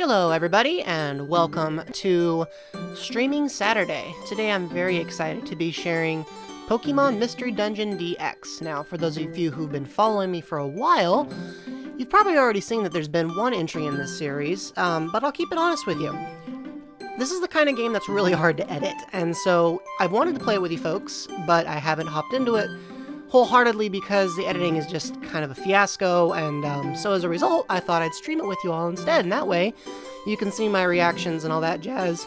Hello everybody, and welcome to Streaming Saturday. Today I'm very excited to be sharing Pokemon Mystery Dungeon DX. Now, for those of you who've been following me for a while, you've probably already seen that there's been one entry in this series, but I'll keep it honest with you. This is the kind of game that's really hard to edit, and so I wanted to play it with you folks, but I haven't hopped into it wholeheartedly because the editing is just kind of a fiasco, and so as a result, I thought I'd stream it with you all instead, and that way you can see my reactions and all that jazz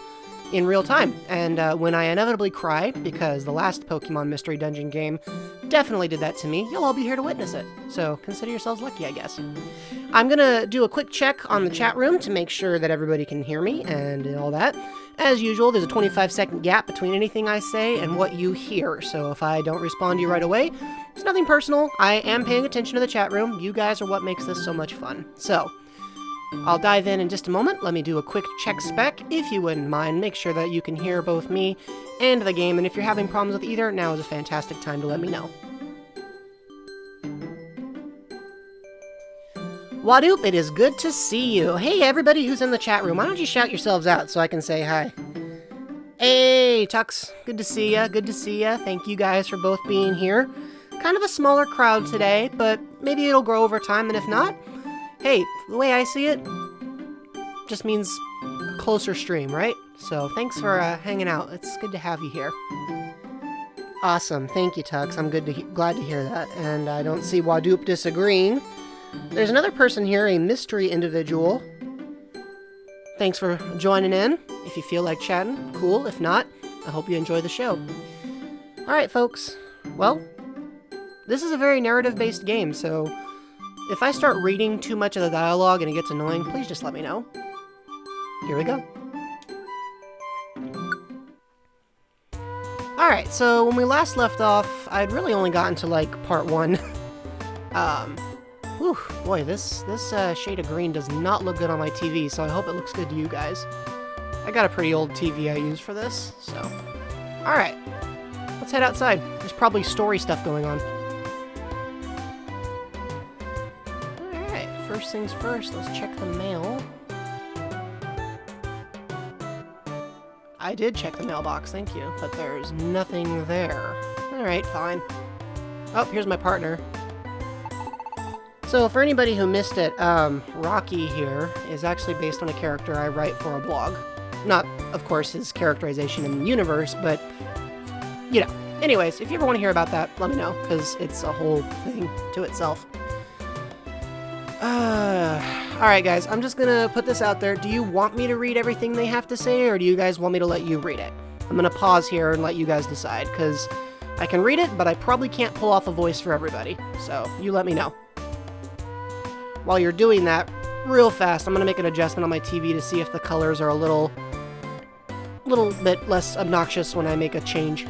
in real time. And when I inevitably cry, because the last Pokemon Mystery Dungeon game definitely did that to me, you'll all be here to witness it. So consider yourselves lucky, I guess. I'm gonna do a quick check on the chat room to make sure that everybody can hear me and all that. As usual, there's a 25-second gap between anything I say and what you hear, so if I don't respond to you right away, it's nothing personal. I am paying attention to the chat room. You guys are what makes this so much fun. So, I'll dive in just a moment. Let me do a quick check spec, if you wouldn't mind. Make sure that you can hear both me and the game, and if you're having problems with either, now is a fantastic time to let me know. Wadoop, it is good to see you. Hey, everybody who's in the chat room, why don't you shout yourselves out so I can say hi? Hey, Tux, good to see ya, good to see ya. Thank you guys for both being here. Kind of a smaller crowd today, but maybe it'll grow over time, and if not, hey, the way I see it, just means a closer stream, right? So thanks for hanging out. It's good to have you here. Awesome, thank you, Tux. I'm glad to hear that, and I don't see Wadoop disagreeing. There's another person here, a mystery individual. Thanks for joining in. If you feel like chatting, cool. If not, I hope you enjoy the show. Alright, folks. Well, this is a very narrative-based game, so if I start reading too much of the dialogue and it gets annoying, please just let me know. Here we go. Alright, so when we last left off, I'd really only gotten to, like, part 1. Whew, boy, this shade of green does not look good on my TV, so I hope it looks good to you guys. I got a pretty old TV I use for this, so... Alright, let's head outside. There's probably story stuff going on. Alright, first things first, let's check the mail. I did check the mailbox, thank you, but there's nothing there. Alright, fine. Oh, here's my partner. So, for anybody who missed it, Rocky here is actually based on a character I write for a blog. Not, of course, his characterization in the universe, but, you know. Anyways, if you ever want to hear about that, let me know, because it's a whole thing to itself. Alright guys, I'm just gonna put this out there. Do you want me to read everything they have to say, or do you guys want me to let you read it? I'm gonna pause here and let you guys decide, because I can read it, but I probably can't pull off a voice for everybody. So, you let me know. While you're doing that, real fast, I'm going to make an adjustment on my TV to see if the colors are a little bit less obnoxious when I make a change.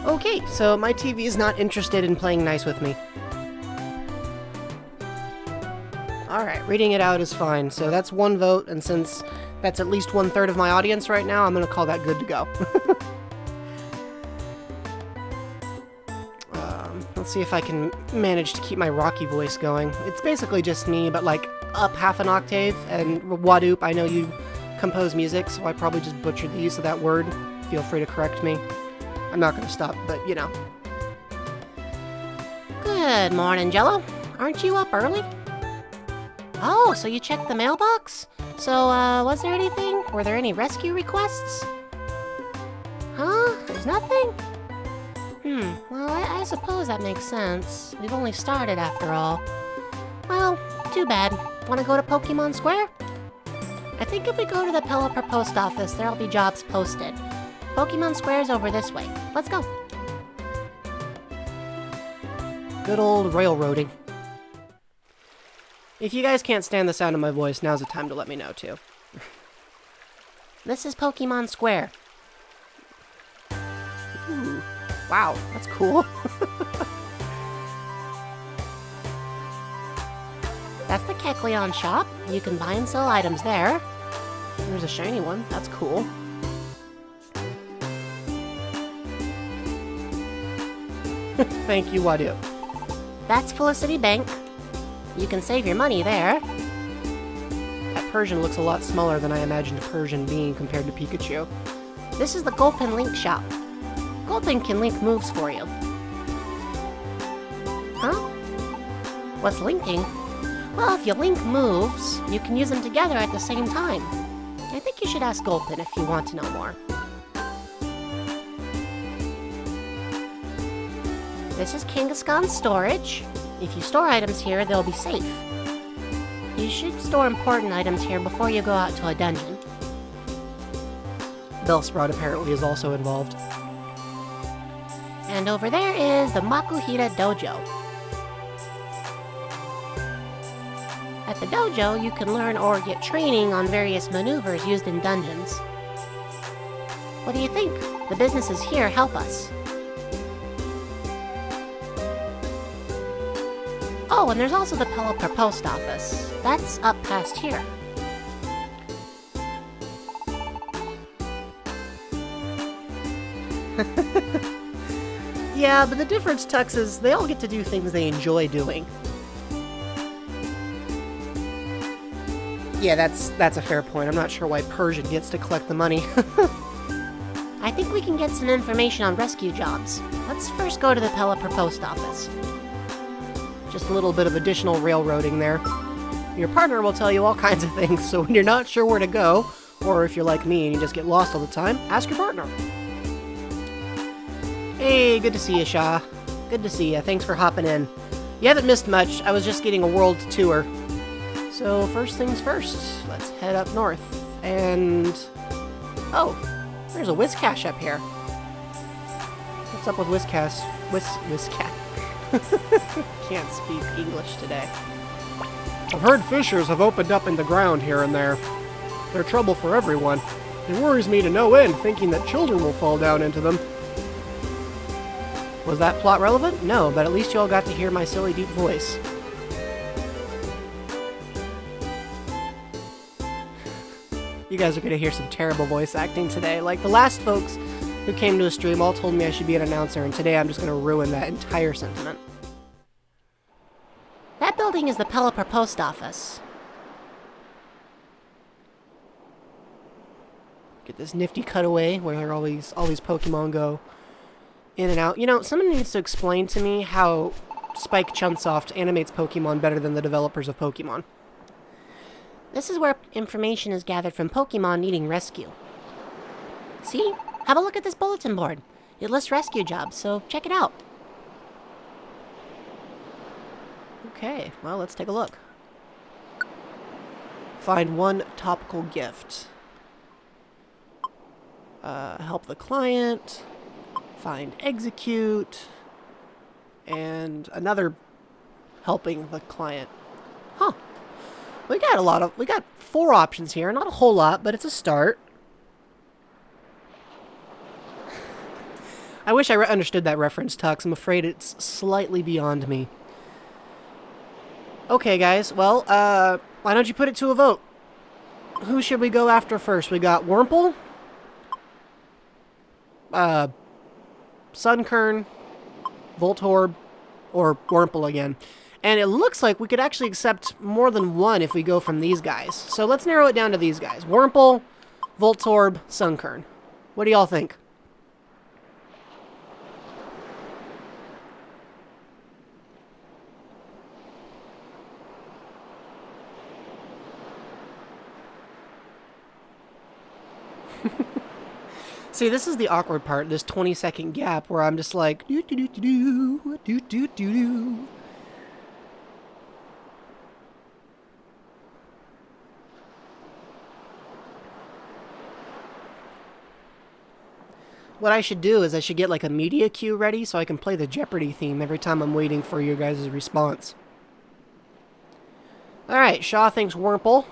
Okay, so my TV is not interested in playing nice with me. Alright, reading it out is fine, so that's one vote, and since that's at least 1/3 of my audience right now, I'm gonna call that good to go. Let's see if I can manage to keep my Rocky voice going. It's basically just me, but like up half an octave, and Wadoop, I know you compose music, so I probably just butchered the use of that word. Feel free to correct me. I'm not going to stop, but you know. Good morning, Jello. Aren't you up early? Oh, so you checked the mailbox? So, was there anything? Were there any rescue requests? Huh? There's nothing? Well, I suppose that makes sense. We've only started after all. Well, too bad. Want to go to Pokemon Square? I think if we go to the Pelipper post office, there'll be jobs posted. Pokemon Square's over this way. Let's go. Good old railroading. If you guys can't stand the sound of my voice, now's the time to let me know, too. This is Pokemon Square. Ooh, wow, that's cool. That's the Kecleon shop. You can buy and sell items there. There's a shiny one. That's cool. Thank you, Wadu. That's Felicity Bank. You can save your money there. That Persian looks a lot smaller than I imagined a Persian being compared to Pikachu. This is the Gulpin Link shop. Gulpin can link moves for you. Huh? What's linking? Well, if you link moves, you can use them together at the same time. I think you should ask Gulpin if you want to know more. This is Kangaskhan's storage. If you store items here, they'll be safe. You should store important items here before you go out to a dungeon. Bellsprout apparently is also involved. And over there is the Makuhita Dojo. At the dojo, you can learn or get training on various maneuvers used in dungeons. What do you think? The businesses here help us. Oh, and there's also the Pelipper post office. That's up past here. Yeah, but the difference, Tux, is they all get to do things they enjoy doing. Yeah, that's a fair point. I'm not sure why Persian gets to collect the money. I think we can get some information on rescue jobs. Let's first go to the Pelipper post office. Just a little bit of additional railroading there. Your partner will tell you all kinds of things, so when you're not sure where to go, or if you're like me and you just get lost all the time, ask your partner. Hey, good to see you, Shaw. Good to see you. Thanks for hopping in. You haven't missed much. I was just getting a world tour. So first things first, let's head up north. And... oh, there's a Whiscash up here. What's up with Whiscash? Whiscash. Can't speak English today. I've heard fissures have opened up in the ground here and there. They're trouble for everyone. It worries me to no end thinking that children will fall down into them. Was that plot relevant? No, but at least you all got to hear my silly deep voice. You guys are going to hear some terrible voice acting today. Like the last folks who came to a stream all told me I should be an announcer, and today I'm just going to ruin that entire sentiment. That building is the Pelipper post office. Get this nifty cutaway where all these Pokemon go in and out. You know, someone needs to explain to me how Spike Chunsoft animates Pokemon better than the developers of Pokemon. This is where information is gathered from Pokemon needing rescue. See? Have a look at this bulletin board. It lists rescue jobs, so check it out. Okay, well, let's take a look. Find one topical gift. Help the client. Find execute. And another helping the client. Huh. We got 4 options here. Not a whole lot, but it's a start. I wish I understood that reference, Tux. I'm afraid it's slightly beyond me. Okay, guys. Well, why don't you put it to a vote? Who should we go after first? We got Wurmple, Sunkern, Voltorb, or Wurmple again. And it looks like we could actually accept more than one if we go from these guys. So let's narrow it down to these guys. Wurmple, Voltorb, Sunkern. What do y'all think? See, this is the awkward part, this 20-second gap where I'm just like, do-do-do-do-do. What I should do is I should get like a media cue ready so I can play the Jeopardy theme every time I'm waiting for your guys' response. Alright, Shaw thinks Wurmple.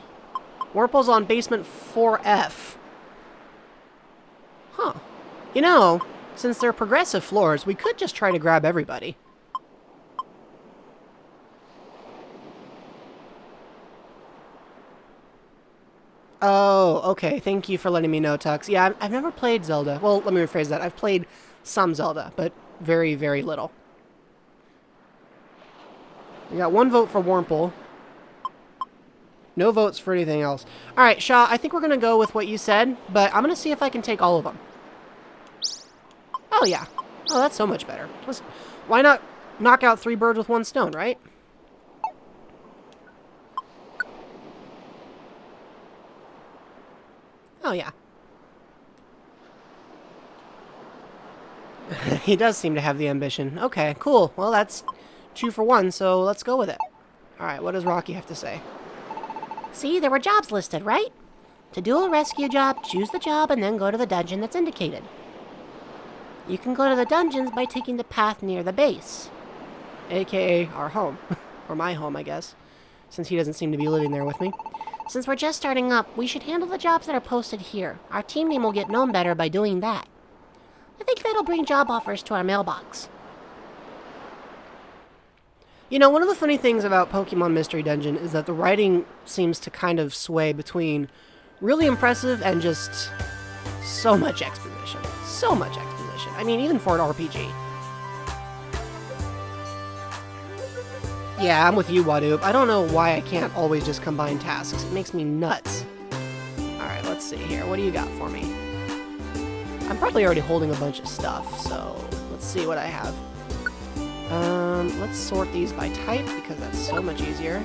Wurmple's on basement 4F. Huh. You know, since they're progressive floors, we could just try to grab everybody. Oh, okay. Thank you for letting me know, Tux. Yeah, I've never played Zelda. Well, let me rephrase that. I've played some Zelda, but very, very little. We got 1 vote for Wurmple. No votes for anything else. Alright, Shaw, I think we're going to go with what you said, but I'm going to see if I can take all of them. Oh, yeah. Oh, that's so much better. Why not knock out 3 birds with 1 stone, right? Oh, yeah. He does seem to have the ambition. Okay, cool. Well, that's 2 for 1, so let's go with it. Alright, what does Rocky have to say? See, there were jobs listed, right? To do a rescue job, choose the job and then go to the dungeon that's indicated. You can go to the dungeons by taking the path near the base. AKA our home. Or my home, I guess. Since he doesn't seem to be living there with me. Since we're just starting up, we should handle the jobs that are posted here. Our team name will get known better by doing that. I think that'll bring job offers to our mailbox. You know, one of the funny things about Pokemon Mystery Dungeon is that the writing seems to kind of sway between really impressive and just so much exposition. So much exposition. I mean, even for an RPG. Yeah, I'm with you, Wadoop. I don't know why I can't always just combine tasks. It makes me nuts. Alright, let's see here. What do you got for me? I'm probably already holding a bunch of stuff, so let's see what I have. Let's sort these by type, because that's so much easier.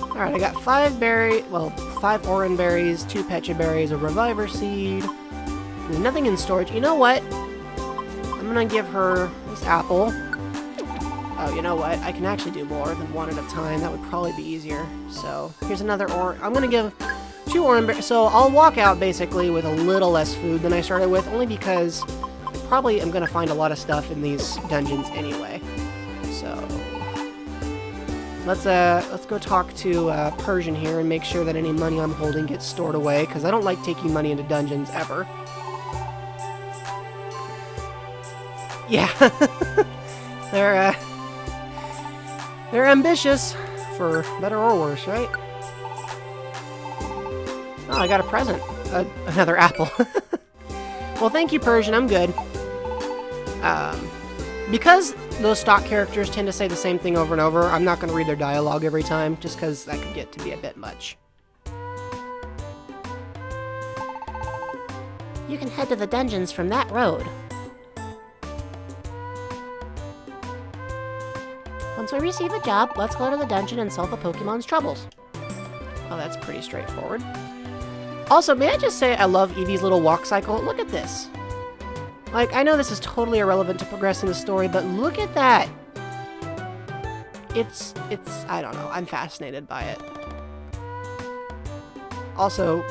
Alright, I got 5 Oran berries, 2 Pecha berries, a Reviver seed. There's nothing in storage. You know what? I'm gonna give her this apple. Oh, you know what? I can actually do more than 1 at a time. That would probably be easier. So, here's another I'm gonna give 2 Oran berries. So, I'll walk out, basically, with a little less food than I started with, only because probably I'm gonna find a lot of stuff in these dungeons anyway. So let's go talk to Persian here and make sure that any money I'm holding gets stored away, because I don't like taking money into dungeons ever. Yeah, they're ambitious, for better or worse, right? Oh, I got a present, another apple. Well, thank you, Persian. I'm good. Because those stock characters tend to say the same thing over and over, I'm not going to read their dialogue every time, just because that could get to be a bit much. You can head to the dungeons from that road. Once we receive a job, let's go to the dungeon and solve the Pokemon's troubles. Oh, that's pretty straightforward. Also, may I just say I love Eevee's little walk cycle? Look at this. Like, I know this is totally irrelevant to progressing the story, but look at that. It's, I don't know, I'm fascinated by it. Also,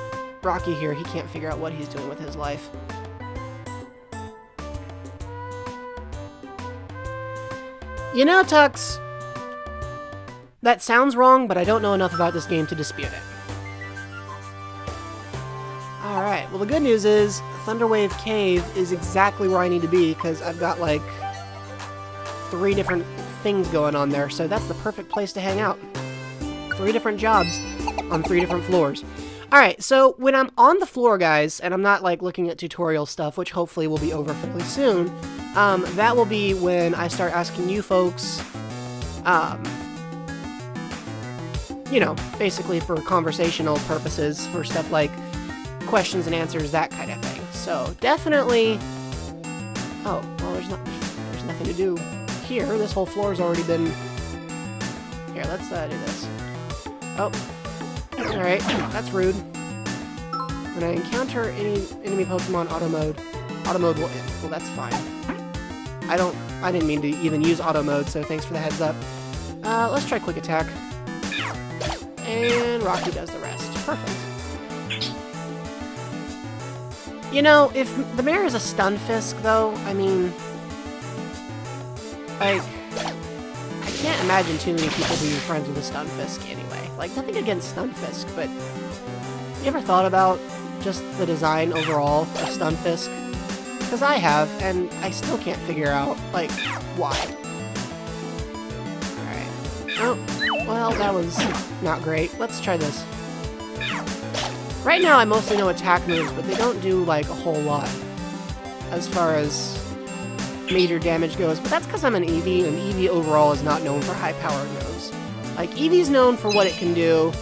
Rocky here, he can't figure out what he's doing with his life. You know, Tux, that sounds wrong, but I don't know enough about this game to dispute it. Alright, well the good news is Thunderwave Cave is exactly where I need to be, because I've got like 3 different things going on there, so that's the perfect place to hang out. 3 different jobs on 3 different floors. Alright, so when I'm on the floor, guys, and I'm not like looking at tutorial stuff, which hopefully will be over fairly soon, that will be when I start asking you folks, you know, basically for conversational purposes, for stuff like questions and answers, that kind of thing. So definitely. Oh, well, there's nothing to do here. This whole floor's already been. Here, let's do this. Oh, all right, that's rude. When I encounter any enemy Pokemon, auto mode will end. Well, that's fine. I didn't mean to even use auto mode, so thanks for the heads up. Let's try quick attack. And Rocky does the rest. Perfect. You know, if the mare is a Stunfisk, though, I mean, like, I can't imagine too many people being friends with a Stunfisk anyway. Like, nothing against Stunfisk, but you ever thought about just the design overall of Stunfisk? Because I have, and I still can't figure out, like, why. Alright. Oh, well, that was not great. Let's try this. Right now, I mostly know attack moves, but they don't do, like, a whole lot. As far as major damage goes, but that's because I'm an Eevee, and Eevee overall is not known for high-powered moves. Like, Eevee's known for what it can do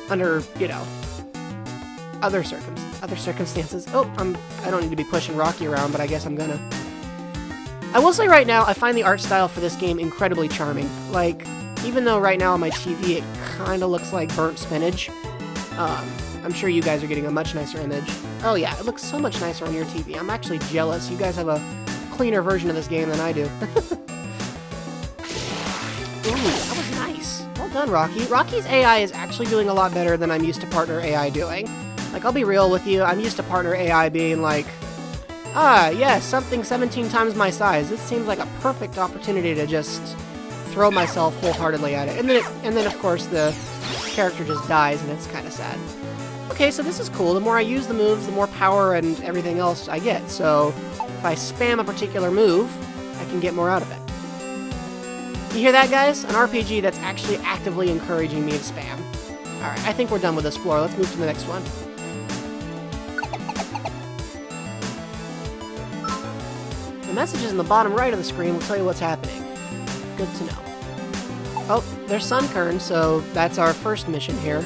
under, you know, other circumstances. Oh, I don't need to be pushing Rocky around, but I guess I'm gonna. I will say right now, I find the art style for this game incredibly charming. Like, even though right now on my TV it kind of looks like burnt spinach, I'm sure you guys are getting a much nicer image. Oh yeah, it looks so much nicer on your TV. I'm actually jealous. You guys have a cleaner version of this game than I do. Ooh, that was nice. Well done, Rocky. Rocky's AI is actually doing a lot better than I'm used to partner AI doing. Like, I'll be real with you, I'm used to partner AI being like, yes, something 17 times my size. This seems like a perfect opportunity to just throw myself wholeheartedly at it. And then of course the character just dies and it's kind of sad. Okay, so this is cool. The more I use the moves, the more power and everything else I get. So if I spam a particular move, I can get more out of it. You hear that, guys? An RPG that's actually actively encouraging me to spam. Alright, I think we're done with this floor. Let's move to the next one. The messages in the bottom right of the screen will tell you what's happening. Good to know. Oh, there's Sunkern, so that's our first mission here.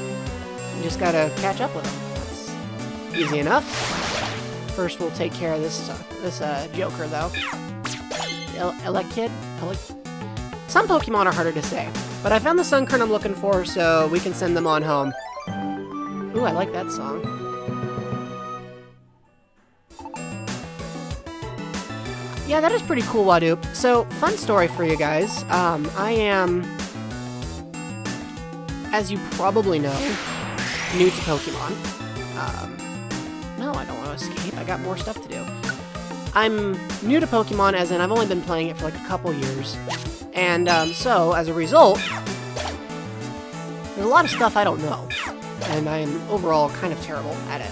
We just gotta catch up with him. That's easy enough. First, we'll take care of this Joker, though. Elekid? Some Pokemon are harder to say, but I found the Sunkern I'm looking for, so we can send them on home. Ooh, I like that song. Yeah, that is pretty cool, Wadoop. So, fun story for you guys. I am, as you probably know, new to Pokemon. No, I don't want to escape. I got more stuff to do. I'm new to Pokemon, as in I've only been playing it for like a couple years. And so, as a result, there's a lot of stuff I don't know. And I am overall kind of terrible at it.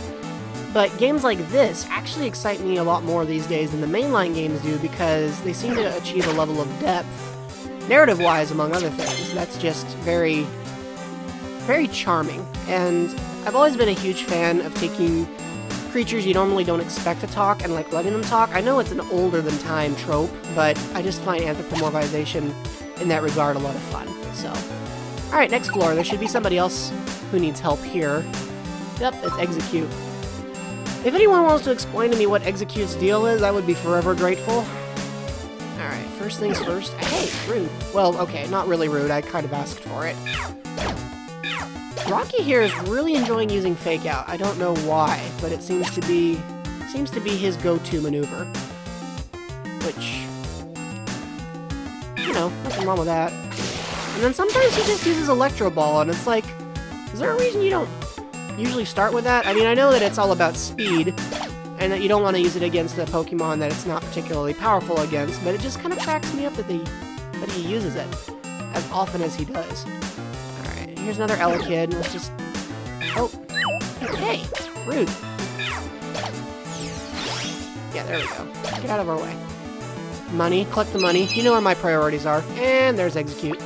But games like this actually excite me a lot more these days than the mainline games do because they seem to achieve a level of depth, narrative-wise, among other things, that's just very, very charming. And I've always been a huge fan of taking creatures you normally don't expect to talk and like letting them talk. I know it's an older-than-time trope, but I just find anthropomorphization in that regard a lot of fun. So, alright, next floor. There should be somebody else who needs help here. Yep, it's Execute. If anyone wants to explain to me what Execute's deal is, I would be forever grateful. Alright, first things first. Hey, rude. Well, okay, not really rude. I kind of asked for it. Rocky here is really enjoying using Fake Out. I don't know why, but it seems to be his go-to maneuver. Which, you know, nothing wrong with that. And then sometimes he just uses Electro Ball, and it's like, is there a reason you don't usually start with that? I mean, I know that it's all about speed, and that you don't want to use it against a Pokemon that it's not particularly powerful against, but it just kind of cracks me up that he uses it as often as he does. Alright, here's another Elekid. Let's just... Oh. Hey! Rude. Yeah, there we go. Get out of our way. Money. Collect the money. You know where my priorities are. And there's Execute.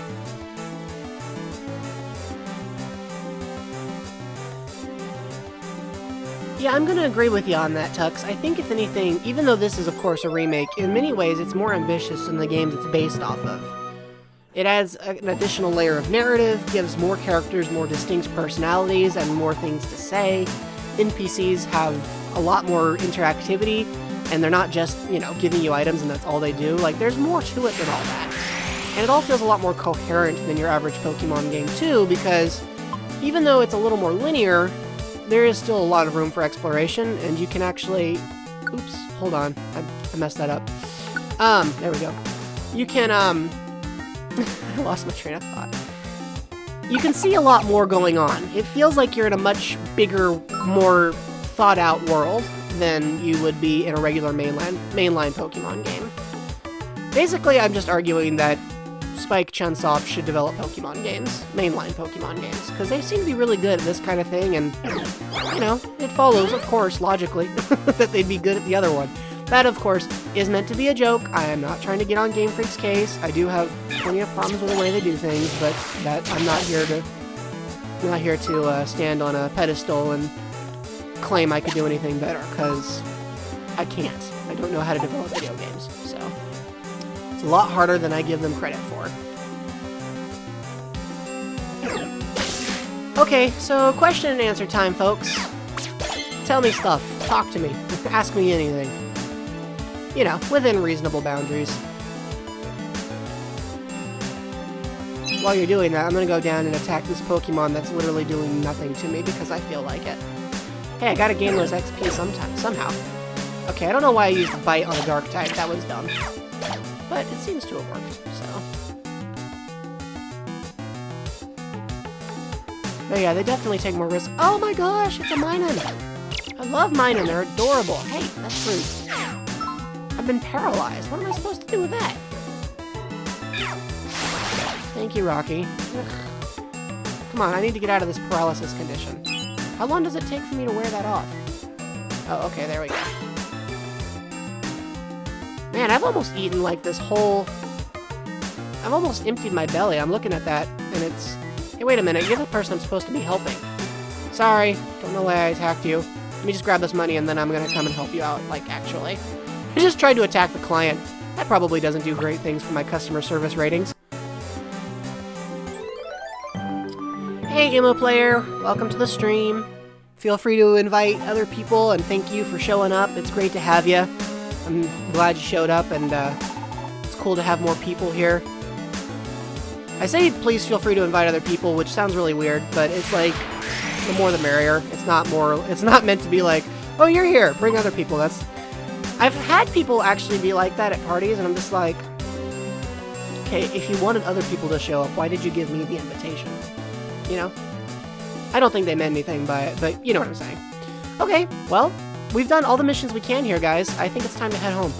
Yeah, I'm gonna agree with you on that, Tux. I think if anything, even though this is of course a remake, in many ways it's more ambitious than the games it's based off of. It adds an additional layer of narrative, gives more characters more distinct personalities and more things to say. NPCs have a lot more interactivity, and they're not just, you know, giving you items and that's all they do. Like, there's more to it than all that. And it all feels a lot more coherent than your average Pokemon game too, because even though it's a little more linear, there is still a lot of room for exploration, and you can actually... Oops, hold on. I messed that up. There we go. You can, I lost my train of thought. You can see a lot more going on. It feels like you're in a much bigger, more thought-out world than you would be in a regular mainline Pokemon game. Basically, I'm just arguing that Spike Chunsoft should develop Pokemon games, mainline Pokemon games, because they seem to be really good at this kind of thing, and, you know, it follows, of course, logically, that they'd be good at the other one. That, of course, is meant to be a joke. I am not trying to get on Game Freak's case. I do have plenty of problems with the way they do things, but that I'm not here to stand on a pedestal and claim I could do anything better, because I can't. I don't know how to develop video games, so it's a lot harder than I give them credit for. Okay, so question and answer time, folks. Tell me stuff. Talk to me. Ask me anything. You know, within reasonable boundaries. While you're doing that, I'm gonna go down and attack this Pokemon that's literally doing nothing to me because I feel like it. Hey, I gotta gain those XP somehow. Okay, I don't know why I used Bite on a Dark type. That was dumb. But it seems to have worked, so. But yeah, they definitely take more risks. Oh my gosh, it's a Minun! I love Minun, they're adorable. Hey, that's rude. I've been paralyzed. What am I supposed to do with that? Thank you, Rocky. Ugh. Come on, I need to get out of this paralysis condition. How long does it take for me to wear that off? Oh, okay, there we go. Man, I've almost eaten, like, this whole... I've almost emptied my belly. I'm looking at that, and it's... Hey, wait a minute. You're the person I'm supposed to be helping. Sorry. Don't know why I attacked you. Let me just grab this money, and then I'm gonna come and help you out, like, actually. I just tried to attack the client. That probably doesn't do great things for my customer service ratings. Hey, Emo Player. Welcome to the stream. Feel free to invite other people, and thank you for showing up. It's great to have you. I'm glad you showed up, and it's cool to have more people here. I say please feel free to invite other people, which sounds really weird, but it's like, the more the merrier. It's not meant to be like, oh, you're here, bring other people. I've had people actually be like that at parties, and I'm just like, okay, if you wanted other people to show up, why did you give me the invitation? You know? I don't think they meant anything by it, but you know what I'm saying. Okay, well, we've done all the missions we can here, guys. I think it's time to head home.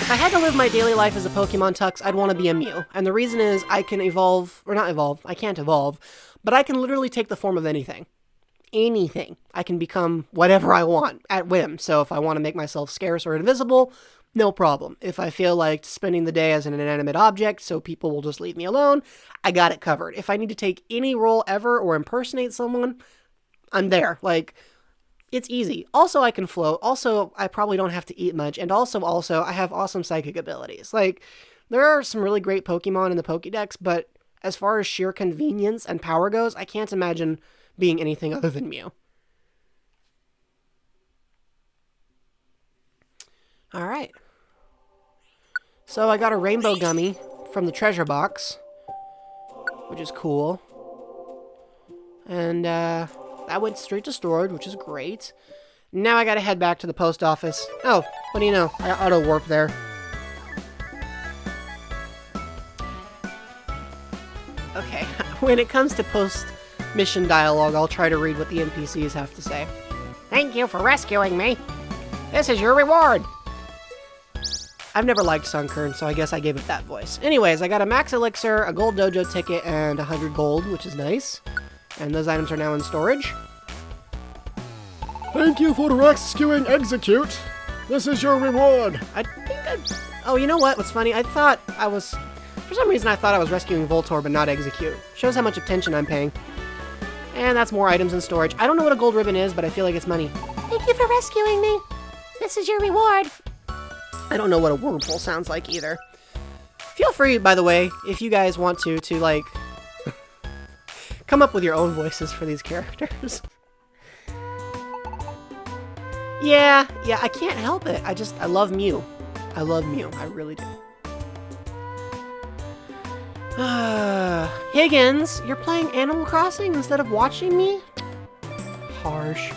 If I had to live my daily life as a Pokemon Tux, I'd want to be a Mew. And the reason is I can evolve, or not evolve, I can't evolve, but I can literally take the form of anything. Anything. I can become whatever I want at whim. So if I want to make myself scarce or invisible, no problem. If I feel like spending the day as an inanimate object so people will just leave me alone, I got it covered. If I need to take any role ever or impersonate someone, I'm there. Like, it's easy. Also, I can float. Also, I probably don't have to eat much. And also, I have awesome psychic abilities. Like, there are some really great Pokemon in the Pokédex, but as far as sheer convenience and power goes, I can't imagine being anything other than Mew. Alright. So I got a rainbow gummy from the treasure box, which is cool. And that went straight to storage, which is great. Now I gotta head back to the post office. Oh, what do you know? I auto warp there. Okay, when it comes to post-mission dialogue, I'll try to read what the NPCs have to say. Thank you for rescuing me. This is your reward. I've never liked Sunkern, so I guess I gave it that voice. Anyways, I got a max elixir, a gold dojo ticket, and 100 gold, which is nice. And those items are now in storage. Thank you for rescuing Execute. This is your reward. Oh, you know what? What's funny? I thought I was... For some reason, I thought I was rescuing Voltorb but not Execute. Shows how much attention I'm paying. And that's more items in storage. I don't know what a gold ribbon is, but I feel like it's money. Thank you for rescuing me. This is your reward. I don't know what a whirlpool sounds like either. Feel free, by the way, if you guys want to like, come up with your own voices for these characters. Yeah, I can't help it. I love Mew. I love Mew. I really do. Higgins, you're playing Animal Crossing instead of watching me? Harsh.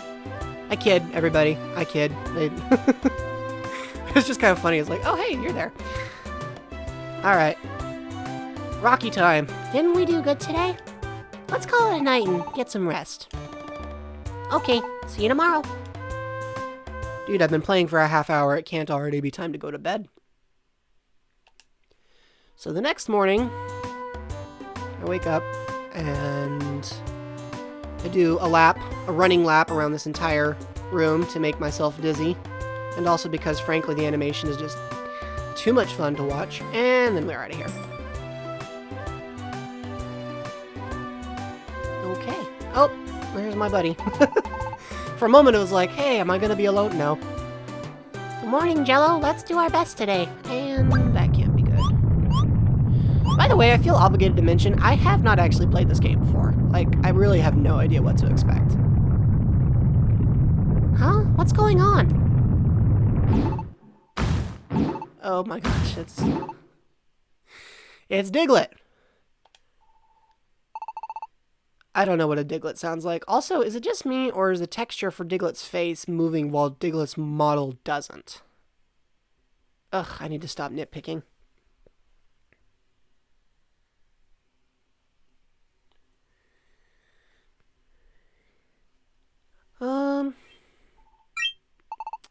I kid, everybody. I kid. It's just kind of funny. It's like, oh, hey, you're there. Alright. Rocky time. Didn't we do good today? Let's call it a night and get some rest. Okay, see you tomorrow. Dude, I've been playing for a half hour. It can't already be time to go to bed. So the next morning, I wake up and I do a running lap around this entire room to make myself dizzy. And also because, frankly, the animation is just too much fun to watch. And then we're out of here. Okay. Oh, there's my buddy. For a moment, it was like, hey, am I gonna be alone? No. Good morning, Jello. Let's do our best today. And that can't be good. By the way, I feel obligated to mention, I have not actually played this game before. Like, I really have no idea what to expect. Huh? What's going on? Oh my gosh, it's Diglett. I don't know what a Diglett sounds like. Also, is it just me, or is the texture for Diglett's face moving while Diglett's model doesn't? Ugh, I need to stop nitpicking.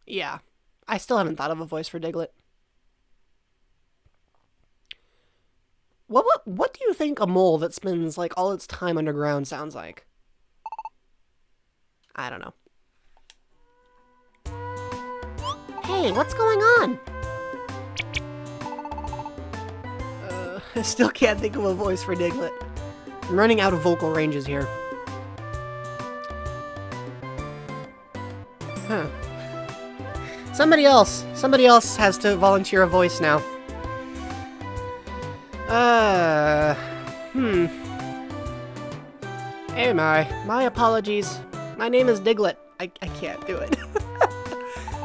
Yeah. I still haven't thought of a voice for Diglett. What do you think a mole that spends like all its time underground sounds like? I don't know. Hey, what's going on? I still can't think of a voice for Diglett. I'm running out of vocal ranges here. Huh. Somebody else has to volunteer a voice now. Hey, my apologies. My name is Diglett. I can't do it.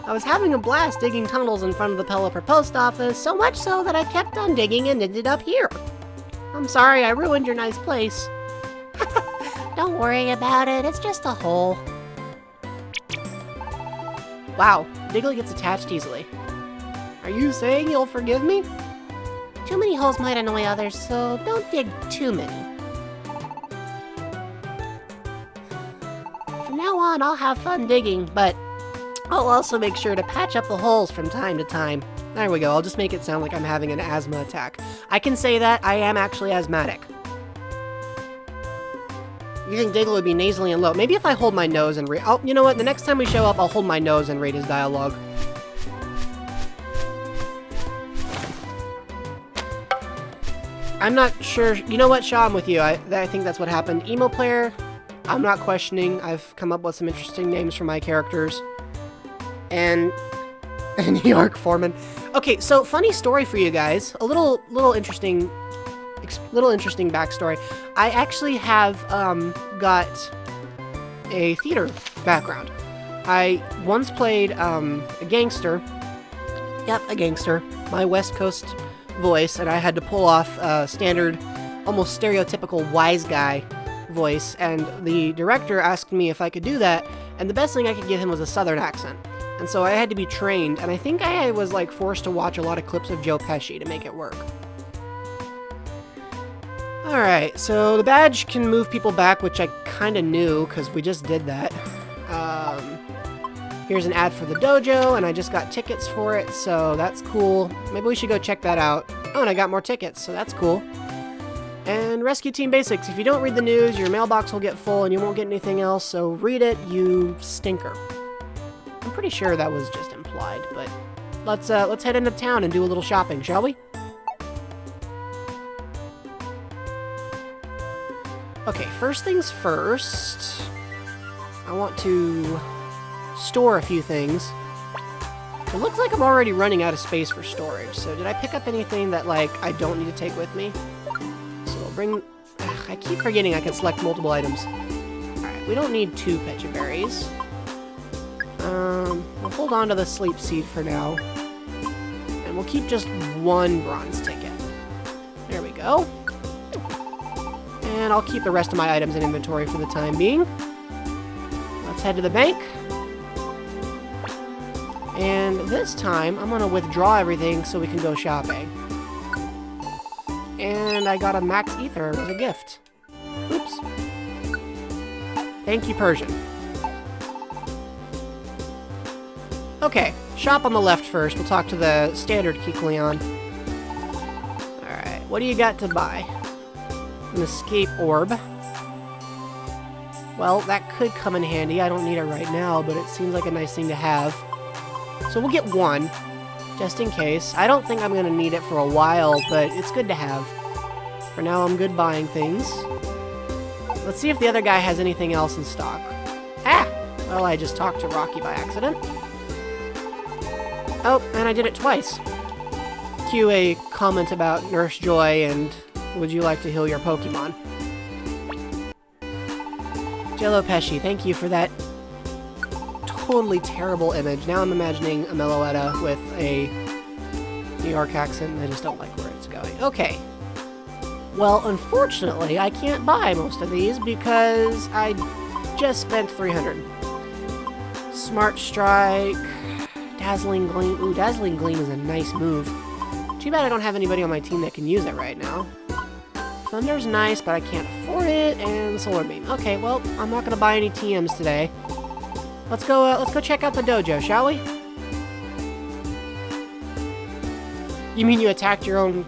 I was having a blast digging tunnels in front of the Pelipper post office, so much so that I kept on digging and ended up here. I'm sorry I ruined your nice place. Don't worry about it. It's just a hole. Wow, Diglett gets attached easily. Are you saying you'll forgive me? Too many holes might annoy others, so don't dig too many. From now on, I'll have fun digging, but I'll also make sure to patch up the holes from time to time. There we go, I'll just make it sound like I'm having an asthma attack. I can say that I am actually asthmatic. You think Diglett would be nasally and low? Maybe if I hold my nose and read... Oh, you know what? The next time we show up, I'll hold my nose and read his dialogue. I'm not sure... You know what, Shaw? I'm with you. I think that's what happened. Emo player, I'm not questioning. I've come up with some interesting names for my characters. And New York Foreman. Okay, so funny story for you guys. A little interesting backstory. I actually have got a theater background. I once played a gangster. Yep, a gangster. My West Coast voice, and I had to pull off a standard, almost stereotypical wise guy voice, and the director asked me if I could do that, and the best thing I could give him was a southern accent. And so I had to be trained, and I think I was like forced to watch a lot of clips of Joe Pesci to make it work. Alright, so the badge can move people back, which I kind of knew, because we just did that. Here's an ad for the dojo, and I just got tickets for it, so that's cool. Maybe we should go check that out. Oh, and I got more tickets, so that's cool. And Rescue Team Basics. If you don't read the news, your mailbox will get full, and you won't get anything else, so read it, you stinker. I'm pretty sure that was just implied, but let's head into town and do a little shopping, shall we? Okay, first things first, I want to store a few things. It looks like I'm already running out of space for storage, so did I pick up anything that, like, I don't need to take with me? So I'll bring... Ugh, I keep forgetting I can select multiple items. Alright, we don't need 2 Pecha Berries. We'll hold on to the Sleep Seed for now. And we'll keep just 1 bronze ticket. There we go. And I'll keep the rest of my items in inventory for the time being. Let's head to the bank. And this time, I'm going to withdraw everything so we can go shopping. And I got a Max Ether as a gift. Oops. Thank you, Persian. Okay, shop on the left first. We'll talk to the standard Kikleon. Alright, what do you got to buy? An escape orb. Well, that could come in handy. I don't need it right now, but it seems like a nice thing to have. So we'll get 1, just in case. I don't think I'm going to need it for a while, but it's good to have. For now, I'm good buying things. Let's see if the other guy has anything else in stock. Ah! Well, I just talked to Rocky by accident. Oh, and I did it twice. Cue a comment about Nurse Joy and would you like to heal your Pokemon? Jeloetta, thank you for that totally terrible image. Now I'm imagining a Meloetta with a New York accent, and I just don't like where it's going. Okay. Well, unfortunately, I can't buy most of these because I just spent 300. Smart Strike, Dazzling Gleam. Ooh, Dazzling Gleam is a nice move. Too bad I don't have anybody on my team that can use it right now. Thunder's nice, but I can't afford it, and Solar Beam. Okay, well, I'm not gonna buy any TMs today. Let's go check out the dojo, shall we? You mean you attacked your own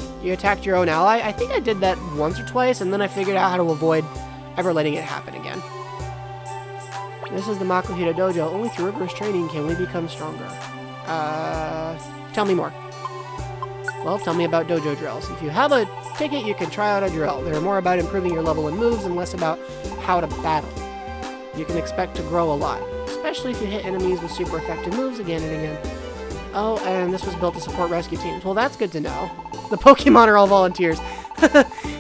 ally? I think I did that once or twice, and then I figured out how to avoid ever letting it happen again. This is the Makuhita Dojo. Only through rigorous training can we become stronger. Tell me more. Well, tell me about dojo drills. If you have a ticket, you can try out a drill. They're more about improving your level and moves and less about how to battle. You can expect to grow a lot, especially if you hit enemies with super effective moves again and again. Oh, and this was built to support rescue teams. Well, that's good to know. The Pokemon are all volunteers.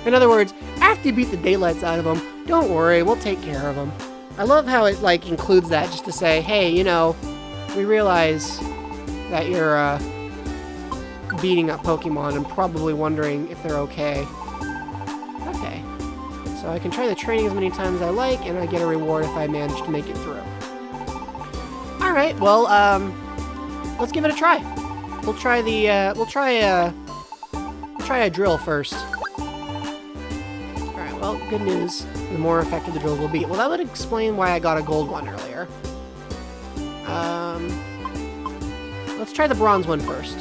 In other words, after you beat the daylights out of them, don't worry, we'll take care of them. I love how it, like, includes that just to say, hey, you know, we realize that you're, beating up Pokemon and probably wondering if they're okay. Okay. So I can try the training as many times as I like, and I get a reward if I manage to make it through. Alright, well, let's give it a try. We'll try a drill first. Alright, well, good news. The more effective the drills will be. Well, that would explain why I got a gold one earlier. Let's try the bronze one first.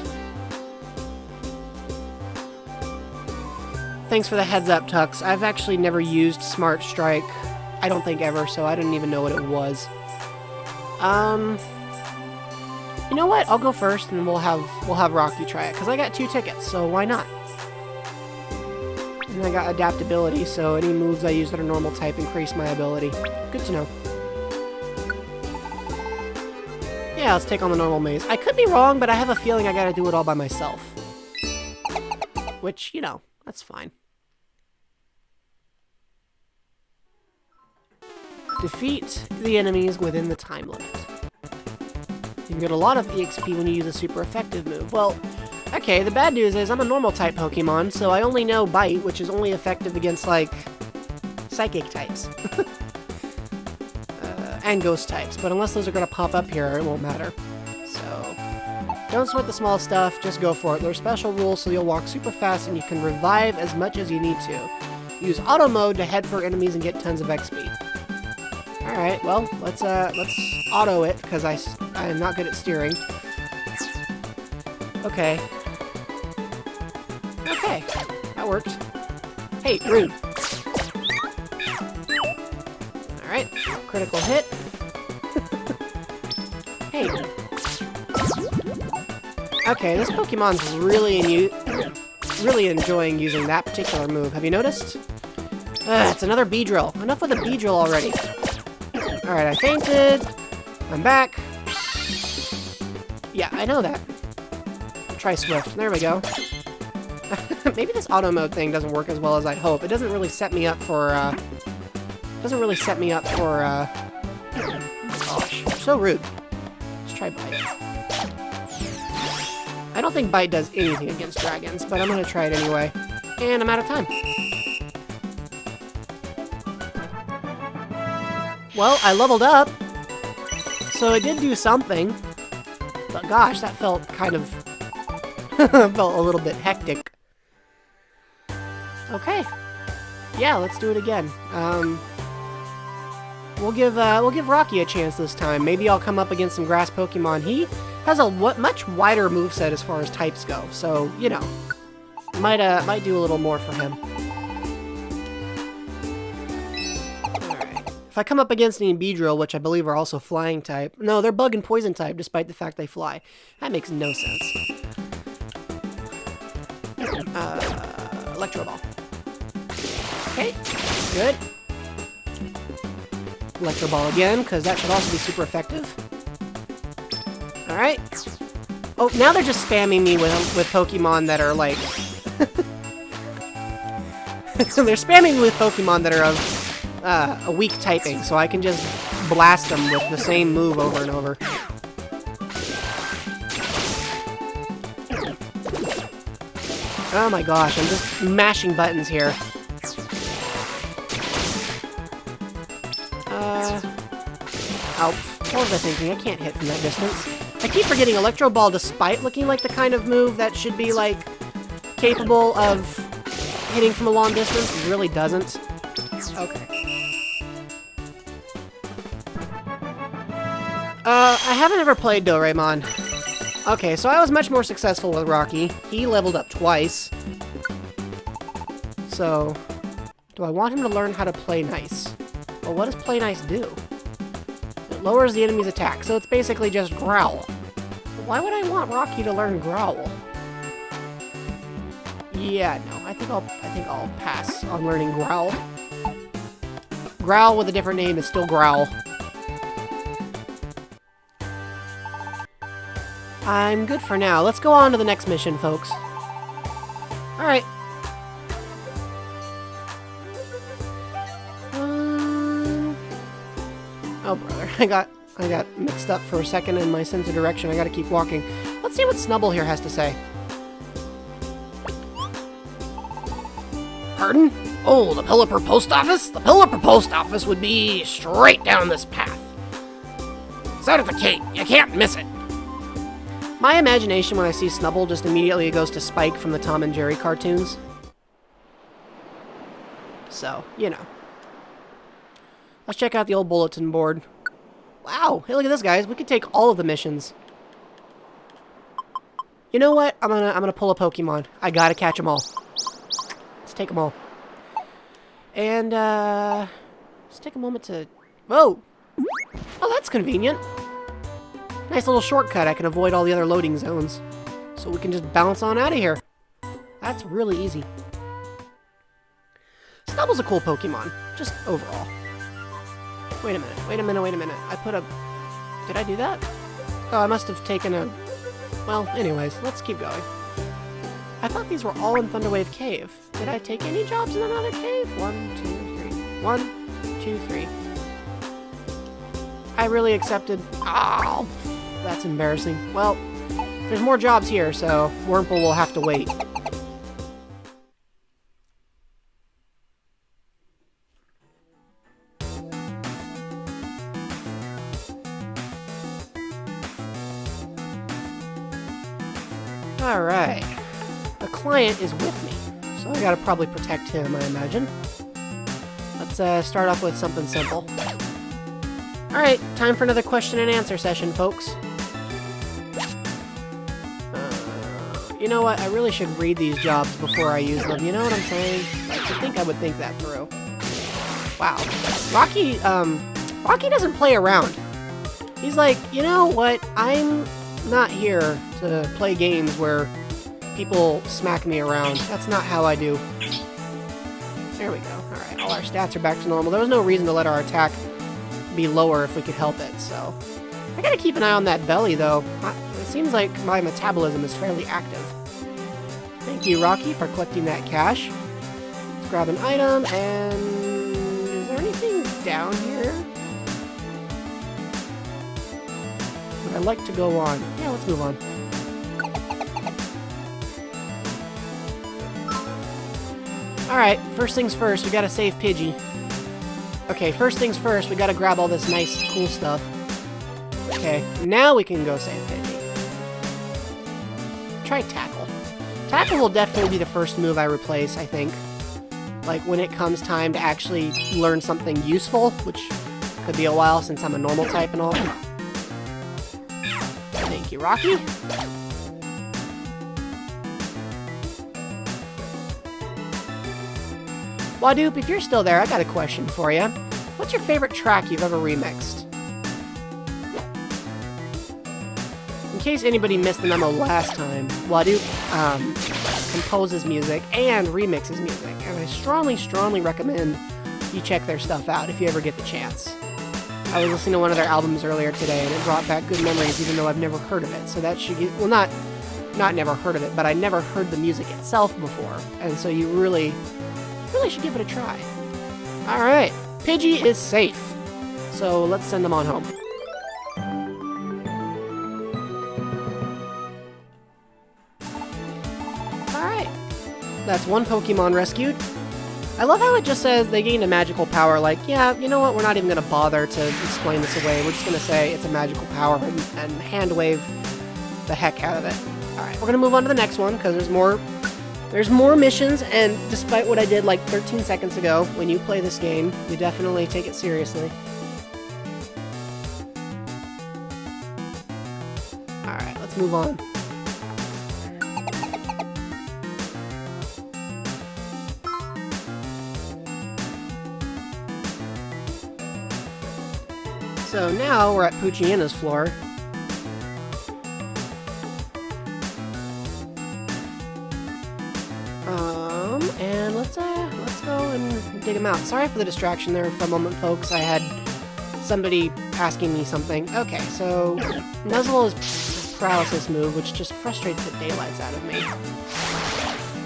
Thanks for the heads up, Tux. I've actually never used Smart Strike. I don't think ever, so I didn't even know what it was. You know what? I'll go first, and we'll have Rocky try it, because I got 2 tickets, so why not? And I got adaptability, so any moves I use that are normal type increase my ability. Good to know. Yeah, let's take on the normal maze. I could be wrong, but I have a feeling I gotta do it all by myself. Which, you know, that's fine. Defeat the enemies within the time limit. You can get a lot of EXP when you use a super effective move. Well, okay, the bad news is I'm a normal type Pokemon, so I only know Bite, which is only effective against, like, Psychic types. And Ghost types, but unless those are going to pop up here, it won't matter. So, don't sweat the small stuff, just go for it. There's special rules, so you'll walk super fast and you can revive as much as you need to. Use auto mode to head for enemies and get tons of XP. Alright, well, let's auto it, because I am not good at steering. Okay. Okay, that worked. Hey, rude. Alright, critical hit. Hey. Okay, this Pokemon's really enjoying using that particular move. Have you noticed? It's another Beedrill. Enough with the Beedrill already. Alright, I fainted. I'm back. Yeah, I know that. Try Swift. There we go. Maybe this auto mode thing doesn't work as well as I'd hope. It doesn't really set me up for, Gosh, so rude. Let's try Bite. I don't think Bite does anything against dragons, but I'm gonna try it anyway. And I'm out of time. Well, I leveled up, so it did do something. But gosh, that felt kind of... felt a little bit hectic. Okay. Yeah, let's do it again. We'll give Rocky a chance this time. Maybe I'll come up against some grass Pokemon. He has a much wider moveset as far as types go, so, you know, might do a little more for him. Alright. If I come up against any Beedrill, which I believe are also flying type... No, they're bug and poison type, despite the fact they fly. That makes no sense. Electro Ball. Okay, good. Electro Ball again, because that should also be super effective. Alright. Oh, now they're just spamming me with Pokemon that are like... So they're spamming me with Pokemon that are of a weak typing, so I can just blast them with the same move over and over. Oh my gosh, I'm just mashing buttons here. Ow. What was I thinking? I can't hit from that distance. I keep forgetting Electro Ball, despite looking like the kind of move that should be, like, capable of hitting from a long distance, really doesn't. Okay. I haven't ever played Doraemon. Okay, so I was much more successful with Rocky. He leveled up twice. So, do I want him to learn how to play nice? Well, what does play nice do? It lowers the enemy's attack, so it's basically just growl. Why would I want Rocky to learn growl? Yeah, no, I think I'll pass on learning growl. Growl with a different name is still growl. I'm good for now. Let's go on to the next mission, folks. Alright. Oh, brother. I got mixed up for a second in my sense of direction. I gotta keep walking. Let's see what Snubbull here has to say. Pardon? Oh, the Pelipper Post Office? The Pelipper Post Office would be straight down this path. It's out of the gate. You can't miss it. My imagination when I see Snubbull just immediately goes to Spike from the Tom and Jerry cartoons. So, you know. Let's check out the old bulletin board. Wow, hey, look at this, guys. We could take all of the missions. You know what? I'm gonna pull a Pokemon. I gotta catch them all. Let's take them all. And, let's take a moment to... Whoa! Oh, that's convenient. Nice little shortcut. I can avoid all the other loading zones. So we can just bounce on out of here. That's really easy. Snubble's a cool Pokemon. Just overall. Wait a minute. I put a... Did I do that? Oh, I must have taken a... Well, anyways, let's keep going. I thought these were all in Thunderwave Cave. Did I take any jobs in another cave? 1, 2, 3. 1, 2, 3. I really accepted... Oh, that's embarrassing. Well, there's more jobs here, so Wurmple will have to wait. Alright. The client is with me, so I gotta probably protect him, I imagine. Let's start off with something simple. Alright, time for another question and answer session, folks. You know what? I really should read these jobs before I use them. You know what I'm saying? I think I would think that through. Wow. Rocky doesn't play around. He's like, you know what? I'm not here to play games where people smack me around. That's not how I do. There we go. Alright, all our stats are back to normal. There was no reason to let our attack be lower if we could help it, so... I gotta keep an eye on that belly, though. It seems like my metabolism is fairly active. Thank you, Rocky, for collecting that cash. Let's grab an item, and... Is there anything down here? Would I like to go on? Yeah, let's move on. Alright, first things first, we gotta save Pidgey. Okay, first things first, we gotta grab all this nice, cool stuff. Okay, now we can go save Pidgey. Try Tackle. Tackle will definitely be the first move I replace, I think. Like, when it comes time to actually learn something useful, which could be a while since I'm a normal type and all. Thank you, Rocky. Wadoop, if you're still there, I got a question for you. What's your favorite track you've ever remixed? In case anybody missed the memo last time, Wadoop composes music and remixes music, and I strongly, strongly recommend you check their stuff out if you ever get the chance. I was listening to one of their albums earlier today, and it brought back good memories, even though I've never heard of it. So that should get, well, not never heard of it, but I never heard the music itself before, and so you really should give it a try. All right, Pidgey is safe, so let's send him on home. All right, that's one Pokemon rescued. I love how it just says they gained a magical power, like, yeah, you know what, we're not even going to bother to explain this away. We're just going to say it's a magical power and hand wave the heck out of it. Alright, we're going to move on to the next one, because there's more missions, and despite what I did like 13 seconds ago, when you play this game, you definitely take it seriously. Alright, let's move on. So now we're at Poochyina's floor. And let's go and dig him out. Sorry for the distraction there for a moment, folks. I had somebody asking me something. Okay, so Nuzlocke is paralysis move, which just frustrates the daylights out of me.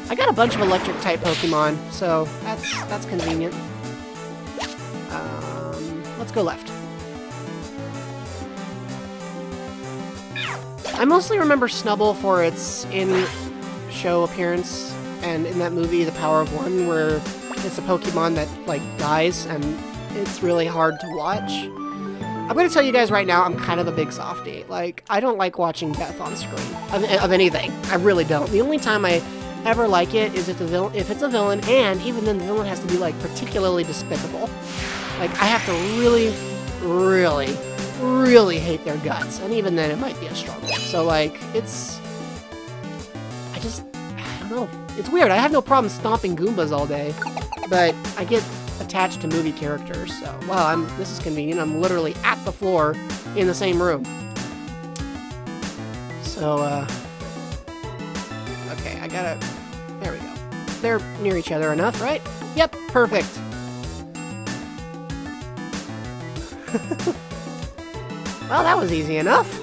I got a bunch of electric type Pokemon, so that's convenient. Let's go left. I mostly remember Snubbull for its in-show appearance, and in that movie, The Power of One, where it's a Pokemon that, like, dies, and it's really hard to watch. I'm gonna tell you guys right now, I'm kind of a big softie. Like, I don't like watching death on screen, of anything. I really don't. The only time I ever like it is if it's a villain, and even then the villain has to be, like, particularly despicable. Like, I have to really, really, really hate their guts, and even then it might be a struggle. So, like, I don't know. It's weird. I have no problem stomping Goombas all day, but I get attached to movie characters, so, wow, this is convenient. I'm literally at the floor in the same room. So, okay, there we go. They're near each other enough, right? Yep, perfect. Well, that was easy enough.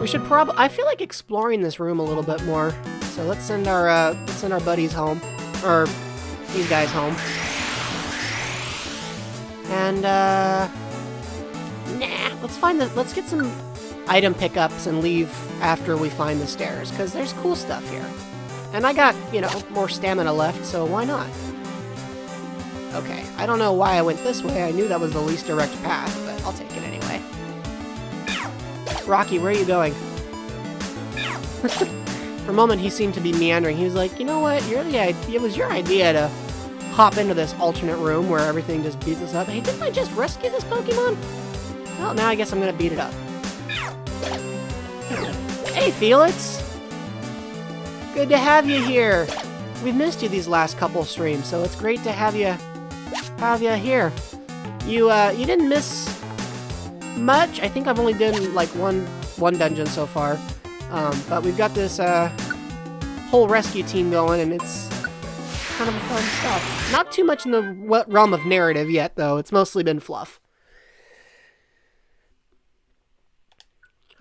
We should I feel like exploring this room a little bit more. So let's send our buddies home, or these guys home. And let's get some item pickups and leave after we find the stairs, because there's cool stuff here. And I got, more stamina left, so why not? Okay, I don't know why I went this way. I knew that was the least direct path, but I'll take it anyway. Rocky, where are you going? For a moment, he seemed to be meandering. He was like, you know what? It was your idea to hop into this alternate room where everything just beats us up. Hey, didn't I just rescue this Pokemon? Well, now I guess I'm gonna beat it up. Hey, Felix! Good to have you here. We've missed you these last couple streams, so it's great to have you here. You didn't miss much. I think I've only done like one dungeon so far, but we've got this whole rescue team going, and it's kind of fun stuff. Not too much in the realm of narrative yet, though. It's mostly been fluff.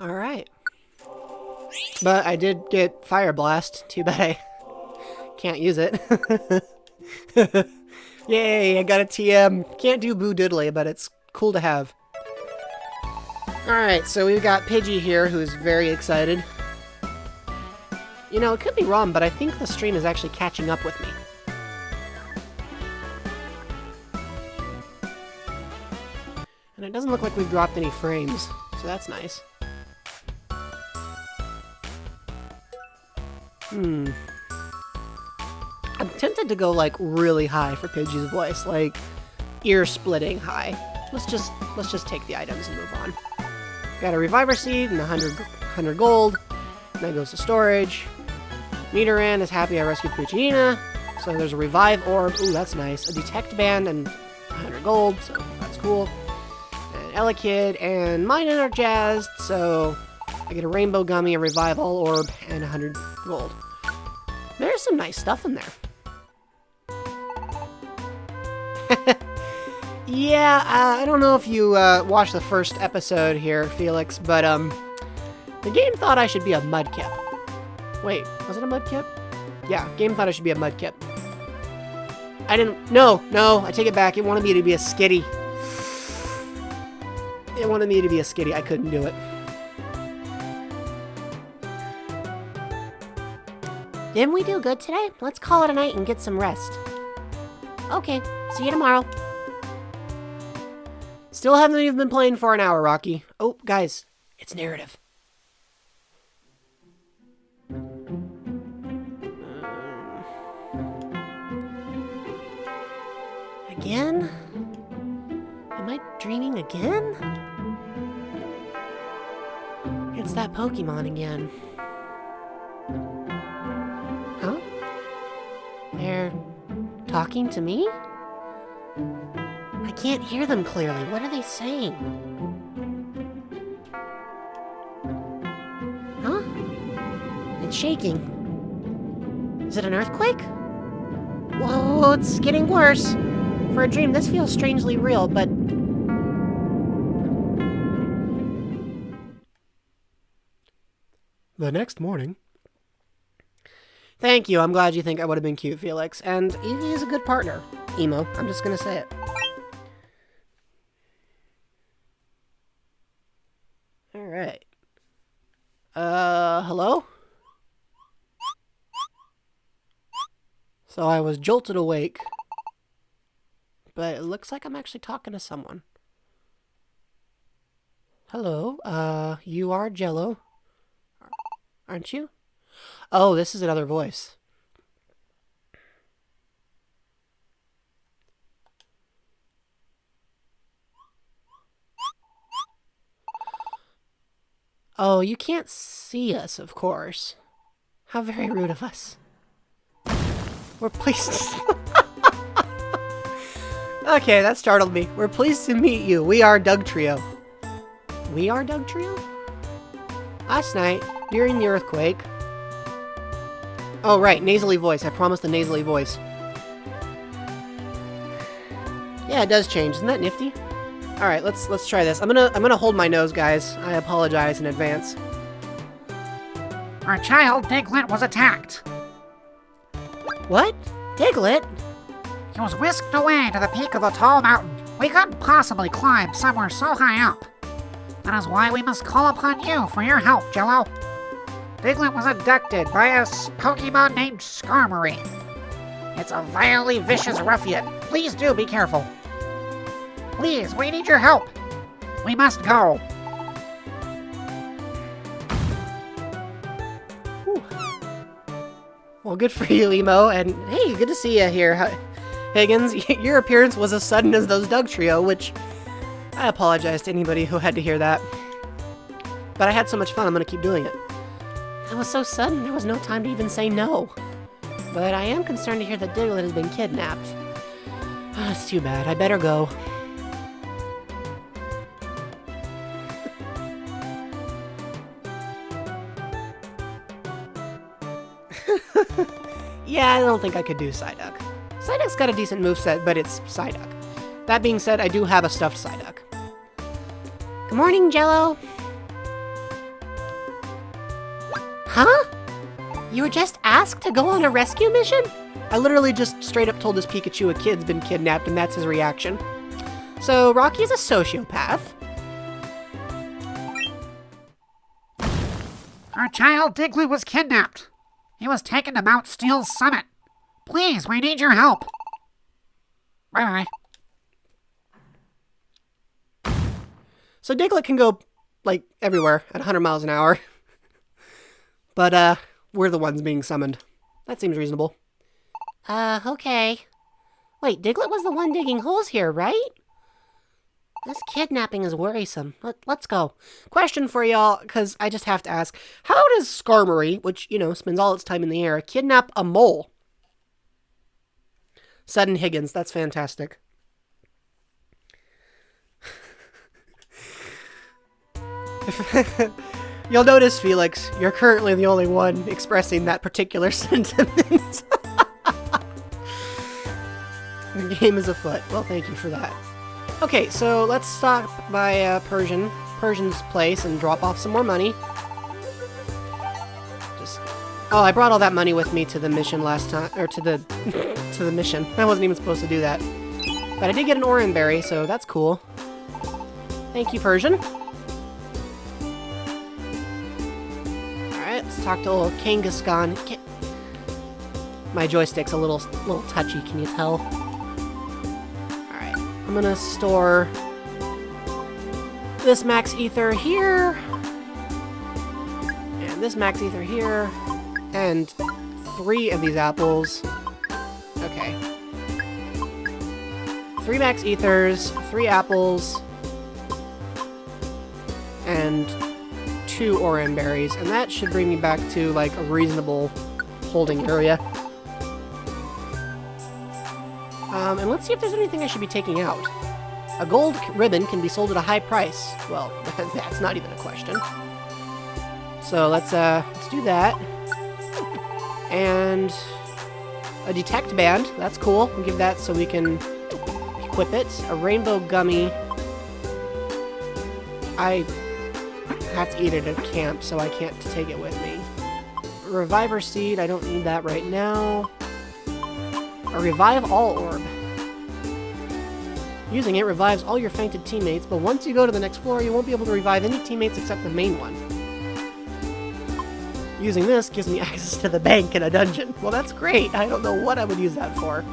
All right, but I did get Fire Blast. Too bad I can't use it. Yay, I got a TM. Can't do Boo Diddly, but it's cool to have. Alright, so we've got Pidgey here, who's very excited. It could be wrong, but I think the stream is actually catching up with me. And it doesn't look like we've dropped any frames, so that's nice. I'm tempted to go, like, really high for Pidgey's voice, like, ear-splitting high. Let's just take the items and move on. Got a Reviver Seed and 100 gold. And that goes to storage. Nidoran is happy I rescued Poochyina. So there's a Revive Orb. Ooh, that's nice. A Detect Band and 100 gold, so that's cool. And Elekid and Minun are jazzed, so I get a Rainbow Gummy, a Revive All Orb, and 100 gold. There's some nice stuff in there. Yeah, I don't know if you watched the first episode here, Felix, but the game thought I should be a mudkip. Wait, was it a mudkip? Yeah, game thought I should be a mudkip. I didn't. No, I take it back. It wanted me to be a skitty. It wanted me to be a skitty. I couldn't do it. Didn't we do good today? Let's call it a night and get some rest. Okay, see you tomorrow. Still haven't even been playing for an hour, Rocky. Oh, guys, it's narrative. Again? Am I dreaming again? It's that Pokemon again. Huh? They're talking to me? I can't hear them clearly. What are they saying? Huh? It's shaking. Is it an earthquake? Whoa, it's getting worse. For a dream, this feels strangely real, but... The next morning. Thank you. I'm glad you think I would have been cute, Felix. And Eevee is a good partner. Emo. I'm just gonna say it. Alright. Hello? So I was jolted awake. But it looks like I'm actually talking to someone. Hello? You are Jello? Aren't you? Oh, this is another voice. Oh, you can't see us, of course. How very rude of us. We're pleased to... Okay, that startled me. We're pleased to meet you. We are Doug Trio. We are Doug Trio? Last night, during the earthquake... Oh, right, nasally voice. I promised a nasally voice. Yeah, it does change. Isn't that nifty? All right, let's try this. I'm gonna hold my nose, guys. I apologize in advance. Our child, Diglett, was attacked. What? Diglett? He was whisked away to the peak of a tall mountain. We couldn't possibly climb somewhere so high up. That is why we must call upon you for your help, Jello. Diglett was abducted by a Pokemon named Skarmory. It's a vilely vicious ruffian. Please do be careful. Please, we need your help. We must go. Whew. Well, good for you, Emo, and hey, good to see you here, Higgins. Your appearance was as sudden as those Doug Trio, which I apologize to anybody who had to hear that. But I had so much fun, I'm gonna keep doing it. That was so sudden, there was no time to even say no. But I am concerned to hear that Diglett has been kidnapped. It's too bad. I better go. Yeah, I don't think I could do Psyduck. Psyduck's got a decent moveset, but it's Psyduck. That being said, I do have a stuffed Psyduck. Good morning, Jello. Huh? You were just asked to go on a rescue mission? I literally just straight up told this Pikachu a kid's been kidnapped, and that's his reaction. So, Rocky is a sociopath. Our child, Diglett, was kidnapped. He was taken to Mount Steel's summit. Please, we need your help. Bye-bye. So Diglett can go, like, everywhere at 100 miles an hour. But, we're the ones being summoned. That seems reasonable. Okay. Wait, Diglett was the one digging holes here, right? This kidnapping is worrisome. Let's go. Question for y'all, because I just have to ask. How does Skarmory, which, you know, spends all its time in the air, kidnap a mole? Sudden Higgins, that's fantastic. You'll notice, Felix, you're currently the only one expressing that particular sentiment. The game is afoot. Well, thank you for that. Okay, so let's stop by Persian's place and drop off some more money. Oh, I brought all that money with me to the mission last time, or to the to the mission. I wasn't even supposed to do that. But I did get an orange berry, so that's cool. Thank you, Persian. Alright, let's talk to old Kangaskhan. My joystick's a little touchy, can you tell? Alright, I'm gonna store this max ether here. And this max ether here. And 3 of these apples. Okay. 3 max ethers, 3 apples, and 2 orange berries. And that should bring me back to, like, a reasonable holding area. And let's see if there's anything I should be taking out. A gold ribbon can be sold at a high price. Well, that's not even a question. So let's do that. And a detect band. That's cool. We'll give that so we can equip it. A rainbow gummy. I have to eat it at camp, so I can't take it with me. A reviver seed. I don't need that right now. A revive all orb. Using it revives all your fainted teammates, but once you go to the next floor, you won't be able to revive any teammates except the main one. Using this gives me access to the bank in a dungeon. Well, that's great. I don't know what I would use that for.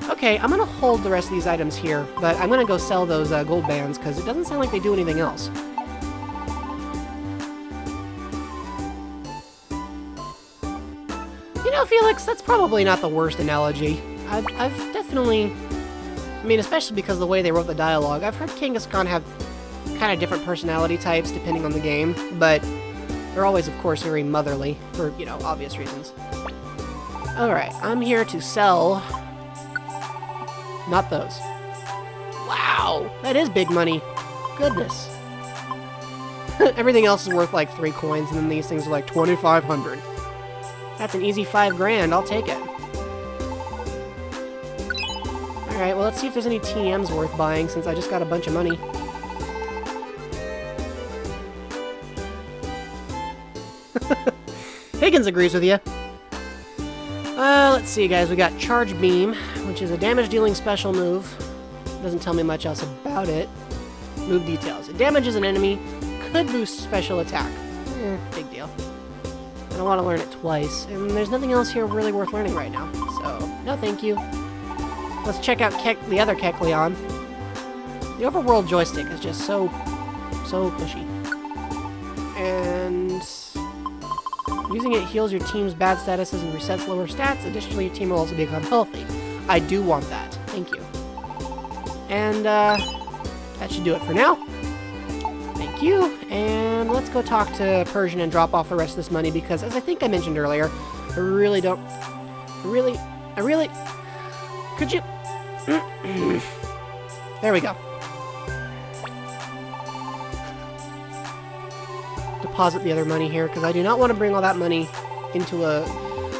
Okay, I'm gonna hold the rest of these items here, but I'm gonna go sell those gold bands, because it doesn't sound like they do anything else. You know, Felix, that's probably not the worst analogy. I've definitely... I mean, especially because of the way they wrote the dialogue. I've heard Kangaskhan have kind of different personality types depending on the game, but they're always, of course, very motherly for, you know, obvious reasons. Alright, I'm here to sell... not those. Wow! That is big money. Goodness. Everything else is worth like 3 coins, and then these things are like 2,500. That's an easy 5 grand. I'll take it. Alright, well, let's see if there's any TMs worth buying, since I just got a bunch of money. Higgins agrees with you. Let's see, guys. We got Charge Beam, which is a damage-dealing special move. Doesn't tell me much else about it. Move details. It damages an enemy. Could boost special attack. Big deal. I don't want to learn it twice, and there's nothing else here really worth learning right now. So, no thank you. Let's check out the other Kecleon. The overworld joystick is just so pushy. And using it heals your team's bad statuses and resets lower stats. Additionally, your team will also become healthy. I do want that. Thank you. And that should do it for now. Thank you. And let's go talk to Persian and drop off the rest of this money, because as I think I mentioned earlier, I really don't... Could you... There we go. Deposit the other money here, because I do not want to bring all that money into a...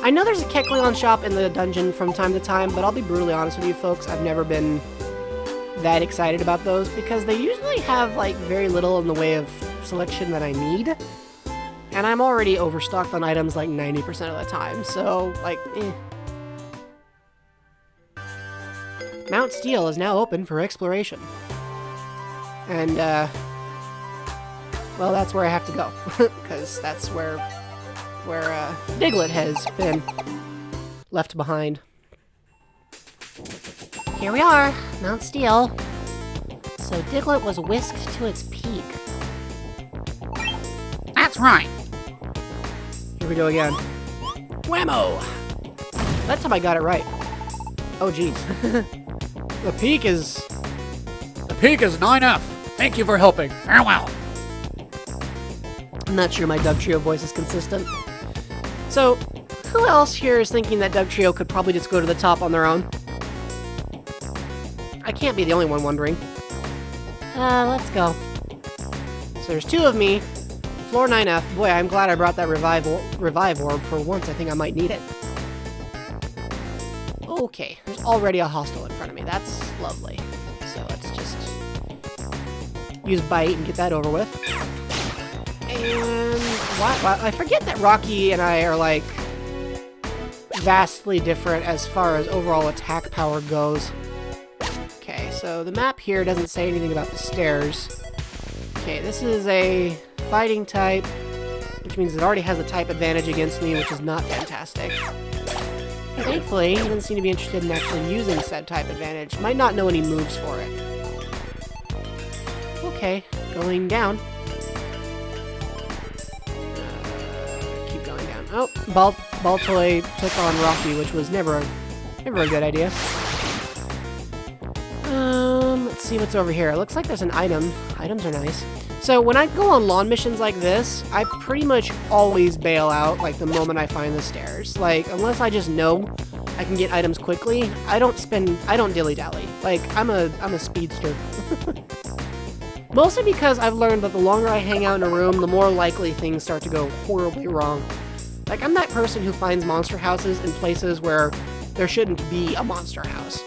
I know there's a Kecleon shop in the dungeon from time to time, but I'll be brutally honest with you folks, I've never been that excited about those, because they usually have, like, very little in the way of selection that I need. And I'm already overstocked on items, like, 90% of the time, so, like, Mount Steel is now open for exploration. And, well, that's where I have to go, because that's where Diglett has been left behind. Here we are, Mount Steel. So Diglett was whisked to its peak. That's right. Here we go again. Whammo! That time I got it right. Oh, jeez. The peak is 9F. Thank you for helping. Farewell. I'm not sure my Dugtrio voice is consistent. So, who else here is thinking that Dugtrio could probably just go to the top on their own? I can't be the only one wondering. Let's go. So there's 2 of me. Floor 9F. Boy, I'm glad I brought that revive orb. For once, I think I might need it. Okay, there's already a hostile in front of me. That's lovely. So let's just use Bite and get that over with. And I forget that Rocky and I are like vastly different as far as overall attack power goes. Okay, so the map here doesn't say anything about the stairs. Okay, this is a fighting type, which means it already has a type advantage against me, which is not fantastic. Thankfully, he doesn't seem to be interested in actually using said type advantage. Might not know any moves for it. Okay, going down. Keep going down. Oh, Baltoy took on Rocky, which was never a good idea. Let's see what's over here. It looks like there's an item. Items are nice. So when I go on lawn missions like this, I pretty much always bail out like the moment I find the stairs. Like, unless I just know I can get items quickly, I don't dilly-dally. Like, I'm a speedster. Mostly because I've learned that the longer I hang out in a room, the more likely things start to go horribly wrong. Like, I'm that person who finds monster houses in places where there shouldn't be a monster house.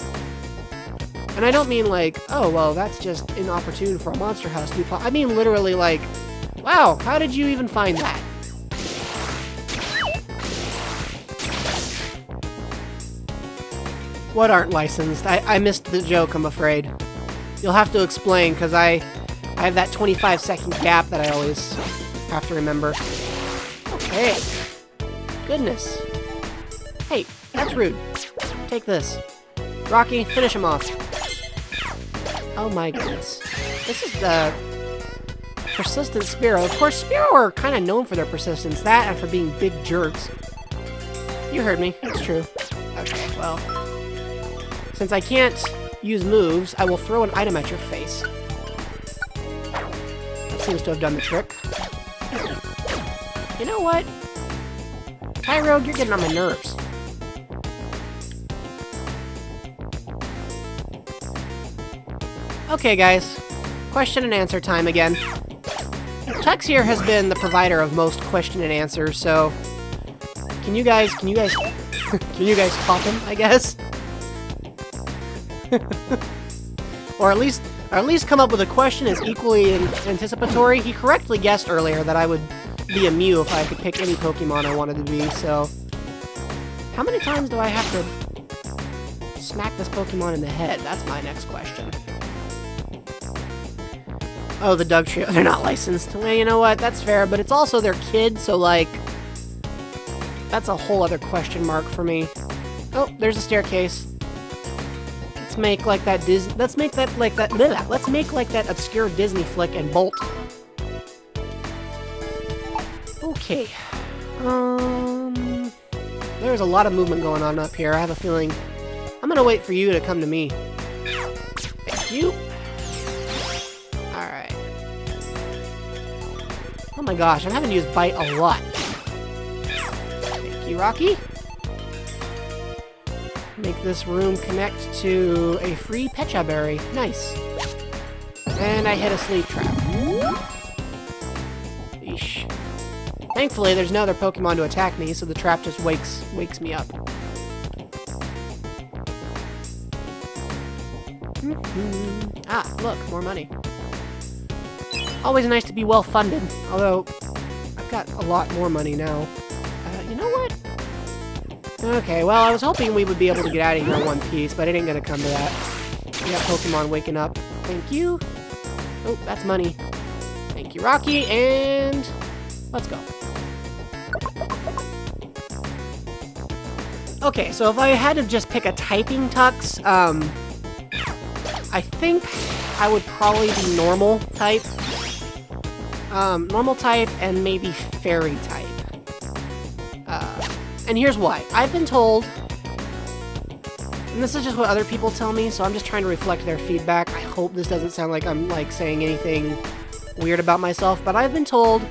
And I don't mean like, oh, well, that's just inopportune for a monster house to be I mean literally like, wow, how did you even find that? What aren't licensed? I missed the joke, I'm afraid. You'll have to explain, because I have that 25-second gap that I always have to remember. Okay. Goodness. Hey, that's rude. Take this. Rocky, finish him off. Oh my goodness. This is the persistent Spearow. Of course, Spearow are kind of known for their persistence. That and for being big jerks. You heard me. It's true. Okay, well. Since I can't use moves, I will throw an item at your face. That seems to have done the trick. You know what? Tyrogue, you're getting on my nerves. Okay, guys. Question and answer time again. Tux here has been the provider of most question and answers, so can you guys can you guys top him, I guess? or at least come up with a question as equally anticipatory. He correctly guessed earlier that I would be a Mew if I could pick any Pokemon I wanted to be, so how many times do I have to smack this Pokemon in the head? That's my next question. Oh, the Doug Trio. They're not licensed. Well, you know what? That's fair, but it's also their kid, so, like, that's a whole other question mark for me. Oh, there's a staircase. Let's make like that Let's make like that obscure Disney flick and bolt. Okay. There's a lot of movement going on up here. I have a feeling I'm gonna wait for you to come to me. Thank you. Alright. Oh my gosh, I'm having to use Bite a lot. Thank you, Rocky. Make this room connect to a free Pecha Berry. Nice. And I hit a sleep trap. Eesh. Thankfully, there's no other Pokemon to attack me, so the trap just wakes me up. Ah, look, more money. Always nice to be well-funded, although I've got a lot more money now. You know what? Okay, well, I was hoping we would be able to get out of here in one piece, but it ain't gonna come to that. We got Pokemon waking up. Thank you. Oh, that's money. Thank you, Rocky, and let's go. Okay, so if I had to just pick a typing Tux, I think I would probably be normal type. Normal type and maybe fairy type. And here's why. I've been told, and this is just what other people tell me, so I'm just trying to reflect their feedback. I hope this doesn't sound like I'm like saying anything weird about myself, but I've been told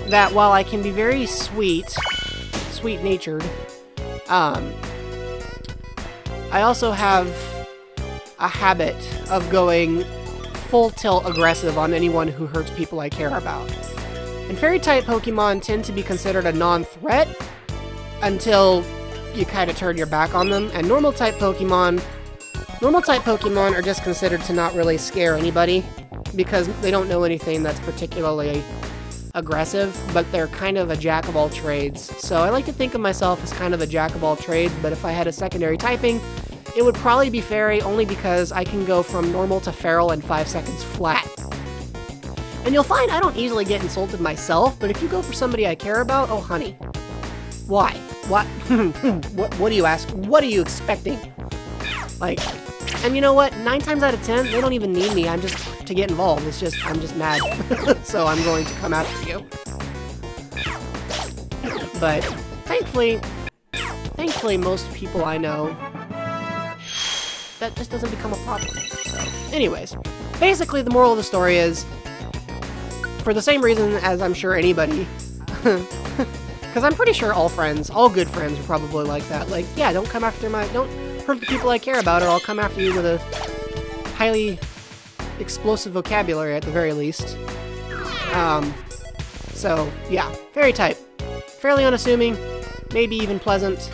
that while I can be very sweet-natured, I also have a habit of going full tilt aggressive on anyone who hurts people I care about. And fairy-type Pokemon tend to be considered a non-threat until you kind of turn your back on them, and normal-type Pokemon are just considered to not really scare anybody. because they don't know anything that's particularly aggressive, but they're kind of a jack of all trades. So I like to think of myself as kind of a jack of all trades, but if I had a secondary typing, it would probably be fairy, only because I can go from normal to feral in 5 seconds flat. And you'll find I don't easily get insulted myself, but if you go for somebody I care about, oh honey. Why? What? What do you ask? What are you expecting? Like, and you know what? 9 times out of 10, they don't even need me. I'm just to get involved. It's just, I'm just mad. So I'm going to come after you. But thankfully, most people I know, that just doesn't become a problem. So, anyways, basically the moral of the story is, for the same reason as I'm sure anybody, because I'm pretty sure all good friends are probably like that. Like, yeah, don't hurt the people I care about, or I'll come after you with a highly explosive vocabulary at the very least. So, yeah, fairy type. Fairly unassuming, maybe even pleasant,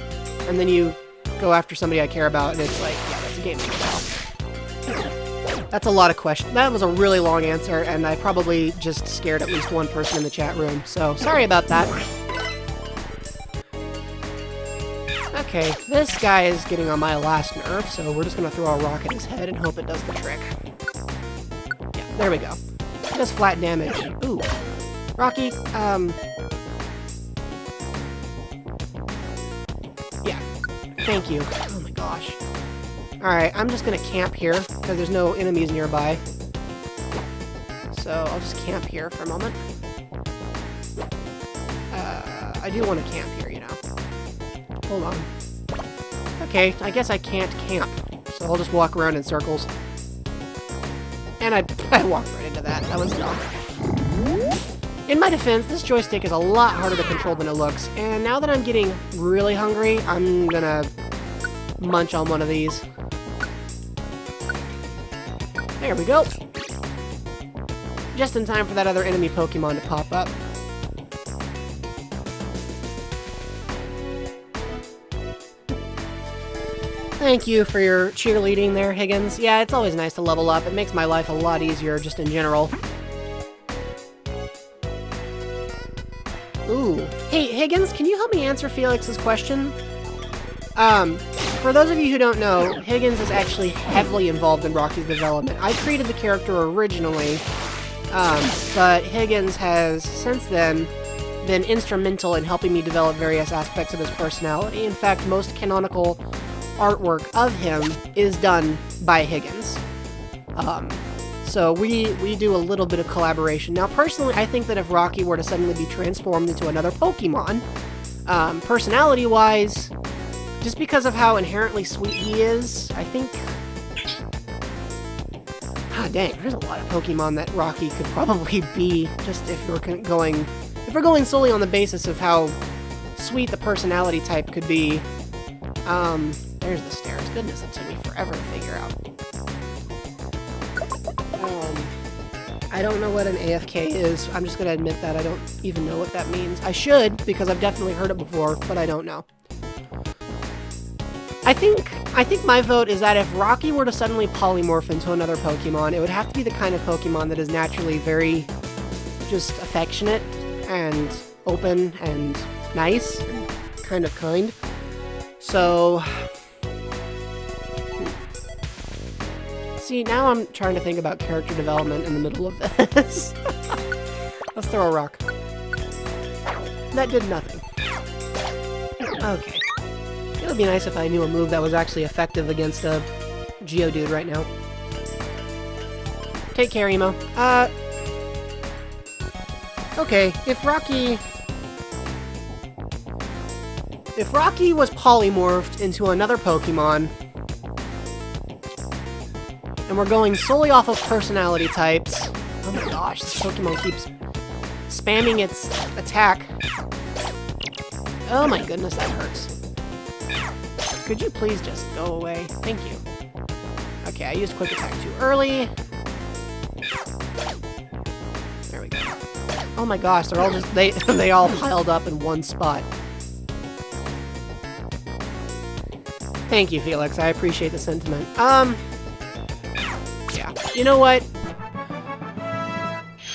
and then you go after somebody I care about, and it's like, yeah, that's a game changer. That's a lot of questions. That was a really long answer, and I probably just scared at least one person in the chat room, so sorry about that. Okay, this guy is getting on my last nerve, so we're just gonna throw a rock at his head and hope it does the trick. Yeah, there we go. Just flat damage. Ooh. Rocky, yeah. Thank you. Oh my gosh. Alright, I'm just gonna camp here, because there's no enemies nearby. So, I'll just camp here for a moment. I do want to camp here, you know. Hold on. Okay, I guess I can't camp. So I'll just walk around in circles. And I walked right into that. That was dumb. In my defense, this joystick is a lot harder to control than it looks. And now that I'm getting really hungry, I'm gonna munch on one of these. There we go. Just in time for that other enemy Pokemon to pop up. Thank you for your cheerleading there, Higgins. Yeah, it's always nice to level up. It makes my life a lot easier, just in general. Ooh. Hey, Higgins, can you help me answer Felix's question? For those of you who don't know, Higgins is actually heavily involved in Rocky's development. I created the character originally, but Higgins has, since then, been instrumental in helping me develop various aspects of his personality. In fact, most canonical artwork of him is done by Higgins. So we do a little bit of collaboration. Now, personally, I think that if Rocky were to suddenly be transformed into another Pokemon, personality-wise, just because of how inherently sweet he is, I think... Ah, dang, there's a lot of Pokemon that Rocky could probably be, just if we're going solely on the basis of how sweet the personality type could be. There's the stairs. Goodness, it took me forever to figure out. I don't know what an AFK is. I'm just gonna admit that I don't even know what that means. I should, because I've definitely heard it before, but I don't know. I think my vote is that if Rocky were to suddenly polymorph into another Pokemon, it would have to be the kind of Pokemon that is naturally very just affectionate and open and nice and kind of kind. So, see, now I'm trying to think about character development in the middle of this. Let's throw a rock. That did nothing. Okay. It would be nice if I knew a move that was actually effective against a Geodude right now. Take care, Emo. Okay, if Rocky was polymorphed into another Pokemon, and we're going solely off of personality types... Oh my gosh, this Pokemon keeps spamming its attack. Oh my goodness, that hurts. Could you please just go away? Thank you. Okay, I used Quick Attack too early. There we go. Oh my gosh, they're all just... They all piled up in one spot. Thank you, Felix. I appreciate the sentiment. Yeah. You know what?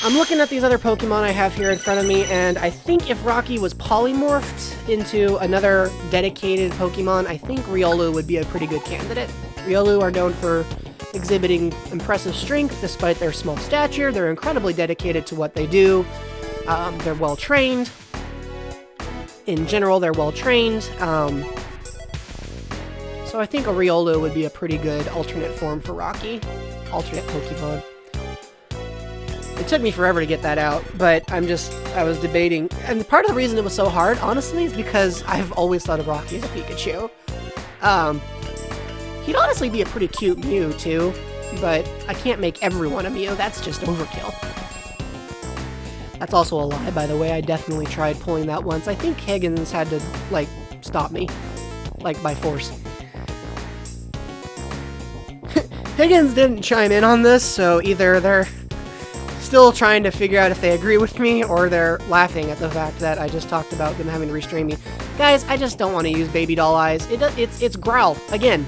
I'm looking at these other Pokemon I have here in front of me, and I think if Rocky was polymorphed into another dedicated Pokemon, I think Riolu would be a pretty good candidate. Riolu are known for exhibiting impressive strength despite their small stature. They're incredibly dedicated to what they do. They're well trained. In general, they're well trained. So I think a Riolu would be a pretty good alternate form for Rocky. Alternate Pokemon. It took me forever to get that out, but I was debating. And part of the reason it was so hard, honestly, is because I've always thought of Rocky as a Pikachu. He'd honestly be a pretty cute Mew, too, but I can't make everyone a Mew. That's just overkill. That's also a lie, by the way. I definitely tried pulling that once. I think Higgins had to, like, stop me. Like, by force. Higgins didn't chime in on this, so either they're still trying to figure out if they agree with me, or they're laughing at the fact that I just talked about them having to restrain me. Guys, I just don't want to use Baby Doll Eyes. It's Growl. Again.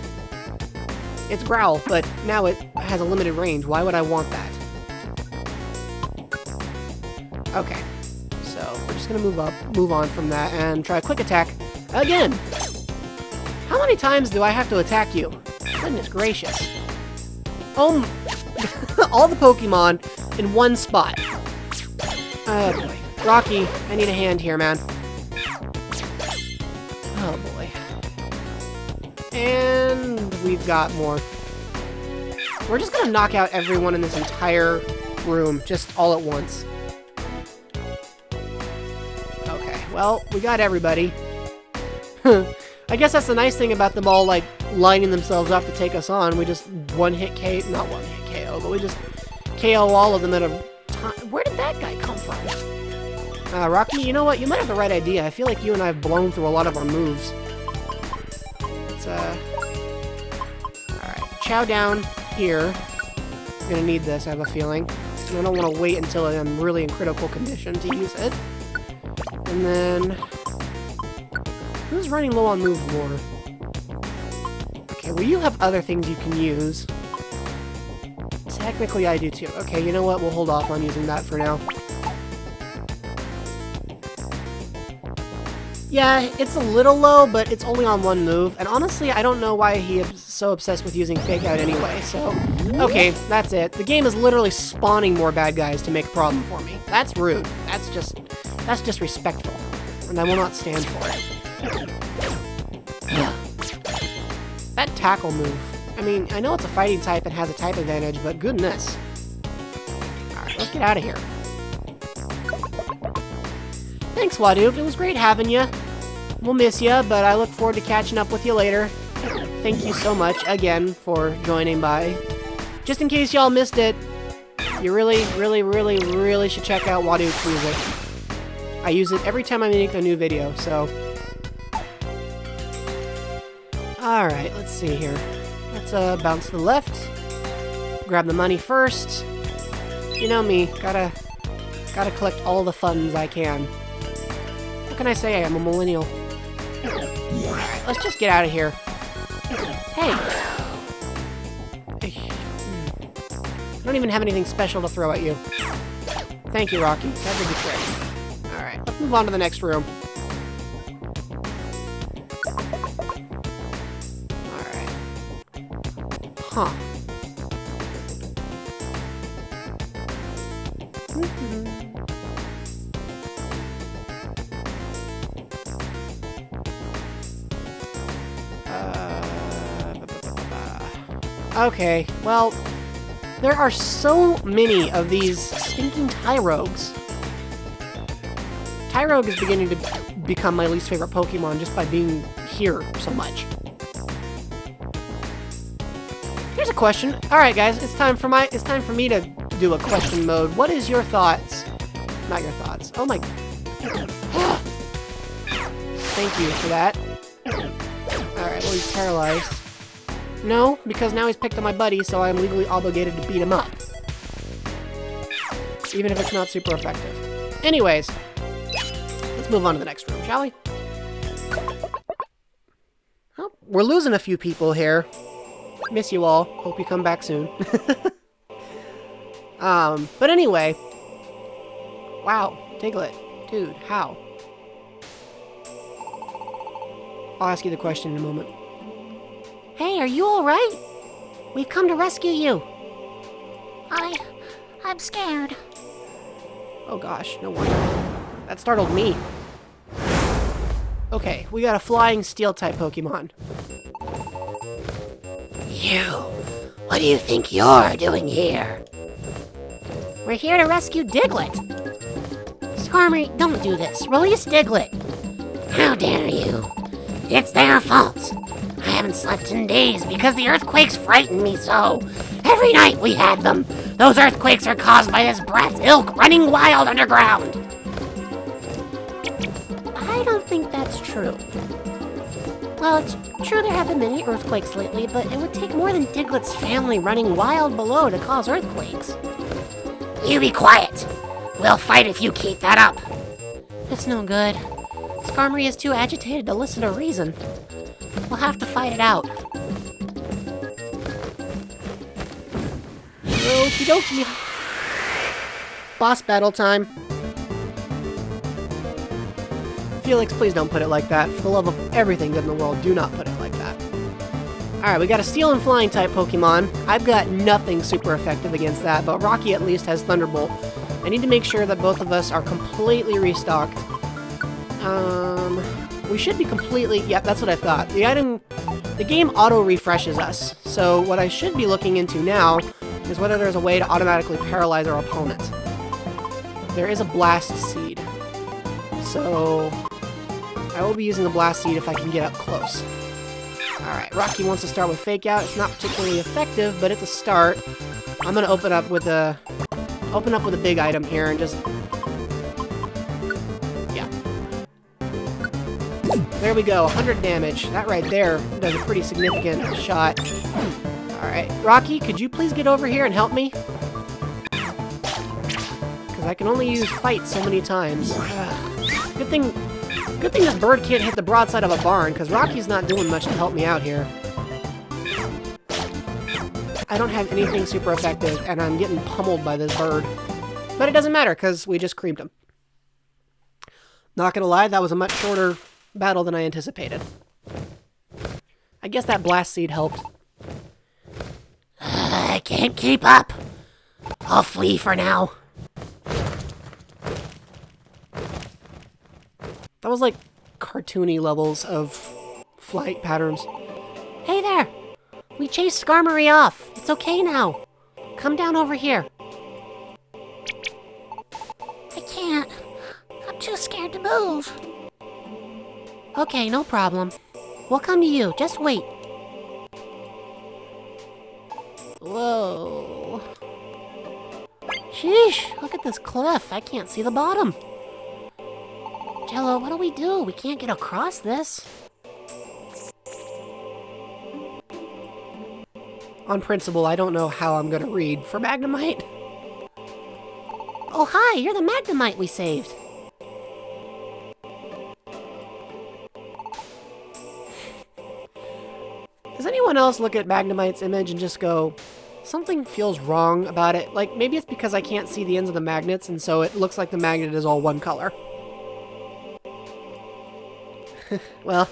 It's Growl, but now it has a limited range. Why would I want that? Okay. So, we're just gonna move on from that, and try a quick attack again. How many times do I have to attack you? Goodness gracious. Oh, all the Pokemon in one spot. Oh boy. Rocky, I need a hand here, man. Oh boy. And we've got more. We're just gonna knock out everyone in this entire room, just all at once. Okay, well, we got everybody. I guess that's the nice thing about them all, like, lining themselves up to take us on. We just one-hit KO, not one-hit KO, but we just KO all of them at a time. Where did that guy come from? Rocky, you know what? You might have the right idea. I feel like you and I have blown through a lot of our moves. Let's, alright. Chow down here. I'm gonna need this, I have a feeling. I don't want to wait until I'm really in critical condition to use it. And then... who's running low on move more? Okay, well you have other things you can use. Technically I do too. Okay, you know what? We'll hold off on using that for now. Yeah, it's a little low, but it's only on one move. And honestly, I don't know why he is so obsessed with using Fake Out anyway, so... okay, that's it. The game is literally spawning more bad guys to make a problem for me. That's rude. That's disrespectful. And I will not stand for it. That tackle move. I mean, I know it's a fighting type and has a type advantage, but goodness. Alright, let's get out of here. Thanks, Wadoop. It was great having you. We'll miss you, but I look forward to catching up with you later. Thank you so much, again, for joining by. Just in case y'all missed it, you really, really, really, really should check out Wadoop's music. I use it every time I make a new video, so... alright, let's see here. Let's bounce to the left. Grab the money first. You know me, gotta collect all the funds I can. What can I say? I am a millennial. Alright, let's just get out of here. Hey! I don't even have anything special to throw at you. Thank you, Rocky. That did the trick. Alright, let's move on to the next room. Alright. Huh. Okay, well, there are so many of these stinking Tyrogues. Tyrogue is beginning to become my least favorite Pokemon just by being here so much. Here's a question. Alright guys, it's time for me to do a question mode. What is your thoughts? Not your thoughts. Oh my... thank you for that. Alright, well he's paralyzed. No, because now he's picked on my buddy, so I'm legally obligated to beat him up. Even if it's not super effective. Anyways, let's move on to the next room, shall we? Oh, we're losing a few people here. Miss you all. Hope you come back soon. But anyway, Wow, Diglett. Dude, how? I'll ask you the question in a moment. Hey, are you alright? We've come to rescue you. I'm scared. Oh gosh, no wonder. That startled me. Okay, we got a flying steel-type Pokemon. You, what do you think you're doing here? We're here to rescue Diglett. Skarmory, don't do this. Release Diglett. How dare you? It's their fault. I haven't slept in days because the earthquakes frightened me so. Every night we had them. Those earthquakes are caused by this brat's ilk running wild underground. I don't think that's true. Well, it's true there have been many earthquakes lately, but it would take more than Diglett's family running wild below to cause earthquakes. You be quiet. We'll fight if you keep that up. It's no good. Skarmory is too agitated to listen to reason. We'll have to fight it out. Okie dokie. Boss battle time. Felix, please don't put it like that. For the love of everything good in the world, do not put it like that. Alright, we got a steel and flying type Pokemon. I've got nothing super effective against that, but Rocky at least has Thunderbolt. I need to make sure that both of us are completely restocked. We should be completely... Yep, that's what I thought. The game auto-refreshes us. So what I should be looking into now is whether there's a way to automatically paralyze our opponent. There is a Blast Seed. So I will be using the Blast Seed if I can get up close. Alright, Rocky wants to start with Fake Out. It's not particularly effective, but it's a start. I'm gonna open up with a big item here and just... Yeah. There we go, 100 damage. That right there does a pretty significant shot. Alright, Rocky, could you please get over here and help me? Because I can only use Fight so many times. Good thing this bird can't hit the broadside of a barn, because Rocky's not doing much to help me out here. I don't have anything super effective, and I'm getting pummeled by this bird. But it doesn't matter, because we just creamed him. Not gonna lie, that was a much shorter battle than I anticipated. I guess that Blast Seed helped. I can't keep up. I'll flee for now. That was like cartoony levels of flight patterns. Hey there! We chased Skarmory off. It's okay now. Come down over here. I can't. I'm too scared to move. Okay, no problem. We'll come to you. Just wait. Whoa. Sheesh, look at this cliff. I can't see the bottom. Jello, what do we do? We can't get across this. On principle, I don't know how I'm gonna read for Magnemite. Oh, hi, you're the Magnemite we saved. Does anyone else look at Magnemite's image and just go, something feels wrong about it? Like, maybe it's because I can't see the ends of the magnets, and so it looks like the magnet is all one color. Well,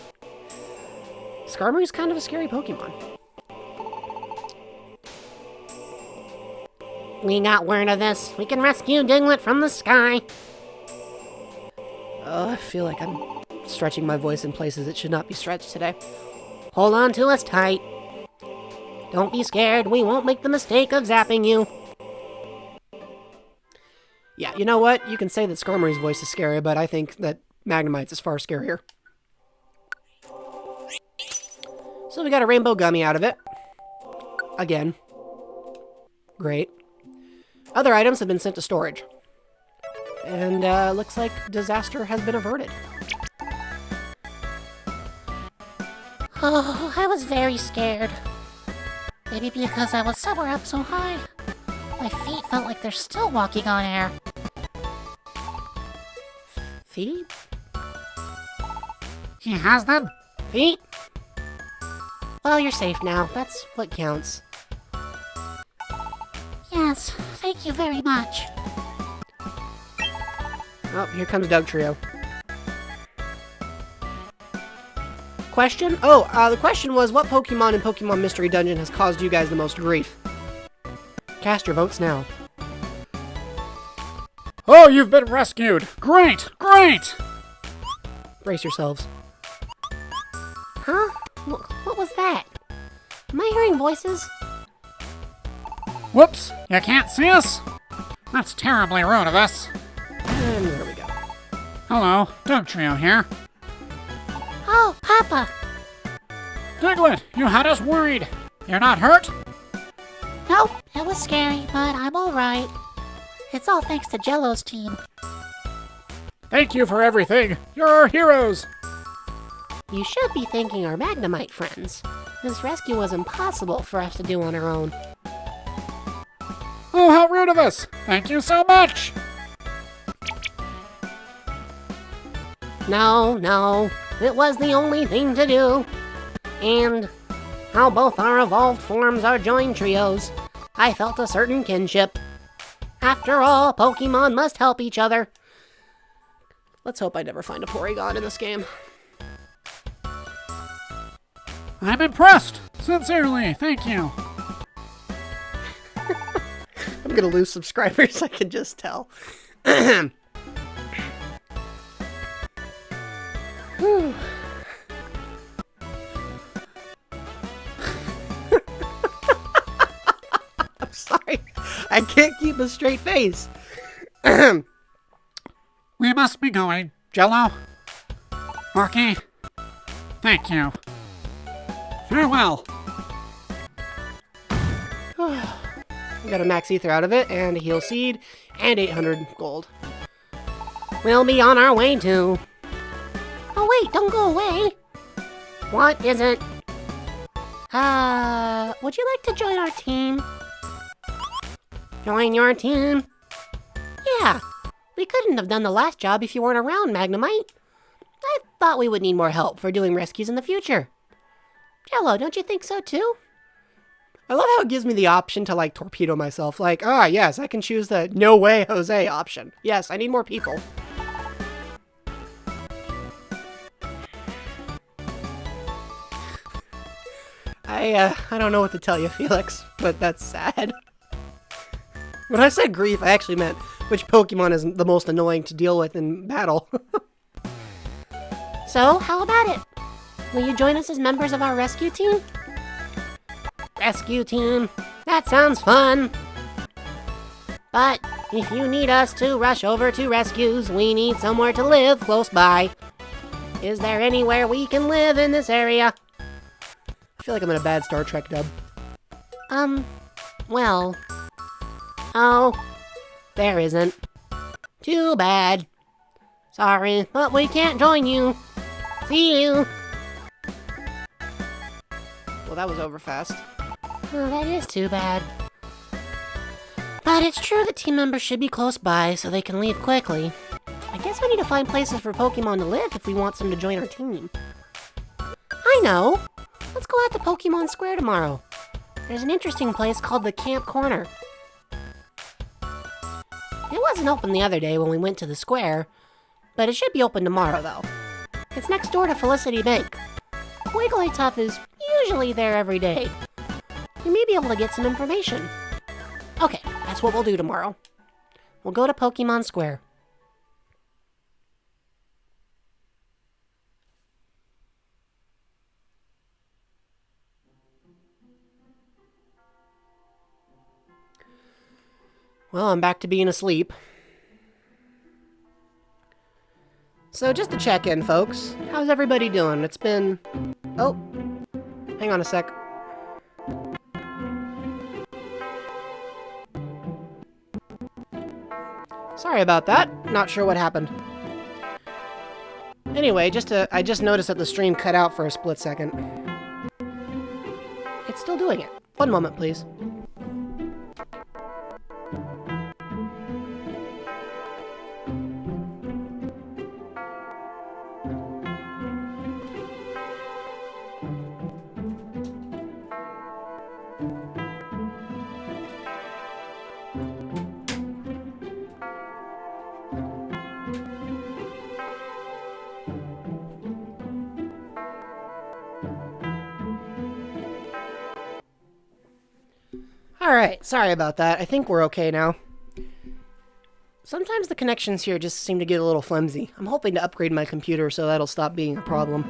Skarmory's kind of a scary Pokemon. We got word of this. We can rescue Diglett from the sky. Oh, I feel like I'm stretching my voice in places it should not be stretched today. Hold on to us tight. Don't be scared. We won't make the mistake of zapping you. Yeah, you know what? You can say that Skarmory's voice is scary, but I think that Magnemite's is far scarier. So we got a rainbow gummy out of it. Again. Great. Other items have been sent to storage. And looks like disaster has been averted. Oh, I was very scared. Maybe because I was somewhere up so high. My feet felt like they're still walking on air. Feet? He has them? Feet? Well, you're safe now. That's What counts? Yes, thank you very much. Oh, here comes Doug Trio. Question? Oh, the question was, what Pokemon in Pokemon Mystery Dungeon has caused you guys the most grief? Cast your votes now. Oh, you've been rescued! Great! Great! Brace yourselves. Huh? What was that? Am I hearing voices? Whoops, you can't see us? That's terribly rude of us. And there we go. Hello, Doug Trio here. Oh, Papa! Diglett, you had us worried. You're not hurt? Nope, it was scary, but I'm alright. It's all thanks to Jello's team. Thank you for everything. You're our heroes. You should be thanking our Magnemite friends. This rescue was impossible for us to do on our own. Oh, how rude of us. Thank you so much. No, it was the only thing to do. And how both our evolved forms are joined trios, I felt a certain kinship. After all, Pokemon must help each other. Let's hope I never find a Porygon in this game. I'm impressed. Sincerely, thank you. I'm gonna lose subscribers, I can just tell. Whew. I'm sorry. I can't keep a straight face. We must be going. Jello? Marky? Thank you. Farewell. We got a Max Ether out of it, and a Heal Seed, and 800 gold. We'll be on our way too. Oh wait, don't go away. What is it? Would you like to join our team? Join your team? Yeah, we couldn't have done the last job if you weren't around, Magnemite. I thought we would need more help for doing rescues in the future. Jello, don't you think so too? I love how it gives me the option to, like, torpedo myself. Like, yes, I can choose the no way Jose option. Yes, I need more people. I don't know what to tell you, Felix, but that's sad. When I said grief, I actually meant which Pokemon is the most annoying to deal with in battle. So, how about it? Will you join us as members of our rescue team? Rescue team. That sounds fun. But if you need us to rush over to rescues, we need somewhere to live close by. Is there anywhere we can live in this area? I feel like I'm in a bad Star Trek dub. Well... Oh, there isn't. Too bad. Sorry, but we can't join you. See you. Well, that was over fast. Oh, that is too bad. But it's true that team members should be close by so they can leave quickly. I guess we need to find places for Pokemon to live if we want some to join our team. I know! Let's go out to Pokemon Square tomorrow. There's an interesting place called the Camp Corner. It wasn't open the other day when we went to the square, but it should be open tomorrow though. It's next door to Felicity Bank. Wigglytuff is usually there every day. You may be able to get some information. Okay, that's what we'll do tomorrow. We'll go to Pokemon Square. Well, I'm back to being asleep. So just to check in, folks. How's everybody doing? It's been... Oh, hang on a sec. Sorry about that. Not sure what happened. Anyway, I just noticed that the stream cut out for a split second. It's still doing it. One moment, please. Alright, sorry about that. I think we're okay now. Sometimes the connections here just seem to get a little flimsy. I'm hoping to upgrade my computer so that'll stop being a problem.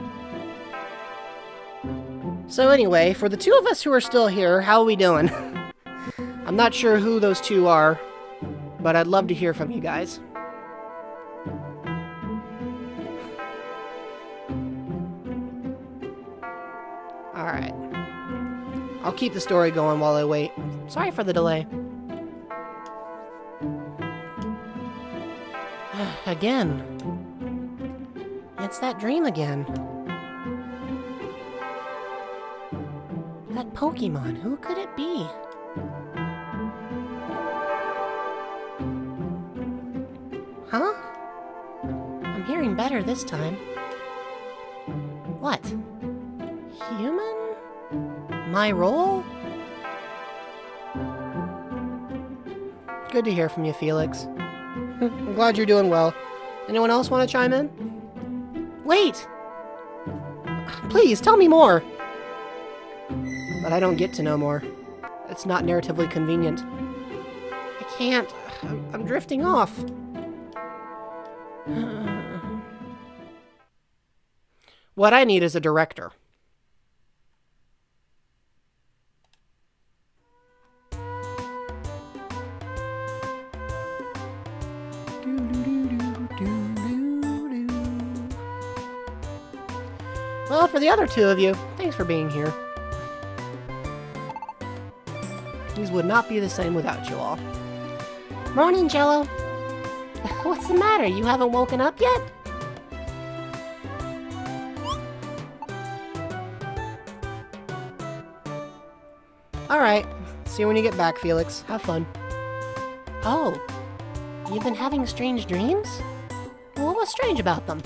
So anyway, for the two of us who are still here, how are we doing? I'm not sure who those two are, but I'd love to hear from you guys. Alright. I'll keep the story going while I wait. Sorry for the delay. Again. It's that dream again. That Pokemon, who could it be? Huh? I'm hearing better this time. What? Human? My role? Good to hear from you, Felix. I'm glad you're doing well. Anyone else want to chime in? Wait! Please, tell me more! But I don't get to know more. It's not narratively convenient. I can't. I'm drifting off. What I need is a director. Well, for the other two of you, thanks for being here. These would not be the same without you all. Morning, Jello. What's the matter? You haven't woken up yet? Alright, see you when you get back, Felix. Have fun. Oh, you've been having strange dreams? What was strange about them?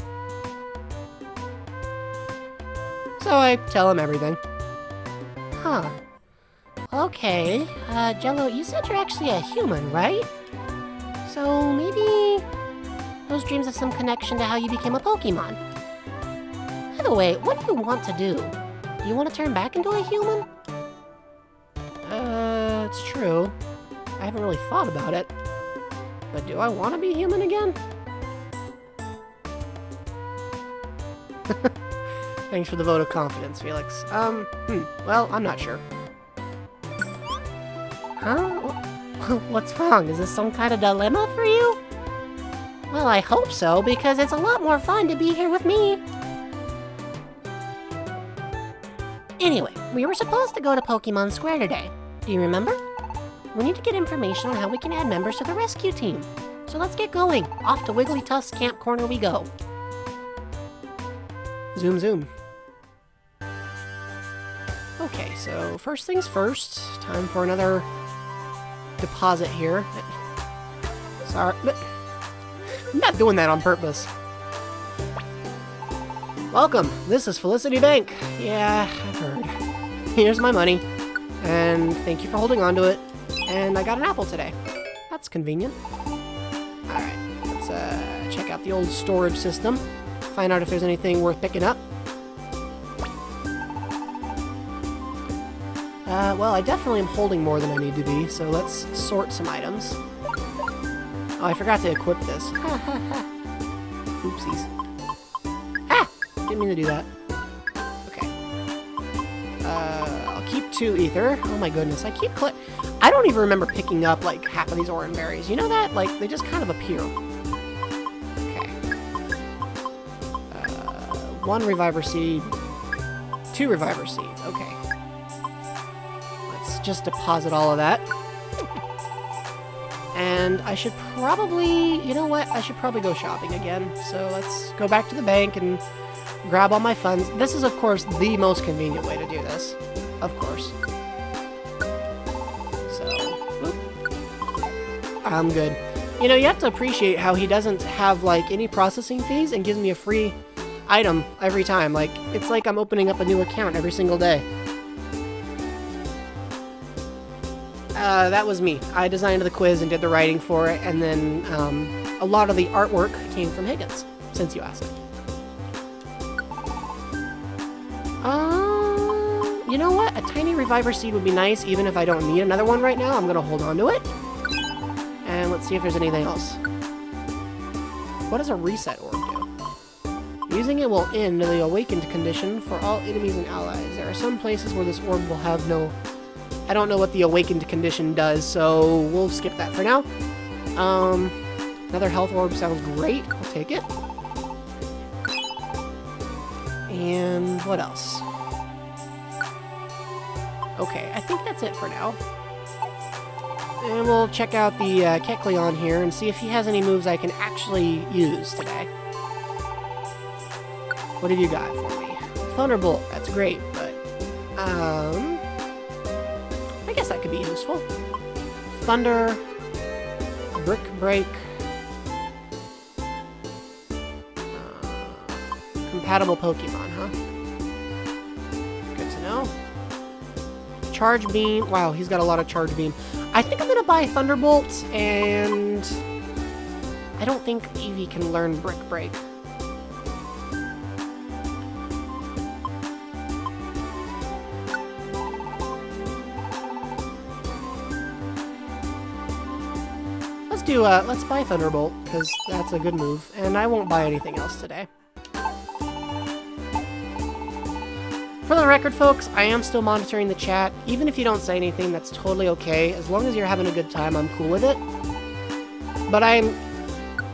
So I tell him everything. Huh. Okay, Jello, you said you're actually a human, right? So maybe those dreams have some connection to how you became a Pokemon. By the way, what do you want to do? Do you want to turn back into a human? It's true. I haven't really thought about it. But do I want to be human again? Thanks for the vote of confidence, Felix. Well, I'm not sure. Huh? What's wrong? Is this some kind of dilemma for you? Well, I hope so, because it's a lot more fun to be here with me. Anyway, we were supposed to go to Pokemon Square today. Do you remember? We need to get information on how we can add members to the rescue team. So let's get going. Off to Wigglytuff's Camp Corner we go. Zoom, zoom. Okay, so first things first. Time for another deposit here. Sorry, but I'm not doing that on purpose. Welcome, this is Felicity Bank. Yeah, I've heard. Here's my money. And thank you for holding on to it. And I got an apple today. That's convenient. Alright, let's check out the old storage system. Find out if there's anything worth picking up. Well, I definitely am holding more than I need to be, so let's sort some items. Oh, I forgot to equip this. Oopsies. Ah! Didn't mean to do that. Okay. I'll keep 2 ether. Oh my goodness, I don't even remember picking up, like, half of these orange berries. You know that? Like, they just kind of appear. Okay. 1 reviver seed. 2 reviver seeds. Okay. Let's just deposit all of that. And I should probably, you know what? I should probably go shopping again. So let's go back to the bank and grab all my funds. This is, of course, the most convenient way to do this. Of course. So, whoop. I'm good. You know, you have to appreciate how he doesn't have, like, any processing fees and gives me a free item every time. Like, it's like I'm opening up a new account every single day. That was me. I designed the quiz and did the writing for it, and then a lot of the artwork came from Higgins, since you asked. You know what? A tiny reviver seed would be nice, even if I don't need another one right now. I'm gonna hold on to it. And let's see if there's anything else. What does a reset orb do? Using it will end the awakened condition for all enemies and allies. There are some places where this orb will have no... I don't know what the awakened condition does, so we'll skip that for now. Another health orb sounds great. I'll take it. And what else? Okay, I think that's it for now. And we'll check out the Kecleon here and see if he has any moves I can actually use today. What have you got for me? Thunderbolt, that's great, but... I guess that could be useful. Thunder... Brick Break... compatible Pokemon, huh? Good to know. Charge Beam. Wow, he's got a lot of Charge Beam. I think I'm gonna buy Thunderbolt, and I don't think Eevee can learn Brick Break. Let's buy Thunderbolt, because that's a good move, and I won't buy anything else today. For the record, folks, I am still monitoring the chat. Even if you don't say anything, that's totally okay. As long as you're having a good time, I'm cool with it. But I'm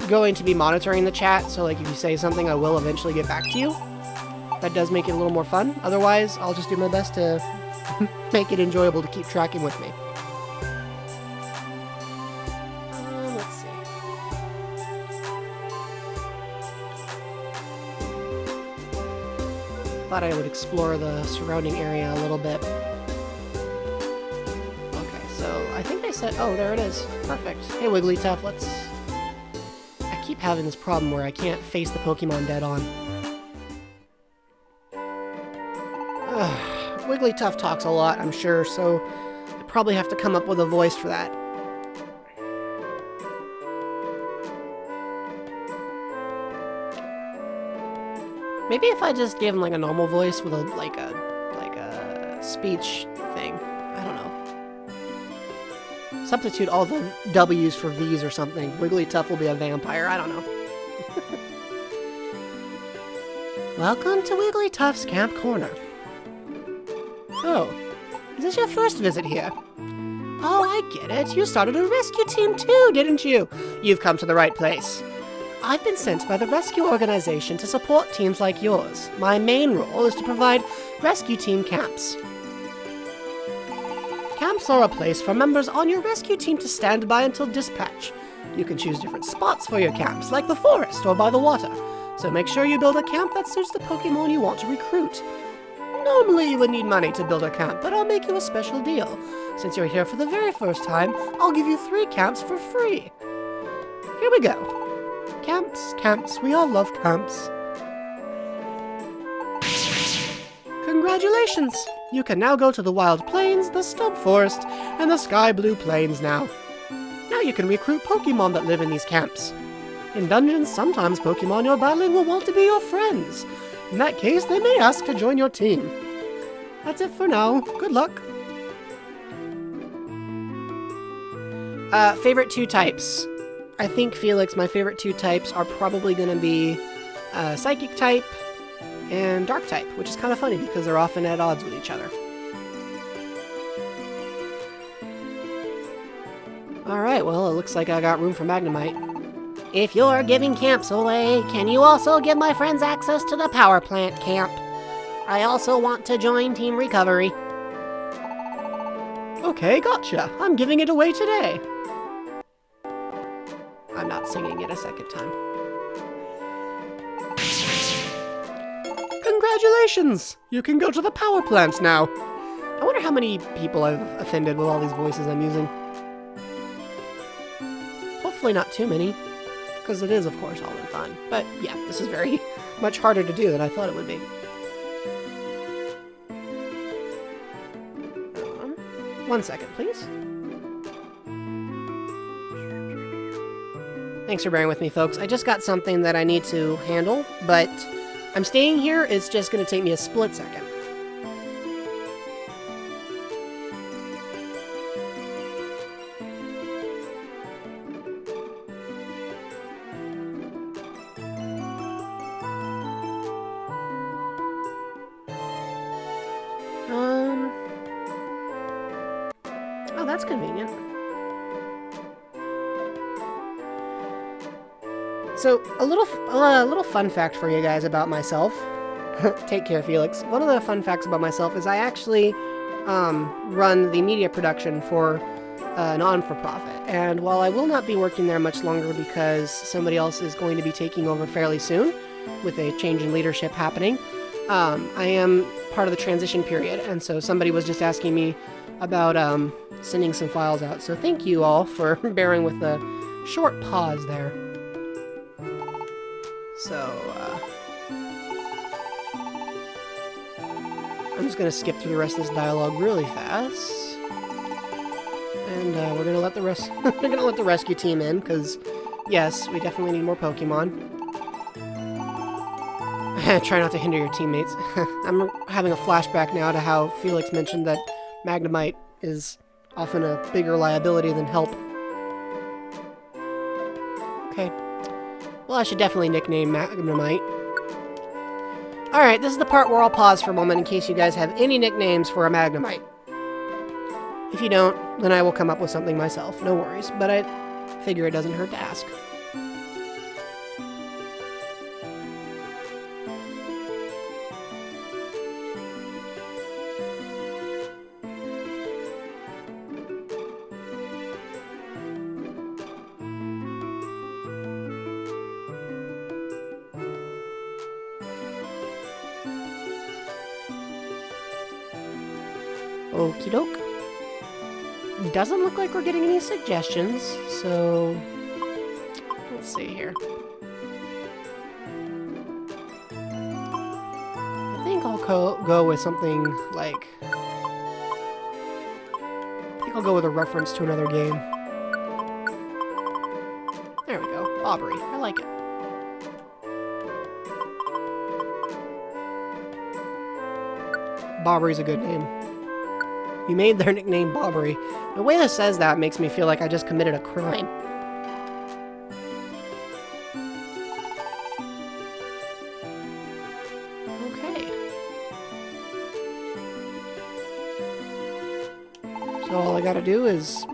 going to be monitoring the chat, so like if you say something, I will eventually get back to you. That does make it a little more fun. Otherwise, I'll just do my best to make it enjoyable to keep tracking with me. Let's see. Thought I would explore the surrounding area a little bit. Okay, so I think they said... Oh, there it is. Perfect. Hey, Wigglytuff, let's... I keep having this problem where I can't face the Pokemon dead on. Wigglytuff talks a lot, I'm sure, so I probably have to come up with a voice for that. Maybe if I just gave him like a normal voice with a like a speech thing. I don't know. Substitute all the W's for V's or something. Wigglytuff will be a vampire. I don't know. Welcome to Wigglytuff's Camp Corner. Oh, is this your first visit here? Oh, I get it. You started a rescue team too, didn't you? You've come to the right place. I've been sent by the rescue organization to support teams like yours. My main role is to provide rescue team camps. Camps are a place for members on your rescue team to stand by until dispatch. You can choose different spots for your camps, like the forest or by the water. So make sure you build a camp that suits the Pokemon you want to recruit. Normally you would need money to build a camp, but I'll make you a special deal. Since you're here for the very first time, I'll give you 3 camps for free. Here we go. Camps, camps, we all love camps. Congratulations! You can now go to the Wild Plains, the Stump Forest, and the Sky Blue Plains now. Now you can recruit Pokemon that live in these camps. In dungeons, sometimes Pokemon you're battling will want to be your friends. In that case, they may ask to join your team. That's it for now. Good luck. Favorite 2 types. I think, Felix, my favorite 2 types are probably going to be Psychic type and Dark type, which is kind of funny because they're often at odds with each other. Alright, well, it looks like I got room for Magnemite. If you're giving camps away, can you also give my friends access to the power plant camp? I also want to join Team Recovery. Okay, gotcha. I'm giving it away today. I'm not singing it a second time. Congratulations! You can go to the power plant now. I wonder how many people I've offended with all these voices I'm using. Hopefully not too many. Because it is, of course, all in fun. But yeah, this is very much harder to do than I thought it would be. 1 second, please. Thanks for bearing with me, folks. I just got something that I need to handle, but I'm staying here. It's just going to take me a split second. Oh, that's convenient. So, a little fun fact for you guys about myself. Take care, Felix. One of the fun facts about myself is I actually run the media production for a non-for-profit. And while I will not be working there much longer because somebody else is going to be taking over fairly soon with a change in leadership happening, I am part of the transition period. And so somebody was just asking me about sending some files out. So thank you all for bearing with the short pause there. So, I'm just gonna skip through the rest of this dialogue really fast, and we're gonna let the rescue team in because, yes, we definitely need more Pokemon. Try not to hinder your teammates. I'm having a flashback now to how Felix mentioned that Magnemite is often a bigger liability than help. Okay. Well, I should definitely nickname Magnemite. Alright, this is the part where I'll pause for a moment in case you guys have any nicknames for a Magnemite. If you don't, then I will come up with something myself. No worries, but I figure it doesn't hurt to ask. Okie doke. Doesn't look like we're getting any suggestions, so let's see here. I think I'll go with something like... I think I'll go with a reference to another game. There we go. Bobbery. I like it. Bobbery's a good name. You made their nickname Bobbery. The way this says that makes me feel like I just committed a crime. Okay. So all I gotta do is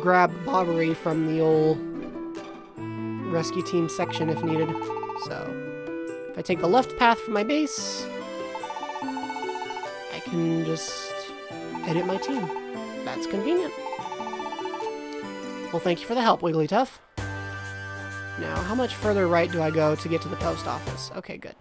grab Bobbery from the old rescue team section if needed. So, if I take the left path from my base, I can just edit my team. That's convenient. Well, thank you for the help, Wigglytuff. Now, how much further right do I go to get to the post office? Okay, good.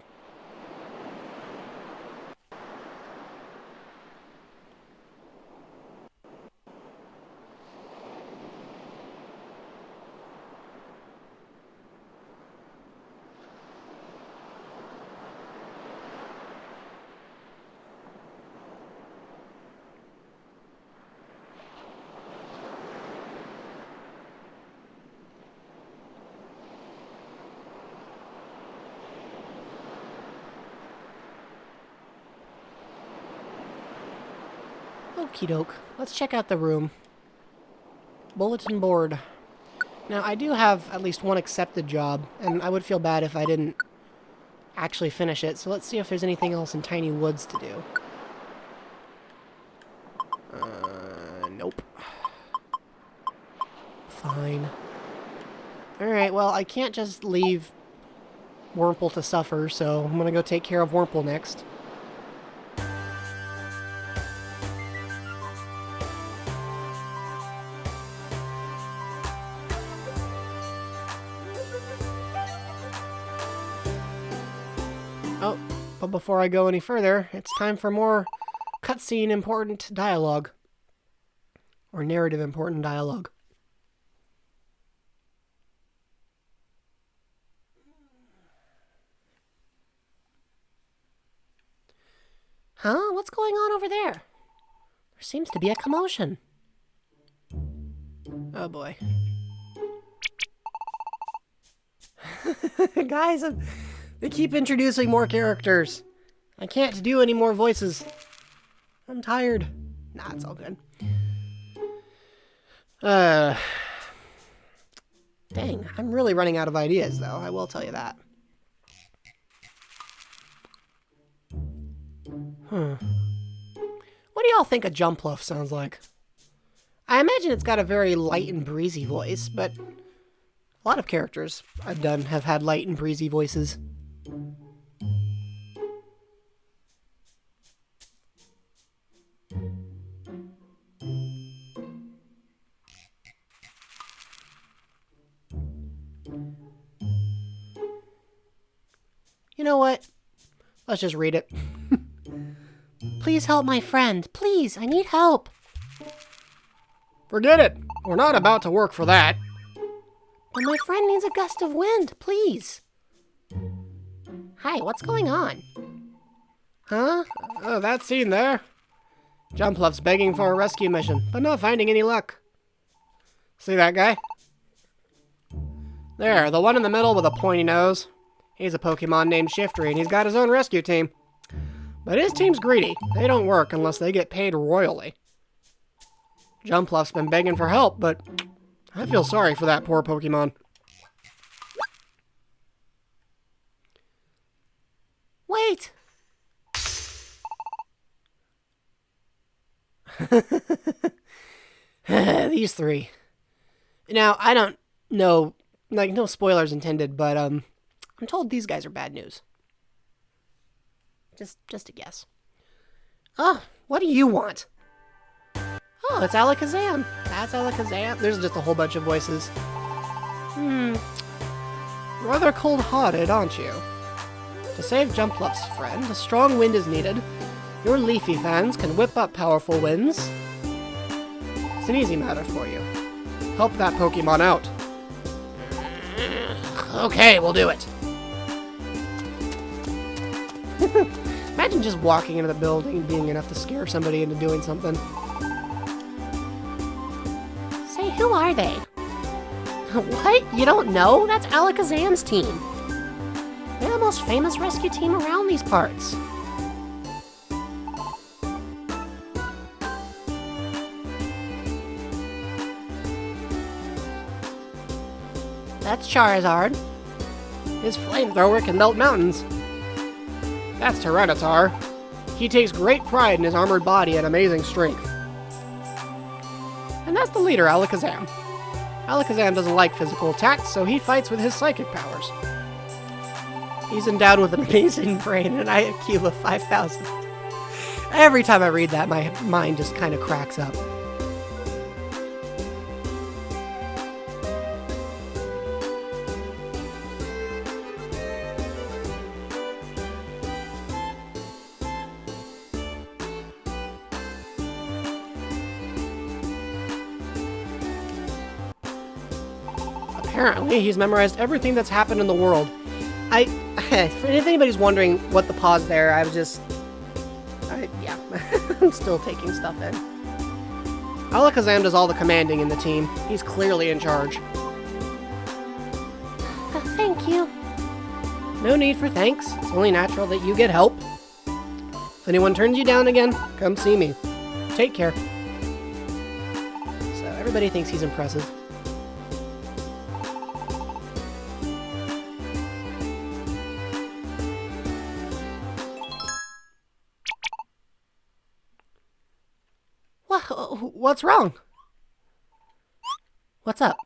Okie doke. Let's check out the room. Bulletin board. Now, I do have at least one accepted job, and I would feel bad if I didn't actually finish it, so let's see if there's anything else in Tiny Woods to do. Nope. Fine. Alright, well, I can't just leave Wurmple to suffer, so I'm gonna go take care of Wurmple next. Oh, but before I go any further, it's time for more cutscene important dialogue. Or narrative important dialogue. Huh? What's going on over there? There seems to be a commotion. Oh boy. Guys, they keep introducing more characters. I can't do any more voices. I'm tired. Nah, it's all good. Dang, I'm really running out of ideas, though. I will tell you that. What do y'all think a Jumpluff sounds like? I imagine it's got a very light and breezy voice, but a lot of characters I've done have had light and breezy voices. You know what? Let's just read it. Please help my friend. Please, I need help. Forget it. We're not about to work for that. But my friend needs a gust of wind, please. Hi, what's going on? Huh? Oh, that scene there. Jumpluff's begging for a rescue mission, but not finding any luck. See that guy? There, the one in the middle with a pointy nose. He's a Pokemon named Shiftry, and he's got his own rescue team. But his team's greedy. They don't work unless they get paid royally. Jumpluff's been begging for help, but I feel sorry for that poor Pokemon. Wait! These three. Now, I don't know, like, no spoilers intended, but, I'm told these guys are bad news. Just a guess. Oh, what do you want? Oh, it's Alakazam. That's Alakazam. There's just a whole bunch of voices. Rather cold-hearted, aren't you? To save Jumpluff's friend, a strong wind is needed. Your Leafy fans can whip up powerful winds. It's an easy matter for you. Help that Pokemon out. Okay, we'll do it. Imagine just walking into the building being enough to scare somebody into doing something. Say, who are they? What? You don't know? That's Alakazam's team. They're the most famous rescue team around these parts. That's Charizard. His flamethrower can melt mountains. That's Tyranitar. He takes great pride in his armored body and amazing strength. And that's the leader, Alakazam. Alakazam doesn't like physical attacks, so he fights with his psychic powers. He's endowed with an amazing brain and an IQ of 5,000. Every time I read that, my mind just kind of cracks up. Apparently, he's memorized everything that's happened in the world. If anybody's wondering what the pause there, yeah, I'm still taking stuff in. Alakazam does all the commanding in the team. He's clearly in charge. Thank you. No need for thanks. It's only natural that you get help. If anyone turns you down again, come see me. Take care. So everybody thinks he's impressive. What's wrong? What's up?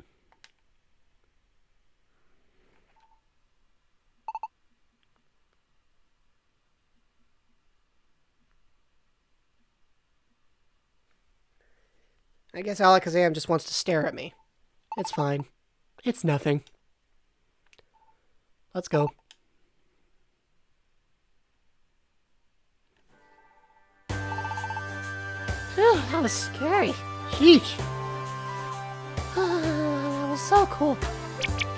I guess Alakazam just wants to stare at me. It's fine. It's nothing. Let's go. Phew, that was scary. Sheesh. That was so cool.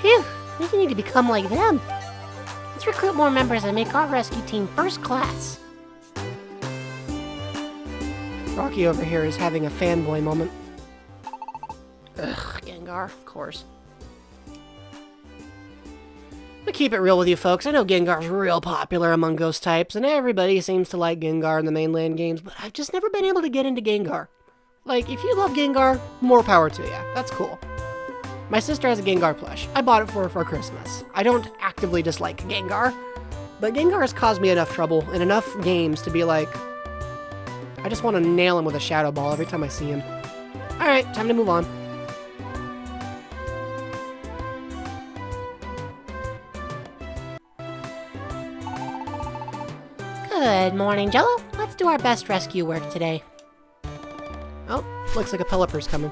Phew, we need to become like them. Let's recruit more members and make our rescue team first class. Rocky over here is having a fanboy moment. Ugh, Gengar, of course. keep it real with you folks, I know Gengar's real popular among ghost types, and everybody seems to like Gengar in the mainland games, but I've just never been able to get into Gengar. Like, if you love Gengar, more power to you. That's cool. My sister has a Gengar plush. I bought it for her for Christmas. I don't actively dislike Gengar, but Gengar has caused me enough trouble in enough games to be like, I just want to nail him with a Shadow Ball every time I see him. Alright, time to move on. Good morning, Jello. Let's do our best rescue work today. Oh, looks like a Pelipper's coming.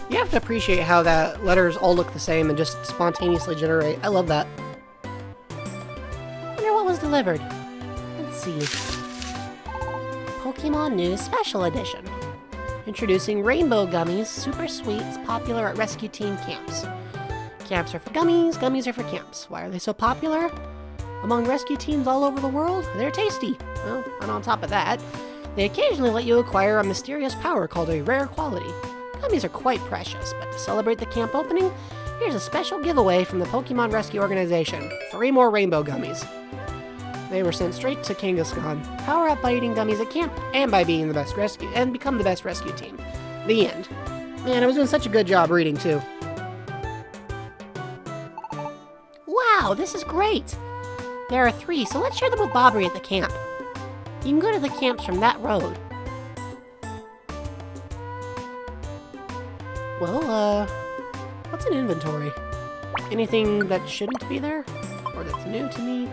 You have to appreciate how that letters all look the same and just spontaneously generate. I love that. Wonder what was delivered. Let's see. Pokemon News Special Edition. Introducing Rainbow Gummies, super sweets, popular at rescue team camps. Camps are for gummies, gummies are for camps. Why are they so popular? Among rescue teams all over the world, they're tasty. Well, and on top of that, they occasionally let you acquire a mysterious power called a rare quality. Gummies are quite precious, but to celebrate the camp opening, here's a special giveaway from the Pokemon Rescue Organization. 3 more Rainbow Gummies. They were sent straight to Kangaskhan. Power up by eating gummies at camp, and by being the best rescue, and become the best rescue team. The end. Man, I was doing such a good job reading, too. Wow, this is great! There are 3, so let's share them with Bobbery at the camp. You can go to the camps from that road. Well, what's in inventory? Anything that shouldn't be there? Or that's new to me?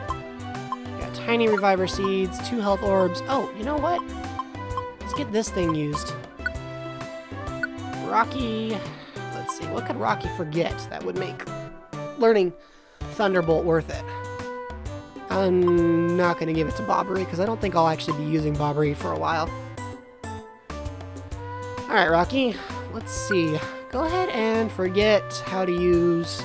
Got tiny reviver seeds, 2 health orbs. Oh, you know what? Let's get this thing used. Rocky... Let's see, what could Rocky forget that would make learning Thunderbolt worth it? I'm not going to give it to Bobbery, because I don't think I'll actually be using Bobbery for a while. Alright, Rocky. Let's see. Go ahead and forget how to use...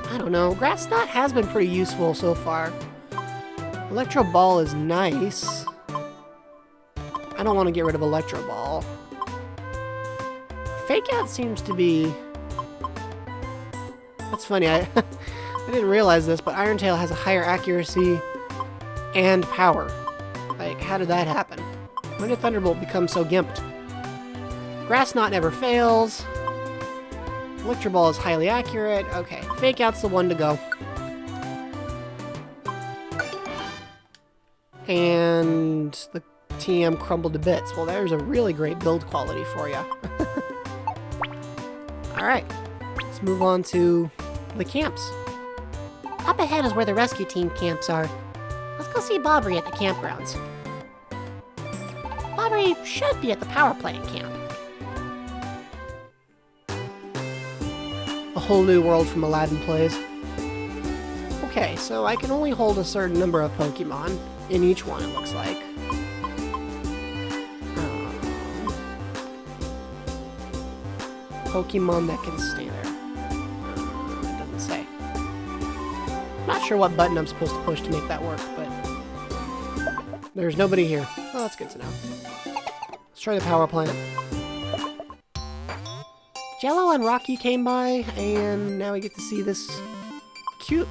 I don't know. Grass Knot has been pretty useful so far. Electro Ball is nice. I don't want to get rid of Electro Ball. Fake Out seems to be... That's funny, I didn't realize this, but Iron Tail has a higher accuracy and power. Like, how did that happen? When did Thunderbolt become so gimped? Grass Knot never fails. Electro Ball is highly accurate. Okay, Fake Out's the one to go. And the TM crumbled to bits. Well, there's a really great build quality for you. Alright, let's move on to the camps. Up ahead is where the rescue team camps are. Let's go see Bobbery at the campgrounds. Bobbery should be at the power plant camp. A whole new world from Aladdin Plays. Okay, so I can only hold a certain number of Pokemon in each one, it looks like. Pokemon that can stay there. It doesn't say. Not sure what button I'm supposed to push to make that work, but there's nobody here. Oh, that's good to know. Let's try the power plant. Jello and Rocky came by, and now we get to see this cute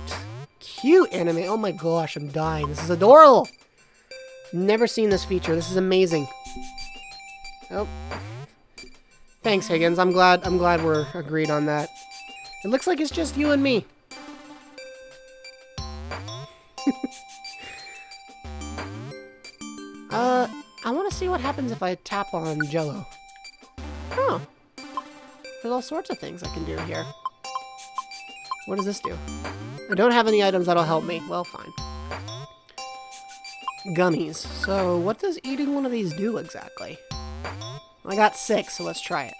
anime. Oh my gosh, I'm dying. This is adorable. Never seen this feature. This is amazing. Oh. Thanks, Higgins. I'm glad we're agreed on that. It looks like it's just you and me. I want to see what happens if I tap on Jello. Oh. There's all sorts of things I can do here. What does this do? I don't have any items that'll help me. Well, fine. Gummies. So, what does eating one of these do exactly? I got 6, so let's try it.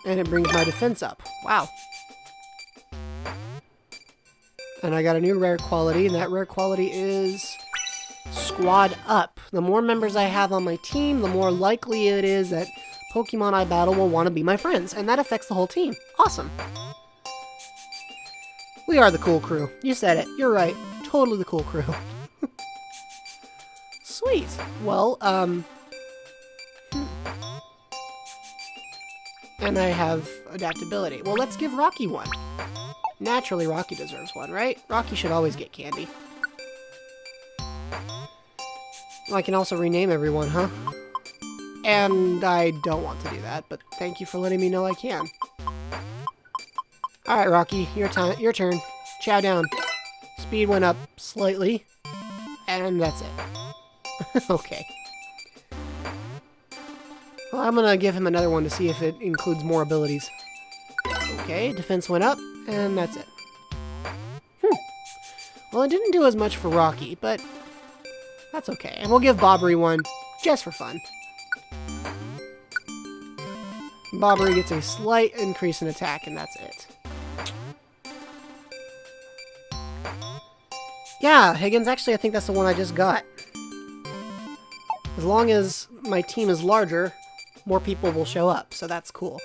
And it brings my defense up. Wow. And I got a new rare quality, and that rare quality is Squad Up. The more members I have on my team, the more likely it is that Pokemon I battle will want to be my friends, and that affects the whole team. Awesome. We are the cool crew. You said it. You're right. Totally the cool crew. Sweet. Well, and I have adaptability. Well, let's give Rocky one. Naturally, Rocky deserves one, right? Rocky should always get candy. Well, I can also rename everyone, huh? And I don't want to do that, but thank you for letting me know I can. Alright, Rocky, your turn. Chow down. Speed went up slightly, and that's it. Okay. Well, I'm gonna give him another one to see if it includes more abilities. Okay, defense went up, and that's it. Well, it didn't do as much for Rocky, but that's okay. And we'll give Bobbery one, just for fun. Bobbery gets a slight increase in attack, and that's it. Yeah, Higgins, actually I think that's the one I just got. As long as my team is larger, more people will show up, so that's cool.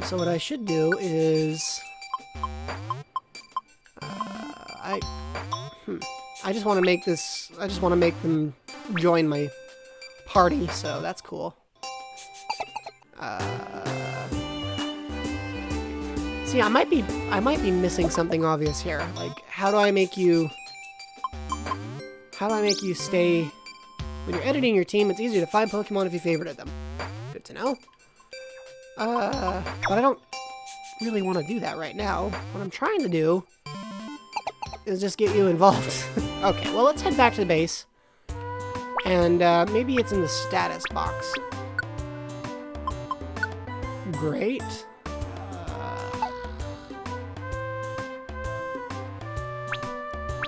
So what I should do is... I just want to make this... I just want to make them join my party, so that's cool. See, I might be missing something obvious here. Like, how do I make you stay... When you're editing your team, it's easier to find Pokemon if you favorited them. Good to know. But I don't really want to do that right now. What I'm trying to do is just get you involved. Okay, well, let's head back to the base. And maybe it's in the status box. Great.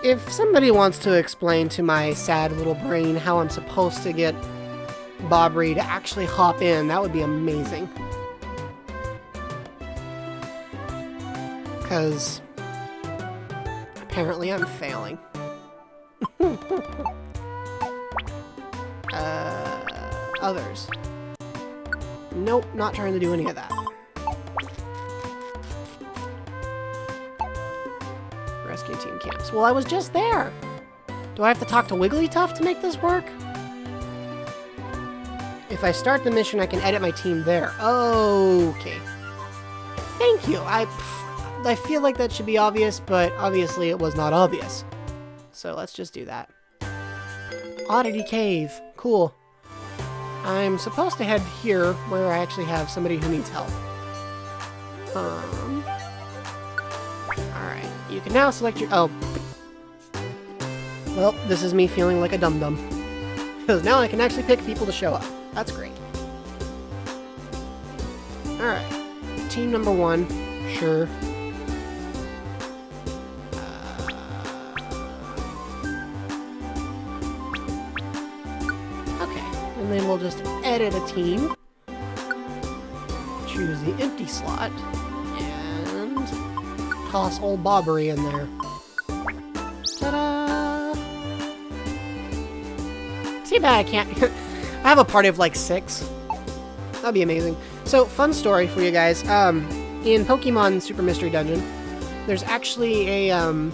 If somebody wants to explain to my sad little brain how I'm supposed to get Bobbery to actually hop in, that would be amazing. Because apparently I'm failing. Others. Nope, not trying to do any of that. Rescue team camps. Well, I was just there. Do I have to talk to Wigglytuff to make this work? If I start the mission, I can edit my team there. Okay. Thank you. I feel like that should be obvious, but obviously it was not obvious. So let's just do that. Oddity Cave. Cool. I'm supposed to head here where I actually have somebody who needs help. Alright. You can now select your... Oh. Well, this is me feeling like a dum-dum. Because now I can actually pick people to show up. That's great. Alright. Team number 1. Sure. And then we'll just edit a team. Choose the empty slot. And toss old Bobbery in there. Ta-da! Too bad I can't... I have a party of like 6. That'd be amazing. So, fun story for you guys. In Pokemon Super Mystery Dungeon, there's actually a,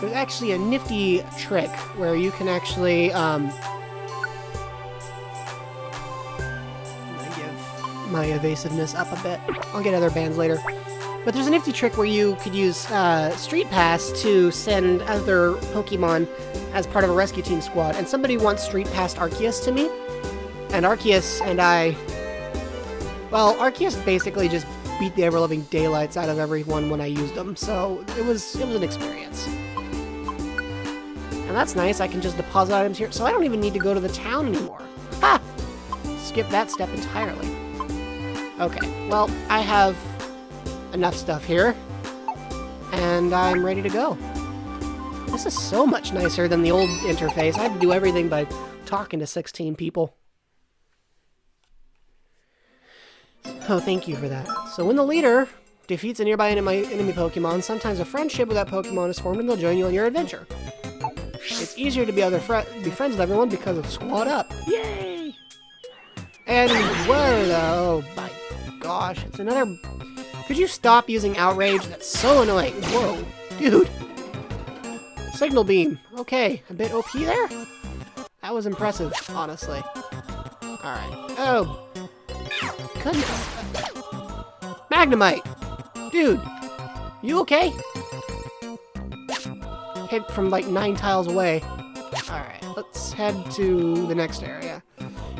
There's actually a nifty trick where you can actually, I'm gonna give my evasiveness up a bit. I'll get other bands later. But there's a nifty trick where you could use Street Pass to send other Pokemon as part of a rescue team squad. And somebody once Street Passed Arceus to me. And Arceus and I... Well, Arceus basically just beat the ever-loving daylights out of everyone when I used them. So it was an experience. And that's nice, I can just deposit items here, so I don't even need to go to the town anymore. Ha! Skip that step entirely. Okay, well, I have enough stuff here, and I'm ready to go. This is so much nicer than the old interface. I had to do everything by talking to 16 people. Oh, thank you for that. So when the leader defeats a nearby enemy Pokemon, sometimes a friendship with that Pokemon is formed and they'll join you on your adventure. It's easier to be friends with everyone because of Squad Up. Yay! And whoa, oh my gosh, it's another Could you stop using outrage? That's so annoying. Whoa, dude. Signal beam. Okay, a bit OP there? That was impressive, honestly. Alright. Oh. Goodness. Magnemite. Dude. You okay? Hit from like 9 tiles away. Alright, let's head to the next area.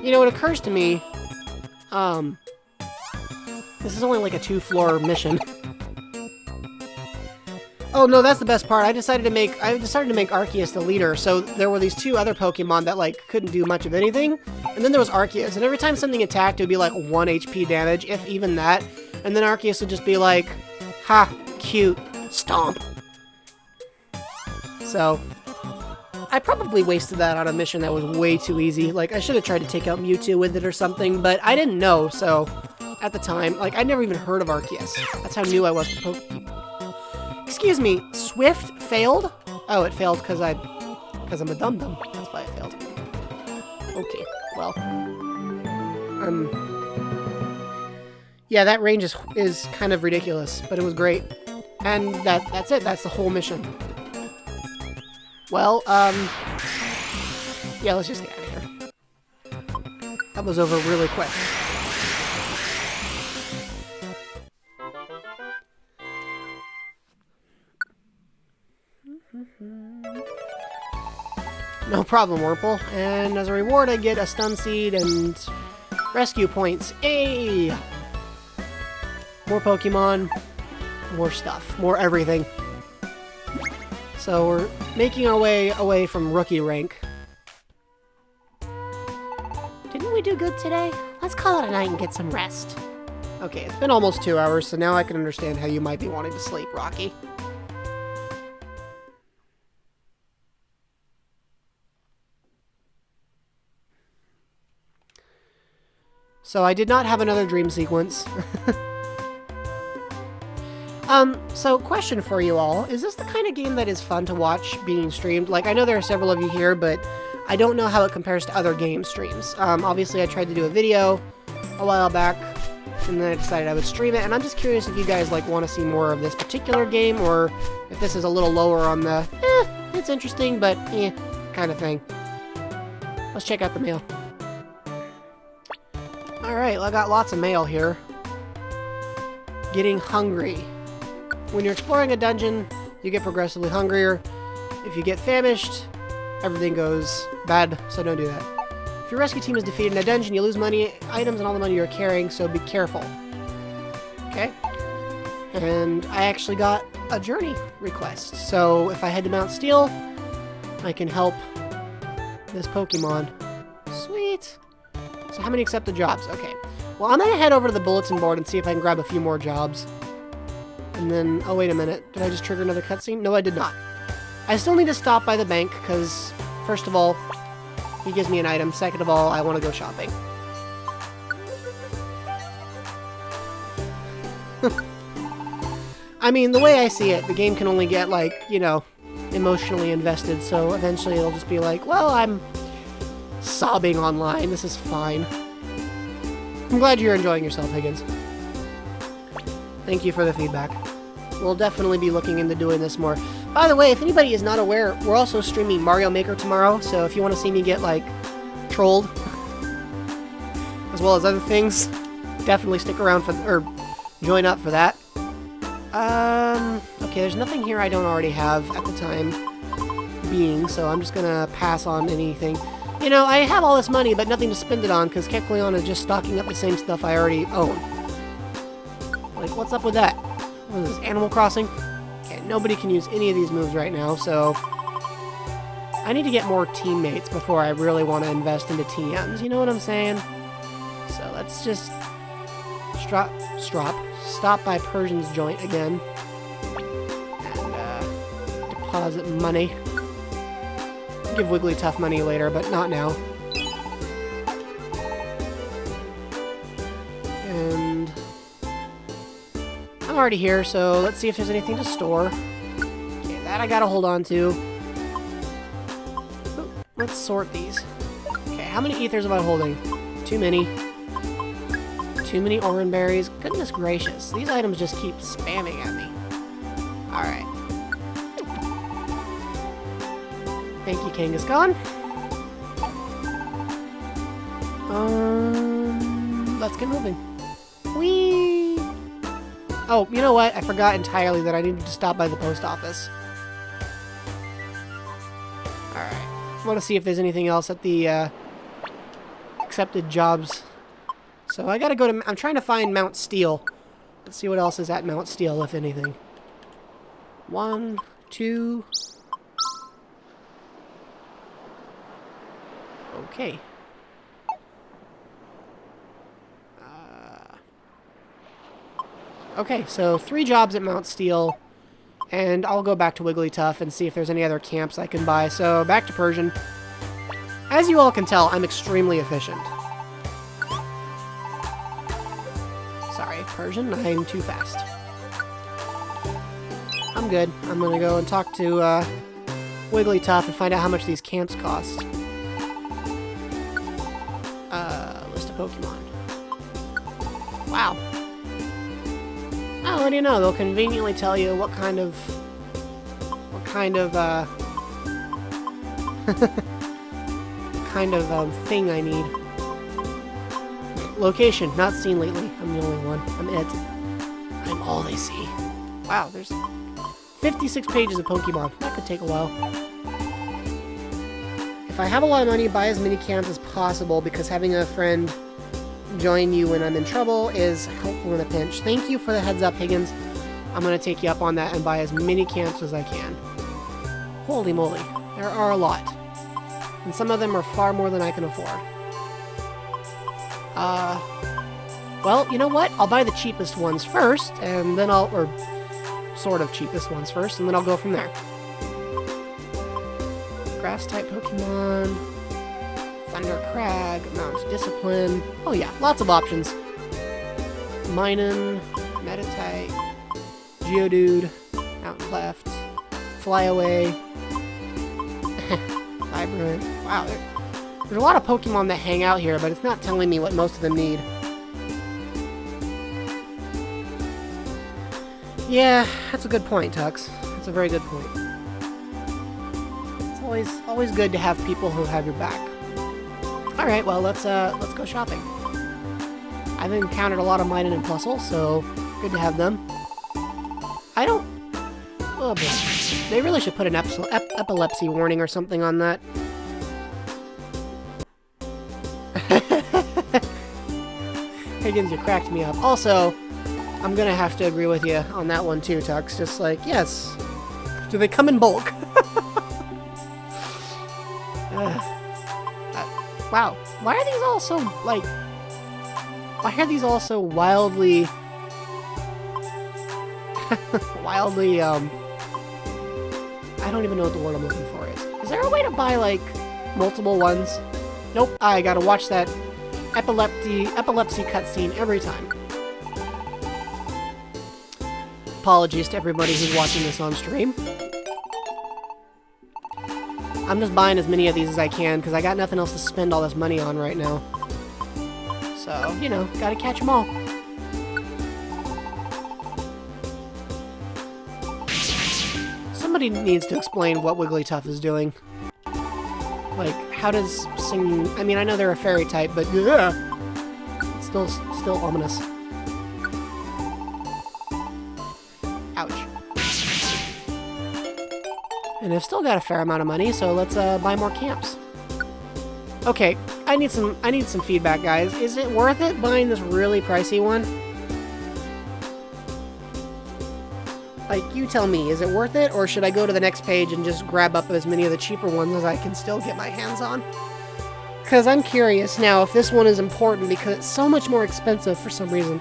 You know, it occurs to me, this is only like a 2-floor mission. Oh no, that's the best part. I decided to make Arceus the leader, so there were these 2 other Pokemon that like couldn't do much of anything, and then there was Arceus, and every time something attacked, it would be like 1 HP damage, if even that, and then Arceus would just be like, ha, cute, stomp. So, I probably wasted that on a mission that was way too easy. Like, I should have tried to take out Mewtwo with it or something, but I didn't know, so, at the time, like, I'd never even heard of Arceus. That's how new I was to Pokemon. Excuse me, Swift failed? Oh, it failed because I'm a dum-dum. That's why it failed. Okay, well. Yeah, that range is kind of ridiculous, but it was great. And that's it, that's the whole mission. Well, yeah, let's just get out of here. That was over really quick. No problem, Wurmple. And as a reward, I get a stun seed and rescue points. Hey! More Pokemon, more stuff, more everything. So we're making our way away from rookie rank. Didn't we do good today? Let's call it a night and get some rest. Okay, it's been almost 2 hours, so now I can understand how you might be wanting to sleep, Rocky. So I did not have another dream sequence. So question for you all. Is this the kind of game that is fun to watch being streamed? Like, I know there are several of you here, but I don't know how it compares to other game streams. Obviously I tried to do a video a while back, and then I decided I would stream it, and I'm just curious if you guys, like, want to see more of this particular game, or if this is a little lower on the, it's interesting, but, kind of thing. Let's check out the mail. Alright, well, I got lots of mail here. Getting hungry. When you're exploring a dungeon, you get progressively hungrier. If you get famished, everything goes bad, so don't do that. If your rescue team is defeated in a dungeon, you lose money, items, and all the money you're carrying, so be careful. Okay? And I actually got a journey request, so if I head to Mount Steel, I can help this Pokemon. Sweet! So how many accepted jobs? Okay. Well, I'm gonna head over to the bulletin board and see if I can grab a few more jobs. And then, oh wait a minute, did I just trigger another cutscene? No, I did not. I still need to stop by the bank, because, first of all, he gives me an item. Second of all, I want to go shopping. I mean, the way I see it, the game can only get, like, you know, emotionally invested, so eventually it'll just be like, well, I'm sobbing online, this is fine. I'm glad you're enjoying yourself, Higgins. Thank you for the feedback. We'll definitely be looking into doing this more. By the way, if anybody is not aware, we're also streaming Mario Maker tomorrow, so if you want to see me get, like, trolled, as well as other things, definitely stick around for, or join up for that. Okay, there's nothing here I don't already have at the time being, so I'm just gonna pass on anything. You know, I have all this money, but nothing to spend it on, because Kecleon is just stocking up the same stuff I already own. Like, what's up with that? What is this, Animal Crossing? Okay, nobody can use any of these moves right now, so I need to get more teammates before I really want to invest into TMs, you know what I'm saying? So let's just stop by Persian's joint again, and deposit money. Give Wigglytuff money later, but not now. And I'm already here, so let's see if there's anything to store. Okay, that I gotta hold on to. Ooh, let's sort these. Okay, how many ethers am I holding? Too many. Too many orange berries. Goodness gracious. These items just keep spamming at me. Alright. Thank you, Kangaskhan. Let's get moving. Whee! Oh, you know what? I forgot entirely that I needed to stop by the post office. Alright. I want to see if there's anything else at the, accepted jobs. So I gotta go to... I'm trying to find Mount Steel. Let's see what else is at Mount Steel, if anything. 1, 2... Okay. Okay, so 3 jobs at Mount Steel, and I'll go back to Wigglytuff and see if there's any other camps I can buy. So, back to Persian. As you all can tell, I'm extremely efficient. Sorry, Persian, I'm too fast. I'm good. I'm gonna go and talk to, Wigglytuff and find out how much these camps cost. List of Pokemon. Wow. Oh, what do you know? They'll conveniently tell you what kind of thing I need. Location, not seen lately. I'm the only one. I'm it. I'm all they see. Wow, there's 56 pages of Pokemon. That could take a while. If I have a lot of money, buy as many camps as possible, because having a friend join you when I'm in trouble is helpful in a pinch. Thank you for the heads up, Higgins. I'm going to take you up on that and buy as many camps as I can. Holy moly, there are a lot. And some of them are far more than I can afford. Well, you know what? I'll buy the cheapest ones first, and then or sort of cheapest ones first, and then I'll go from there. Grass-type Pokemon... Thunder Crag, Mount Discipline. Oh yeah, lots of options. Minun, Meditite, Geodude, Mount Cleft, Flyaway, Vibrant. Wow, there's a lot of Pokemon that hang out here, but it's not telling me what most of them need. Yeah, that's a good point, Tux. That's a very good point. It's always good to have people who have your back. Alright, well, let's go shopping. I've encountered a lot of Minun and Plusle, so good to have them. I don't... Oh boy. They really should put an epilepsy warning or something on that. Higgins, you cracked me up. Also, I'm gonna have to agree with you on that one too, Tux. Just like, yes. Do they come in bulk? Wow, why are these all so, like... Why are these all so wildly... wildly, I don't even know what the word I'm looking for is. Is there a way to buy, like, multiple ones? Nope, I gotta watch that epilepsy cutscene every time. Apologies to everybody who's watching this on stream. I'm just buying as many of these as I can, because I got nothing else to spend all this money on right now. So, you know, gotta catch them all. Somebody needs to explain what Wigglytuff is doing. Like, how does singing... I mean, I know they're a fairy type, but yeah, it's still ominous. Ouch. And I've still got a fair amount of money, so let's buy more camps. Okay, I need some feedback, guys. Is it worth it buying this really pricey one? Like, you tell me, is it worth it, or should I go to the next page and just grab up as many of the cheaper ones as I can still get my hands on? Because I'm curious now if this one is important, because it's so much more expensive for some reason.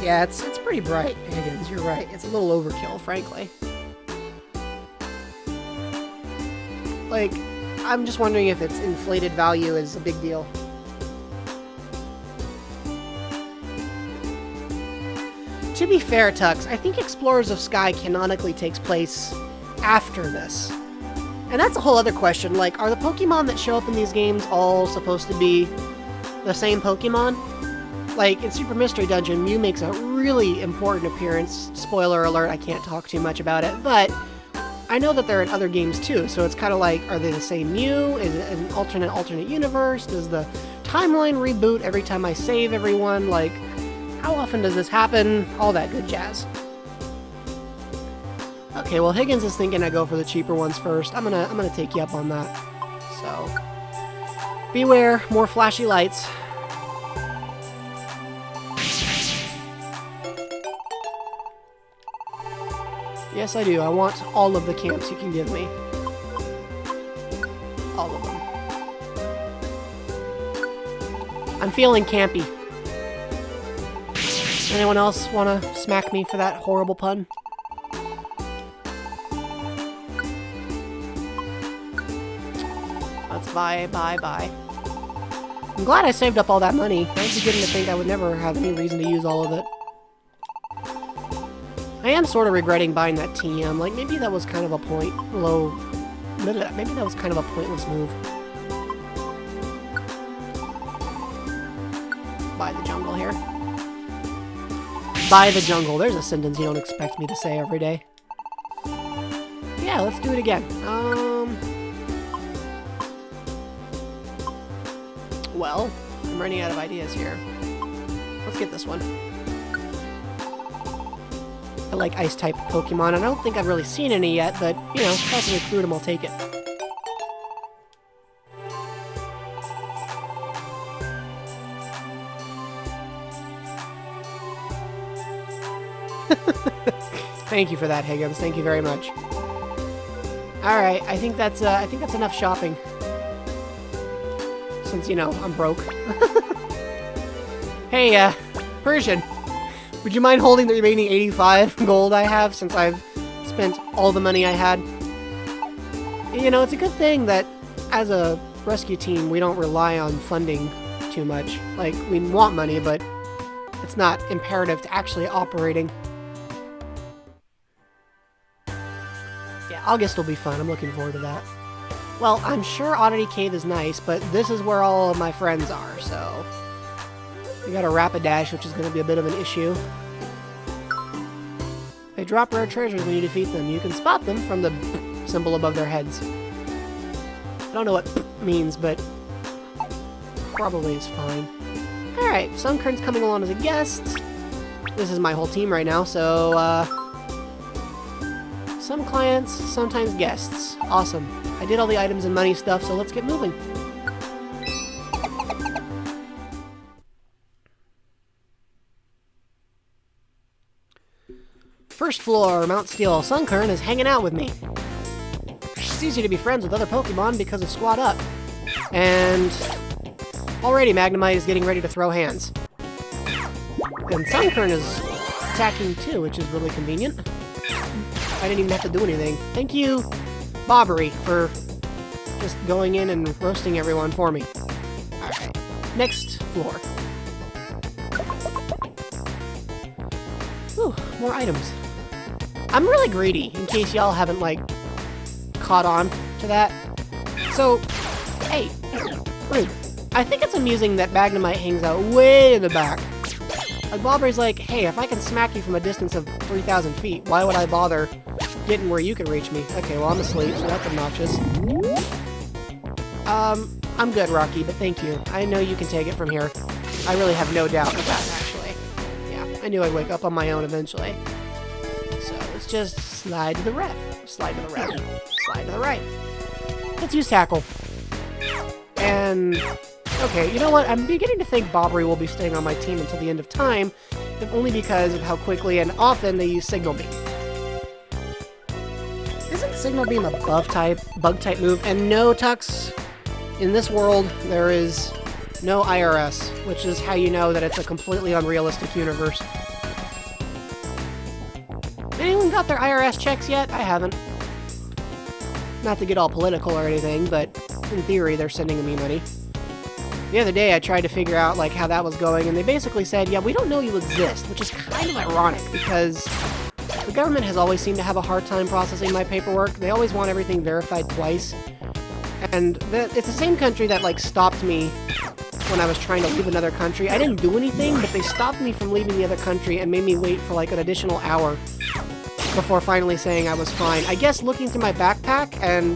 Yeah, it's pretty bright, Higgins, you're right. It's a little overkill, frankly. Like, I'm just wondering if its inflated value is a big deal. To be fair, Tux, I think Explorers of Sky canonically takes place after this. And that's a whole other question. Like, are the Pokemon that show up in these games all supposed to be the same Pokemon? Like, in Super Mystery Dungeon, Mew makes a really important appearance. Spoiler alert, I can't talk too much about it, but I know that they're in other games too, so it's kind of like, are they the same Mew? Is it an alternate universe? Does the timeline reboot every time I save everyone? Like, how often does this happen? All that good jazz. Okay, well, Higgins is thinking I go for the cheaper ones first. I'm gonna take you up on that. So, beware, more flashy lights. Yes, I do. I want all of the camps you can give me. All of them. I'm feeling campy. Anyone else want to smack me for that horrible pun? Let's buy. I'm glad I saved up all that money. I was beginning to think I would never have any reason to use all of it. I am sort of regretting buying that TM. Like, maybe that was kind of a maybe that was kind of a pointless move. Buy the jungle here. Buy the jungle. There's a sentence you don't expect me to say every day. Yeah, let's do it again. Well, I'm running out of ideas here. Let's get this one. I like Ice-type Pokemon. I don't think I've really seen any yet, but, you know, if I can recruit them, I'll take it. Thank you for that, Higgins. Thank you very much. Alright, I think that's enough shopping. Since, you know, I'm broke. Hey, Persian. Would you mind holding the remaining 85 gold I have since I've spent all the money I had? You know, it's a good thing that as a rescue team, we don't rely on funding too much. Like, we want money, but it's not imperative to actually operating. Yeah, August will be fun. I'm looking forward to that. Well, I'm sure Oddity Cave is nice, but this is where all of my friends are, so... We got a Rapidash, which is going to be a bit of an issue. They drop rare treasures when you defeat them. You can spot them from the symbol above their heads. I don't know what means, but probably is fine. Alright, Sunkern's coming along as a guest. This is my whole team right now, so, some clients, sometimes guests. Awesome. I did all the items and money stuff, so let's get moving. First floor, Mount Steel. Sunkern is hanging out with me. It's easy to be friends with other Pokemon because of Squad Up. And already Magnemite is getting ready to throw hands. And Sunkern is attacking too, which is really convenient. I didn't even have to do anything. Thank you, Bobbery, for just going in and roasting everyone for me. Alright, next floor. Ooh, more items. I'm really greedy, in case y'all haven't, like, caught on to that. So, hey, rude. I think it's amusing that Magnemite hangs out way in the back. Like, Bobbery's like, hey, if I can smack you from a distance of 3,000 feet, why would I bother getting where you can reach me? Okay, well, I'm asleep, so that's obnoxious. I'm good, Rocky, but thank you. I know you can take it from here. I really have no doubt of that, actually. Yeah, I knew I'd wake up on my own eventually. So, let's just slide to the left. Slide to the left. Slide to the right. Let's use Tackle. And... okay, you know what? I'm beginning to think Bobbery will be staying on my team until the end of time, if only because of how quickly and often they use Signal Beam. Isn't Signal Beam a bug-type move? And no, Tux, in this world, there is no IRS, which is how you know that it's a completely unrealistic universe. Anyone got their IRS checks yet? I haven't. Not to get all political or anything, but in theory, they're sending me money. the other day I tried to figure out like how that was going, and they basically said, yeah, we don't know you exist, which is kind of ironic because the government has always seemed to have a hard time processing my paperwork. They always want everything verified twice. And it's the same country that like stopped me when I was trying to leave another country. I didn't do anything, but they stopped me from leaving the other country and made me wait for like an additional hour before finally saying I was fine. I guess looking through my backpack and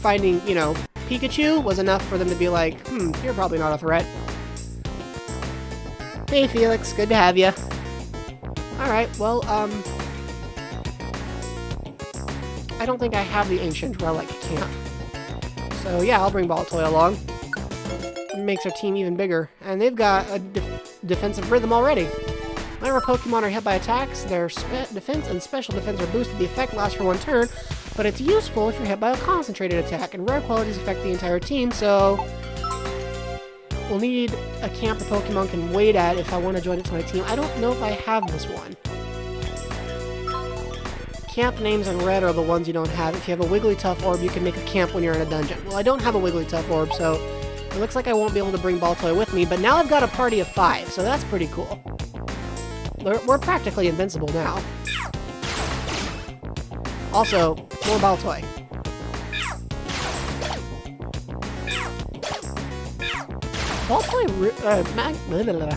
finding, you know, Pikachu was enough for them to be like, you're probably not a threat. Hey Felix, good to have you. Alright, well, I don't think I have the Ancient Relic Camp. So yeah, I'll bring Baltoy along. It makes our team even bigger. And they've got a defensive rhythm already. Whenever Pokemon are hit by attacks, their defense and special defense are boosted. The effect lasts for one turn, but it's useful if you're hit by a concentrated attack, and rare qualities affect the entire team, so we'll need a camp the Pokemon can wait at if I want to join it to my team. I don't know if I have this one. Camp names in red are the ones you don't have. If you have a Wigglytuff orb, you can make a camp when you're in a dungeon. Well, I don't have a Wigglytuff orb, so it looks like I won't be able to bring Baltoy with me, but now I've got a party of 5, so that's pretty cool. We're practically invincible now. Also, more Baltoy.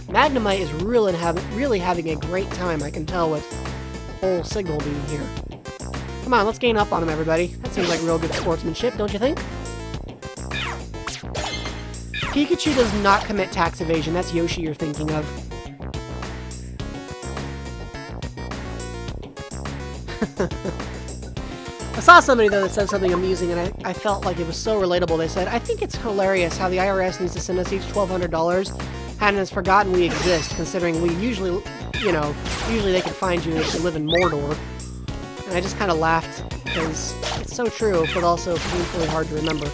Magnemite is really having a great time, I can tell, with whole Signal being here. Come on, let's gain up on him, everybody. That seems like real good sportsmanship, don't you think? Pikachu does not commit tax evasion. That's Yoshi you're thinking of. I saw somebody, though, that said something amusing, and I felt like it was so relatable. They said, I think it's hilarious how the IRS needs to send us each $1,200 and has forgotten we exist, considering we usually, you know, they can find you if you live in Mordor. And I just kind of laughed, because it's so true, but also painfully hard to remember.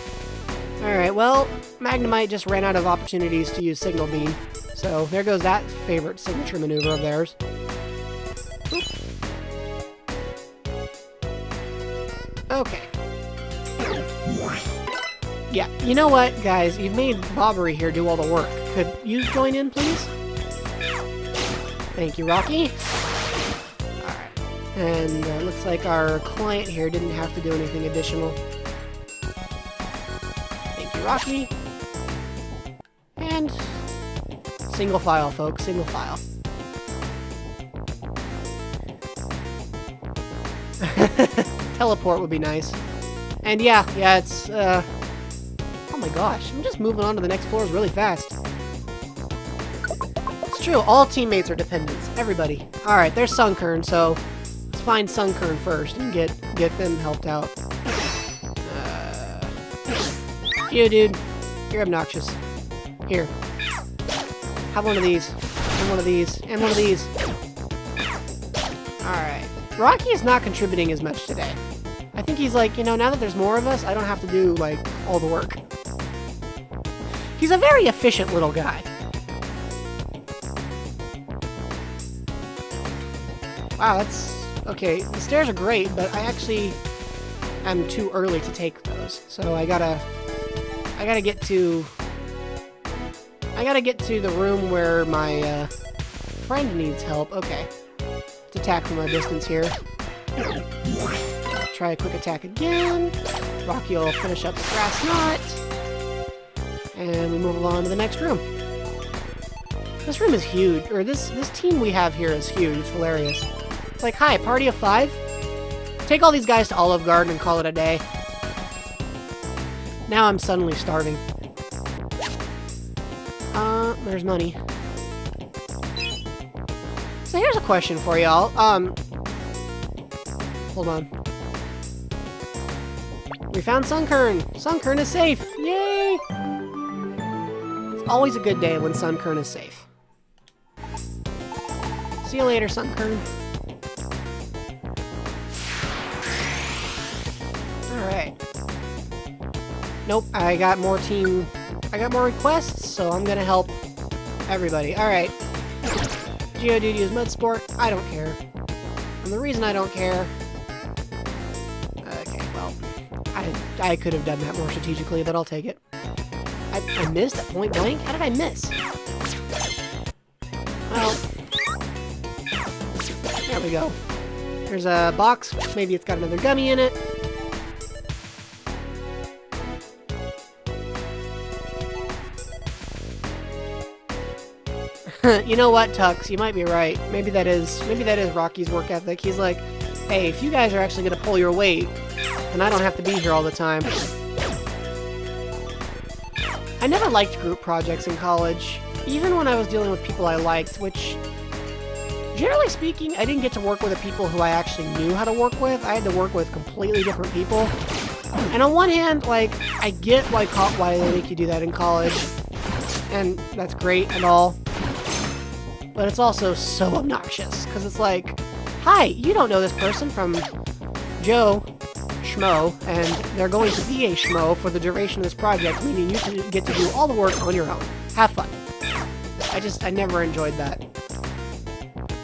Alright, well, Magnemite just ran out of opportunities to use Signal Beam, so there goes that favorite signature maneuver of theirs. Oop. Okay. Yeah, you know what, guys? You've made Bobbery here do all the work. Could you join in, please? Thank you, Rocky. Alright. And it looks like our client here didn't have to do anything additional. Thank you, Rocky. And single file, folks. Single file. Teleport would be nice. And yeah, it's, oh my gosh, I'm just moving on to the next floors really fast. It's true, all teammates are dependents. Everybody. Alright, there's Sunkern, so let's find Sunkern first and get them helped out. You, dude. You're obnoxious. Here. Have one of these. And one of these. And one of these. Alright. Rocky is not contributing as much today. I think he's like, you know, now that there's more of us, I don't have to do, like, all the work. He's a very efficient little guy. Wow, that's... Okay, the stairs are great, but I actually am too early to take those. So I gotta get to... I gotta get to the room where my, friend needs help. Okay. Let's attack from a distance here. Try a quick attack again. Rocky will finish up the grass knot. And we move on to the next room. This room is huge. Or this team we have here is huge. It's hilarious. It's like, hi, party of 5? Take all these guys to Olive Garden and call it a day. Now I'm suddenly starving. There's money. So here's a question for y'all. Hold on. We found Sunkern! Sunkern is safe! Yay! It's always a good day when Sunkern is safe. See you later, Sunkern. Alright. Nope, I got more requests, so I'm gonna help everybody. Alright. Geodude use Mud Sport. I don't care. And the reason I don't care... Okay, well... I could have done that more strategically, but I'll take it. I missed at point blank? How did I miss? Well, there we go. There's a box. Maybe it's got another gummy in it. You know what, Tux? You might be right. Maybe that is Rocky's work ethic. He's like, hey, if you guys are actually gonna pull your weight, then I don't have to be here all the time. I never liked group projects in college, even when I was dealing with people I liked, which, generally speaking, I didn't get to work with the people who I actually knew how to work with. I had to work with completely different people. And on one hand, like, I get why they make you do that in college, and that's great and all. But it's also so obnoxious, because it's like, hi, you don't know this person from Joe Schmo, and they're going to be a Schmo for the duration of this project, meaning you can get to do all the work on your own. Have fun. I never enjoyed that.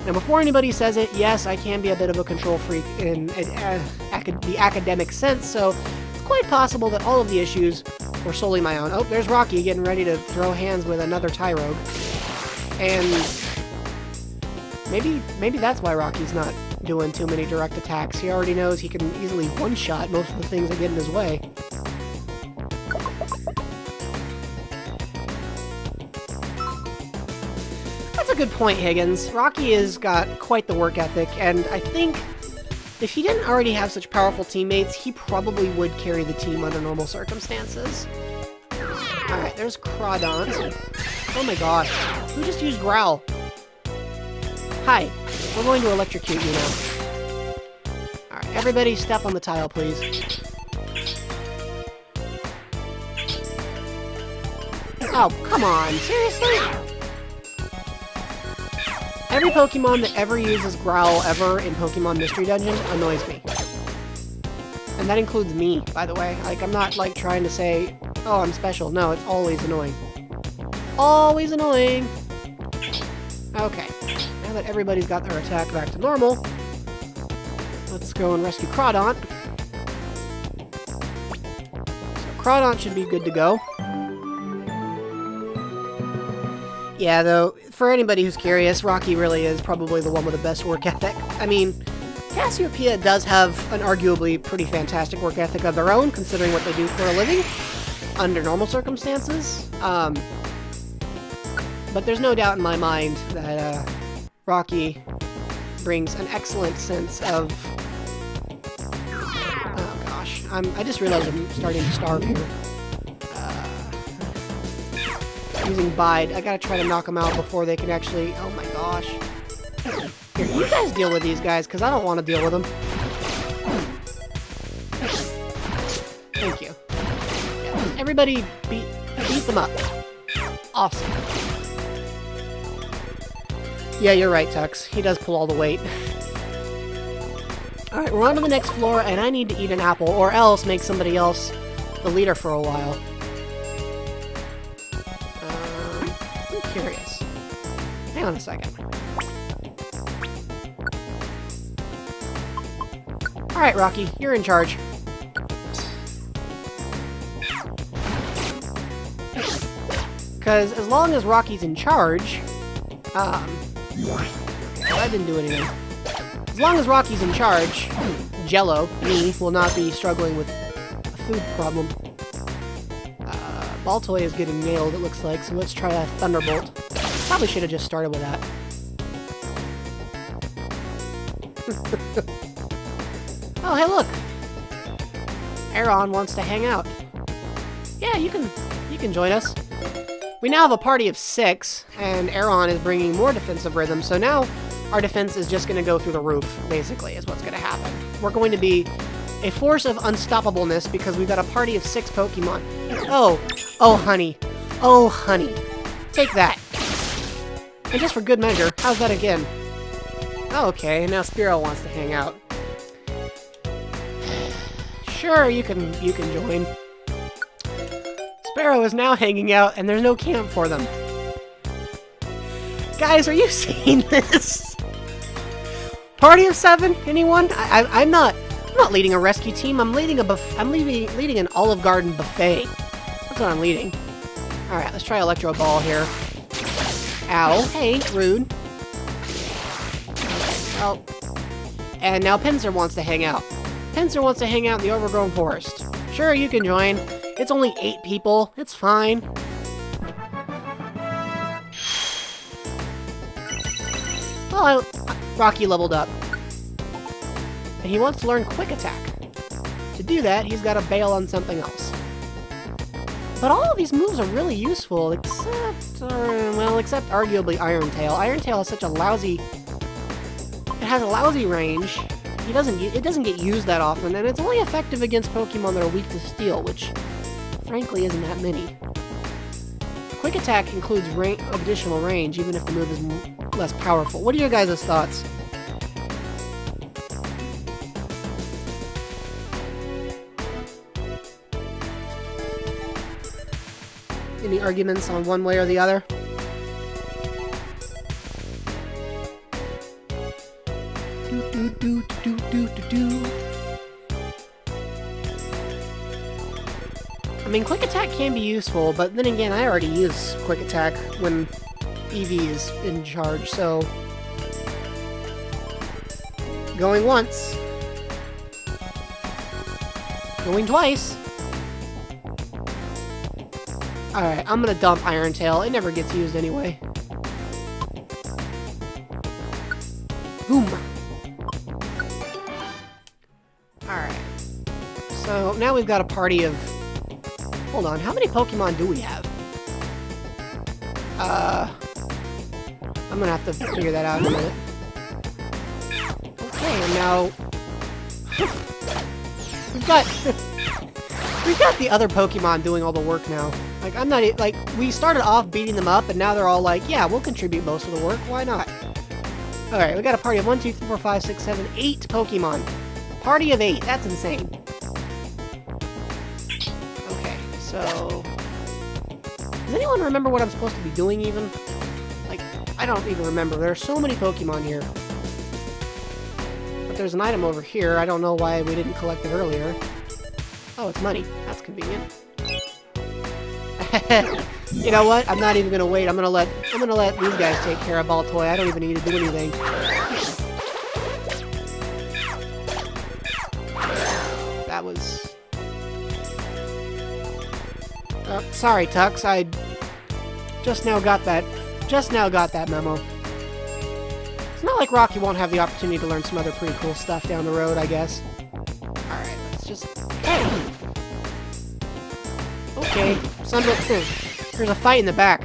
Now, before anybody says it, yes, I can be a bit of a control freak in the academic sense, so it's quite possible that all of the issues were solely my own. Oh, there's Rocky getting ready to throw hands with another Tyrogue. And maybe that's why Rocky's not doing too many direct attacks. He already knows he can easily one-shot most of the things that get in his way. That's a good point, Higgins. Rocky has got quite the work ethic, and I think if he didn't already have such powerful teammates, he probably would carry the team under normal circumstances. Alright, there's Crawdons. Oh my gosh. Who just used Growl? Hi, we're going to electrocute you now. Alright, everybody step on the tile, please. Oh, come on, seriously? Every Pokemon that ever uses Growl ever in Pokemon Mystery Dungeon annoys me. And that includes me, by the way. Like, I'm not, like, trying to say, oh, I'm special. No, it's always annoying. Always annoying! Okay. Now that everybody's got their attack back to normal, let's go and rescue Crawdont. So Crawdont should be good to go. Yeah, though, for anybody who's curious, Rocky really is probably the one with the best work ethic. I mean, Cassiopeia does have an arguably pretty fantastic work ethic of their own, considering what they do for a living, under normal circumstances. But there's no doubt in my mind that Rocky brings an excellent sense of... Oh gosh, I just realized I'm starting to starve here. Using Bide. I gotta try to knock them out before they can actually... Oh my gosh. Here, you guys deal with these guys, because I don't want to deal with them. Thank you. Yeah, everybody beat them up. Awesome. Yeah, you're right, Tux. He does pull all the weight. Alright, we're on to the next floor, and I need to eat an apple, or else make somebody else the leader for a while. I'm curious. Hang on a second. Alright, Rocky, you're in charge. Because as long as Rocky's in charge... I didn't do anything. As long as Rocky's in charge, Jello, me, will not be struggling with a food problem. Baltoy is getting nailed, it looks like, so let's try a Thunderbolt. Probably should have just started with that. Oh, hey, look! Aaron wants to hang out. Yeah, you can join us. We now have a party of 6, and Aaron is bringing more defensive rhythm, so now our defense is just going to go through the roof, basically, is what's going to happen. We're going to be a force of unstoppableness because we've got a party of 6 Pokemon. Oh, honey. Oh, honey. Take that. And just for good measure, how's that again? Oh, okay, now Spearow wants to hang out. Sure, you can join. Sparrow is now hanging out, and there's no camp for them. Guys, are you seeing this? Party of 7? Anyone? I'm not leading a rescue team. I'm leading an Olive Garden buffet. That's what I'm leading. Alright, let's try Electro Ball here. Ow. Hey, rude. Well, and now Pinsir wants to hang out. Pinsir wants to hang out in the overgrown forest. Sure, you can join. It's only 8 people. It's fine. Well, Rocky leveled up. And he wants to learn Quick Attack. To do that, he's got to bail on something else. But all of these moves are really useful, except arguably Iron Tail. Iron Tail has such a lousy... It has a lousy range. It doesn't get used that often, and it's only effective against Pokemon that are weak to Steel, which, frankly, isn't that many. Quick Attack includes additional range, even if the move is less powerful. What are your guys' thoughts? Any arguments on one way or the other? I mean, Quick Attack can be useful, but then again, I already use Quick Attack when Eevee is in charge, so... Going once. Going twice. Alright, I'm gonna dump Iron Tail. It never gets used anyway. Boom! Alright. So, now we've got a party of... Hold on, how many Pokemon do we have? I'm gonna have to figure that out in a minute. Okay, and now... We've got the other Pokemon doing all the work now. Like, I'm not... Like, we started off beating them up, and now they're all like, yeah, we'll contribute most of the work, why not? Alright, we got a party of 1, 2, 3, 4, 5, 6, 7, 8 Pokemon. Party of 8, that's insane. Okay, so... Does anyone remember what I'm supposed to be doing, even? Like, I don't even remember. There are so many Pokemon here. But there's an item over here. I don't know why we didn't collect it earlier. Oh, it's money. That's convenient. You know what? I'm not even gonna wait. I'm gonna let these guys take care of Baltoy. I don't even need to do anything. That was... sorry, Tux. I just now got that memo. It's not like Rocky won't have the opportunity to learn some other pretty cool stuff down the road, I guess. Alright, let's just... Hey! Okay, there's a fight in the back.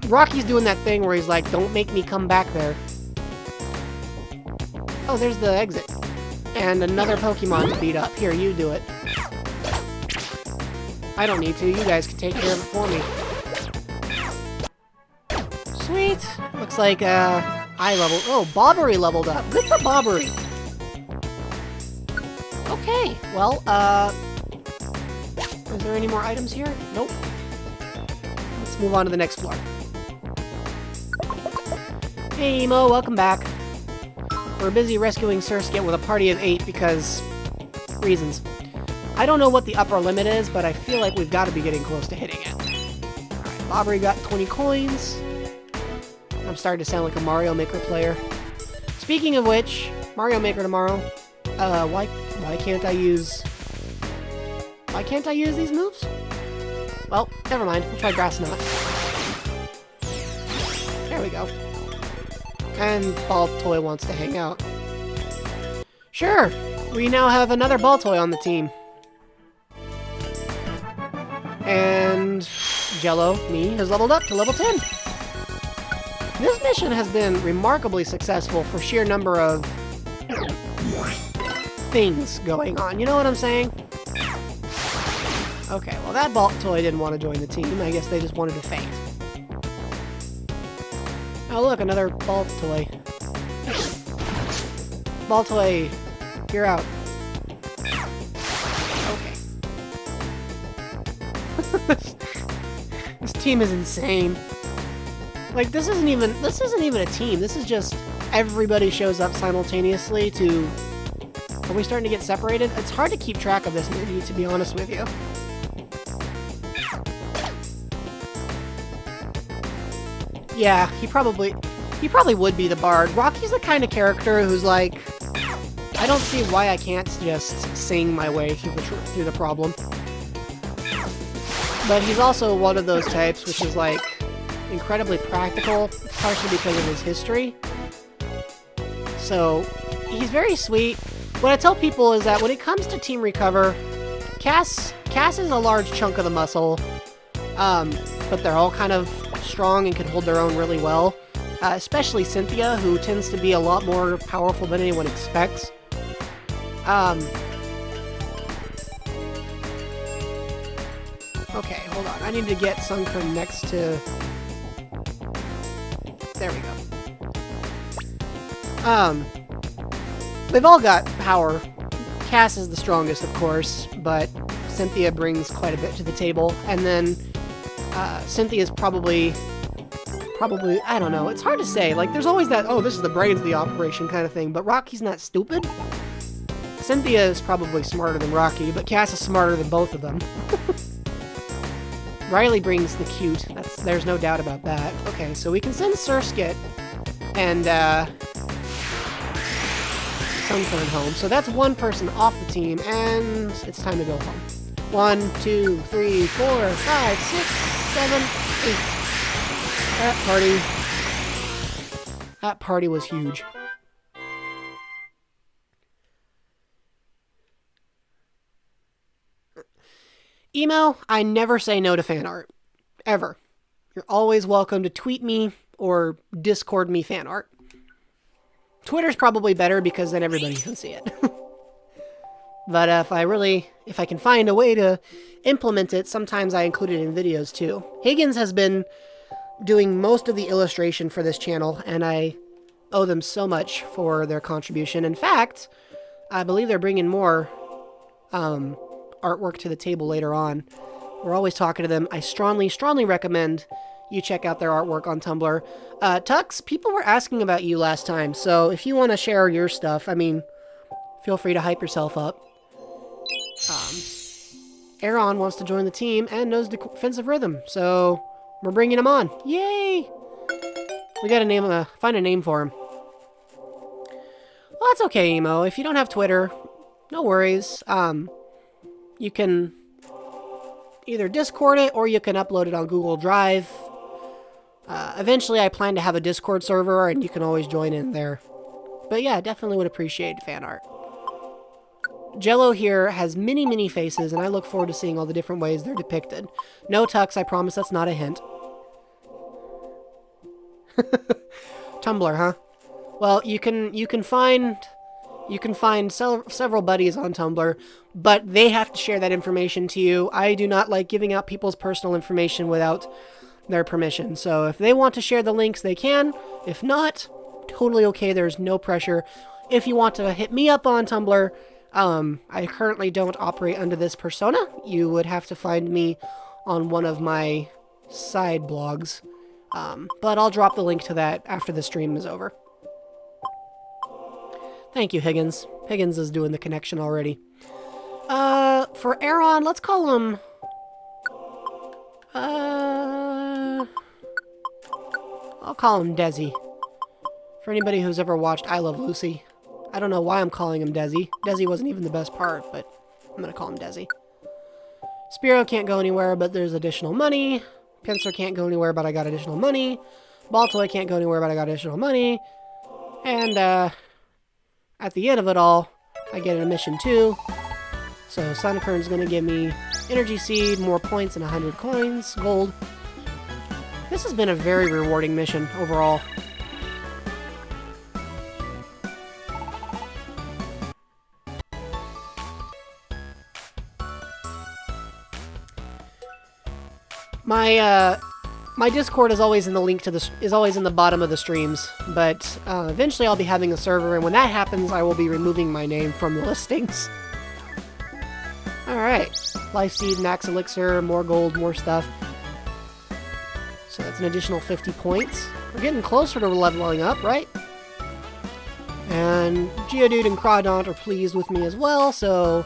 Rocky's doing that thing where he's like, don't make me come back there. Oh, there's the exit. And another Pokemon to beat up. Here, you do it. I don't need to, you guys can take care of it for me. Sweet! Looks like, I leveled... Oh, Bobbery leveled up. Good for Bobbery! Okay, well, is there any more items here? Nope. Let's move on to the next floor. Hey, Emo, welcome back. We're busy rescuing Surskit with a party of 8 because... reasons. I don't know what the upper limit is, but I feel like we've got to be getting close to hitting it. Alright, Bobbery got 20 coins. I'm starting to sound like a Mario Maker player. Speaking of which, Mario Maker tomorrow. Why can't I use... Why can't I use these moves? Well, never mind. We'll try Grass Knot. There we go. And Baltoy wants to hang out. Sure! We now have another Baltoy on the team. And... Jello, me, has leveled up to level 10. This mission has been remarkably successful for sheer number of... things going on. You know what I'm saying? Okay, well that Baltoy didn't want to join the team. I guess they just wanted to faint. Oh look, another Baltoy. Baltoy, you're out. Okay. This team is insane. Like, this isn't even a team. This is just everybody shows up simultaneously to... Are we starting to get separated? It's hard to keep track of this movie, to be honest with you. Yeah, he probably would be the bard. Rocky's the kind of character who's like, I don't see why I can't just sing my way through the problem. But he's also one of those types which is like incredibly practical, partially because of his history. So he's very sweet. What I tell people is that when it comes to Team Recover, Cass is a large chunk of the muscle, but they're all kind of strong and can hold their own really well. Especially Cynthia, who tends to be a lot more powerful than anyone expects. Okay, hold on. I need to get Sunkern next to... There we go. They've all got power. Cass is the strongest, of course, but Cynthia brings quite a bit to the table. And then Cynthia's probably, I don't know. It's hard to say. Like, there's always that, oh, this is the brains of the operation kind of thing. But Rocky's not stupid. Cynthia is probably smarter than Rocky, but Cass is smarter than both of them. Riley brings the cute. There's no doubt about that. Okay, so we can send Surskit and Sunkern home. So that's one person off the team, and it's time to go home. 1, 2, 3, 4, 5, 6, 7, 8. That party was huge. Emo, I never say no to fan art. Ever. You're always welcome to tweet me or Discord me fan art. Twitter's probably better because then everybody can see it. But if I can find a way to implement it, sometimes I include it in videos too. Higgins has been doing most of the illustration for this channel, and I owe them so much for their contribution. In fact, I believe they're bringing more artwork to the table later on. We're always talking to them. I strongly recommend you check out their artwork on Tumblr. Tux, people were asking about you last time, so if you want to share your stuff, I mean, feel free to hype yourself up. Aaron wants to join the team and knows defensive rhythm, so we're bringing him on. Yay! We gotta find a name for him. Well, that's okay, Emo. If you don't have Twitter, no worries. You can either Discord it or you can upload it on Google Drive. Eventually, I plan to have a Discord server, and you can always join in there. But yeah, definitely would appreciate fan art. Jello here has many faces, and I look forward to seeing all the different ways they're depicted. No, Tux, I promise that's not a hint. Tumblr, huh? Well, you can find several buddies on Tumblr, but they have to share that information to you. I do not like giving out people's personal information without their permission. So if they want to share the links, they can. If not, totally okay. There's no pressure. If you want to hit me up on Tumblr, I currently don't operate under this persona. You would have to find me on one of my side blogs. But I'll drop the link to that after the stream is over. Thank you, Higgins. Higgins is doing the connection already. For Aaron, let's call him... I'll call him Desi. For anybody who's ever watched I Love Lucy. I don't know why I'm calling him Desi. Desi wasn't even the best part, but I'm gonna call him Desi. Spiro can't go anywhere, but there's additional money. Pincer can't go anywhere, but I got additional money. Baltoy can't go anywhere, but I got additional money. And, at the end of it all, I get an mission too. So Sunkern's gonna give me Energy Seed, more points, and 100 coins, gold. This has been a very rewarding mission overall. My Discord is always in the link to is always in the bottom of the streams, but eventually I'll be having a server, and when that happens, I will be removing my name from the listings. Alright, Life Seed, Max Elixir, more gold, more stuff. So that's an additional 50 points. We're getting closer to leveling up, right? And Geodude and Crawdaunt are pleased with me as well, so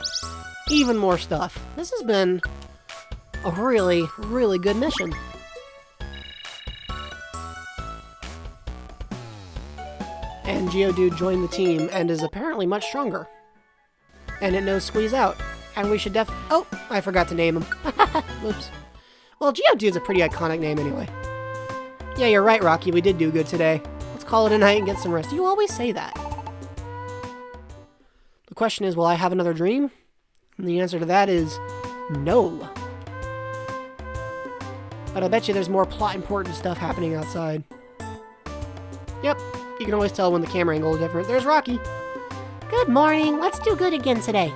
even more stuff. This has been a really good mission. And Geodude joined the team and is apparently much stronger. And it knows Squeeze Out. And we should oh, I forgot to name him. Oops. Well, Geodude's a pretty iconic name anyway. Yeah, you're right, Rocky. We did do good today. Let's call it a night and get some rest. You always say that. The question is, will I have another dream? And the answer to that is no. But I bet you there's more plot important stuff happening outside. Yep, you can always tell when the camera angle is different. There's Rocky. Good morning. Let's do good again today.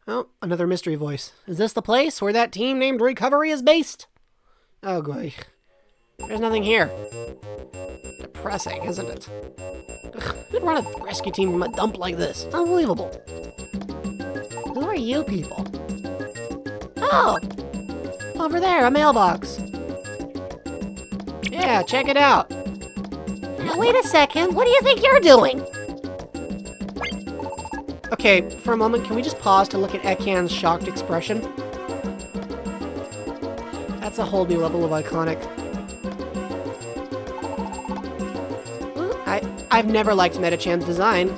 Oh, another mystery voice. Is this the place where that team named Recovery is based? Oh, boy. There's nothing here. Depressing, isn't it? Ugh, who'd run a rescue team from a dump like this? Unbelievable. Who are you people? Oh! Over there, a mailbox. Yeah, check it out. Now, wait a second. What do you think you're doing? Okay, for a moment, can we just pause to look at Ekan's shocked expression? That's a whole new level of iconic. I've never liked Metacham's design.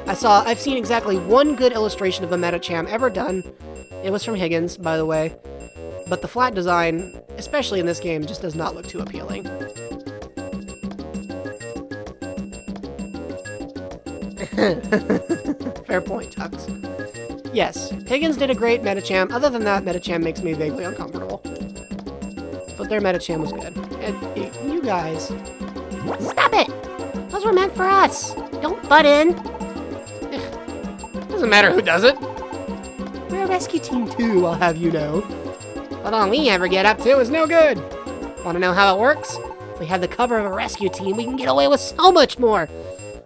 I've seen exactly one good illustration of a Metacham ever done. It was from Higgins, by the way. But the flat design, especially in this game, just does not look too appealing. Fair point, Tux. Yes, Higgins did a great Metacham. Other than that, Metacham makes me vaguely uncomfortable. But their Metacham was good. And you guys... Stop it! Those were meant for us. Don't butt in. Doesn't matter who does it. We're a rescue team too, I'll have you know. But all we ever get up to is no good. Want to know how it works? If we have the cover of a rescue team, we can get away with so much more.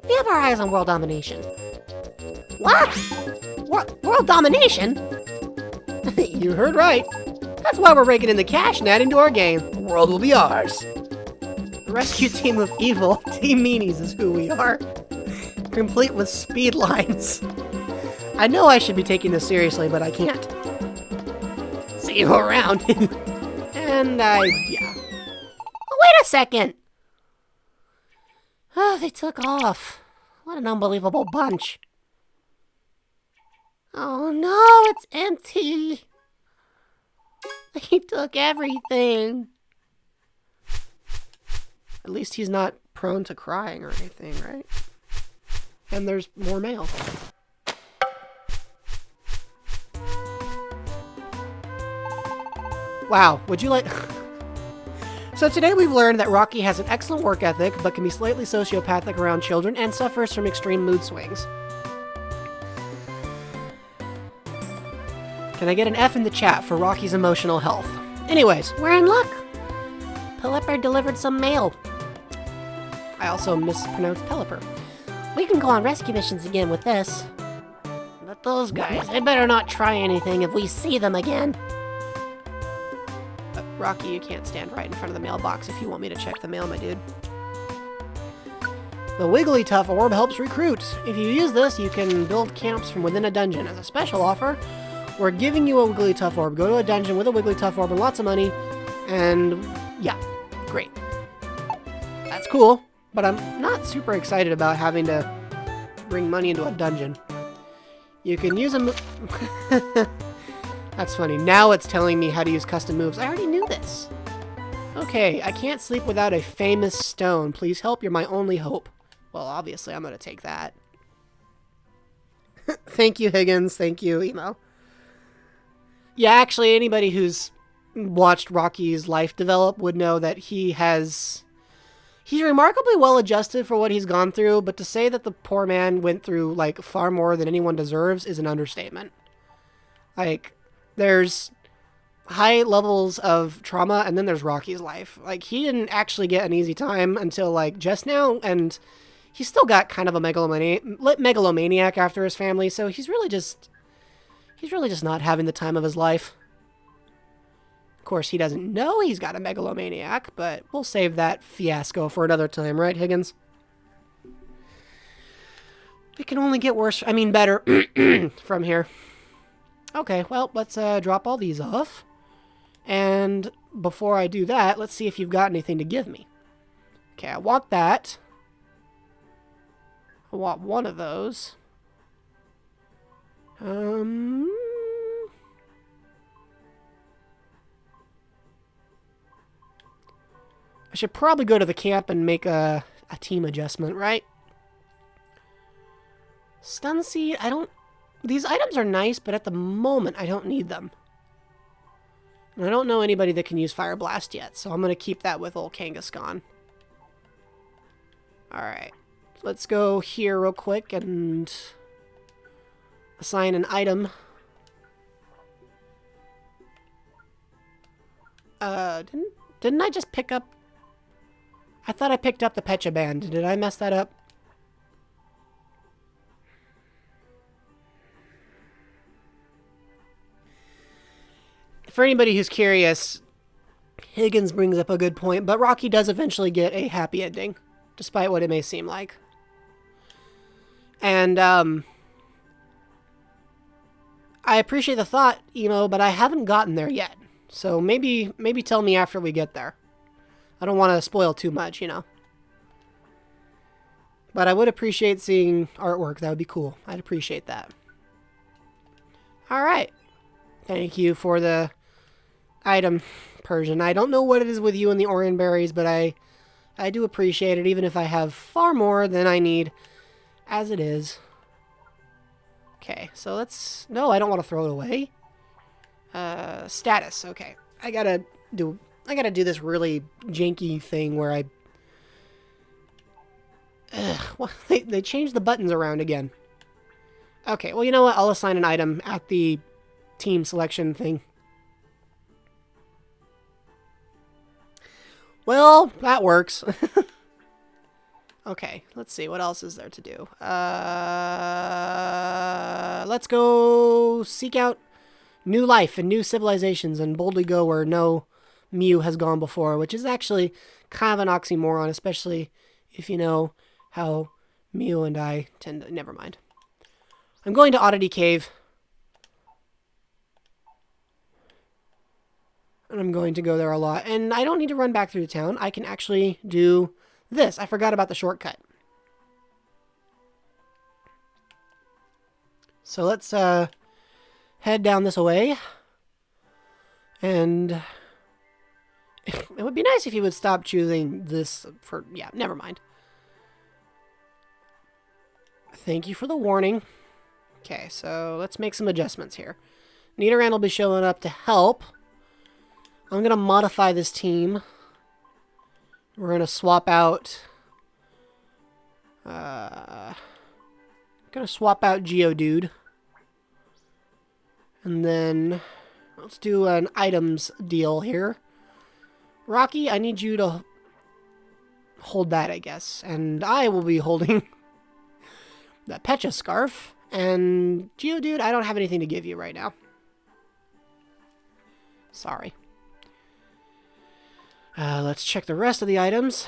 We have our eyes on world domination. What? World domination? You heard right. That's why we're raking in the cash net into our game. The world will be ours. The rescue team of evil, Team Meanies is who we are. Complete with speed lines. I know I should be taking this seriously, but I can't. See you around. And yeah. Oh, wait a second. Oh, they took off. What an unbelievable bunch. Oh no, it's empty. He took everything. At least he's not prone to crying or anything, right? And there's more mail. Wow, would you like... So today we've learned that Rocky has an excellent work ethic, but can be slightly sociopathic around children and suffers from extreme mood swings. Can I get an F in the chat for Rocky's emotional health? Anyways, We're in luck. Pelipper delivered some mail. I also mispronounced Pelipper. We can go on rescue missions again with this. But those guys, they better not try anything if we see them again. Rocky, you can't stand right in front of the mailbox if you want me to check the mail, my dude. The Wigglytuff Orb helps recruit. If you use this, you can build camps from within a dungeon. As a special offer, we're giving you a Wigglytuff Orb. Go to a dungeon with a Wigglytuff Orb and lots of money, and yeah, great. That's cool, but I'm not super excited about having to bring money into a dungeon. You can use a That's funny. Now it's telling me how to use custom moves. I already knew this. Okay, I can't sleep without a famous stone. Please help, you're my only hope. Well, obviously, I'm going to take that. Thank you, Higgins. Thank you, Emo. Yeah, actually, anybody who's watched Rocky's life develop would know that he's remarkably well adjusted for what he's gone through, but to say that the poor man went through, like, far more than anyone deserves is an understatement. Like... There's high levels of trauma, and then there's Rocky's life. Like, he didn't actually get an easy time until, like, just now, and he's still got kind of a megalomaniac after his family, so he's really just not having the time of his life. Of course, he doesn't know he's got a megalomaniac, but we'll save that fiasco for another time, right, Higgins? It can only get worse, better from here. Okay, well, let's drop all these off. And before I do that, let's see if you've got anything to give me. Okay, I want that. I want one of those. I should probably go to the camp and make a team adjustment, right? Stun Seed, I don't... These items are nice, but at the moment, I don't need them. And I don't know anybody that can use Fire Blast yet, so I'm going to keep that with old Kangaskhan. Alright. Let's go here real quick and assign an item. Didn't I just pick up... I thought I picked up the Pecha Band. Did I mess that up? For anybody who's curious, Higgins brings up a good point, but Rocky does eventually get a happy ending, despite what it may seem like. And, I appreciate the thought, Emo, but I haven't gotten there yet. So maybe tell me after we get there. I don't want to spoil too much, you know. But I would appreciate seeing artwork. That would be cool. I'd appreciate that. Alright. Thank you for the item, Persian. I don't know what it is with you and the Orion berries, but I do appreciate it, even if I have far more than I need as it is. Okay, so let's... No, I don't want to throw it away. Status. Okay. I gotta do this really janky thing where I... well, they changed the buttons around again. Okay, well, you know what? I'll assign an item at the team selection thing. Well, that works. Okay, let's see. What else is there to do? Let's go seek out new life and new civilizations and boldly go where no Mew has gone before, which is actually kind of an oxymoron, especially if you know how Mew and I tend to... Never mind. I'm going to Oddity Cave. And I'm going to go there a lot. And I don't need to run back through the town. I can actually do this. I forgot about the shortcut. So let's head down this way. And it would be nice if you would stop choosing this for... Yeah, never mind. Thank you for the warning. Okay, so let's make some adjustments here. Nidoran will be showing up to help. I'm going to modify this team. We're going to swap out... going to swap out Geodude. And then let's do an items deal here. Rocky, I need you to hold that, I guess. And I will be holding that Pecha Scarf. And Geodude, I don't have anything to give you right now. Sorry. Let's check the rest of the items.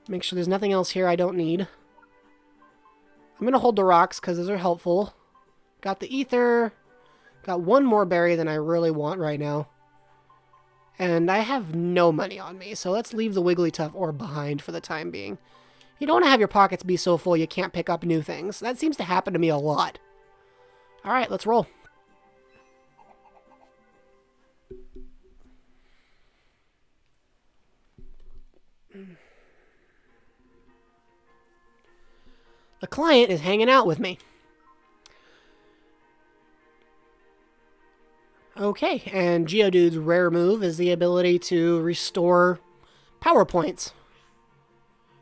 Make sure there's nothing else here I don't need. I'm going to hold the rocks because those are helpful. Got the ether. Got one more berry than I really want right now. And I have no money on me, so let's leave the Wigglytuff orb behind for the time being. You don't want to have your pockets be so full you can't pick up new things. That seems to happen to me a lot. Alright, let's roll. The client is hanging out with me. Okay, and Geodude's rare move is the ability to restore power points.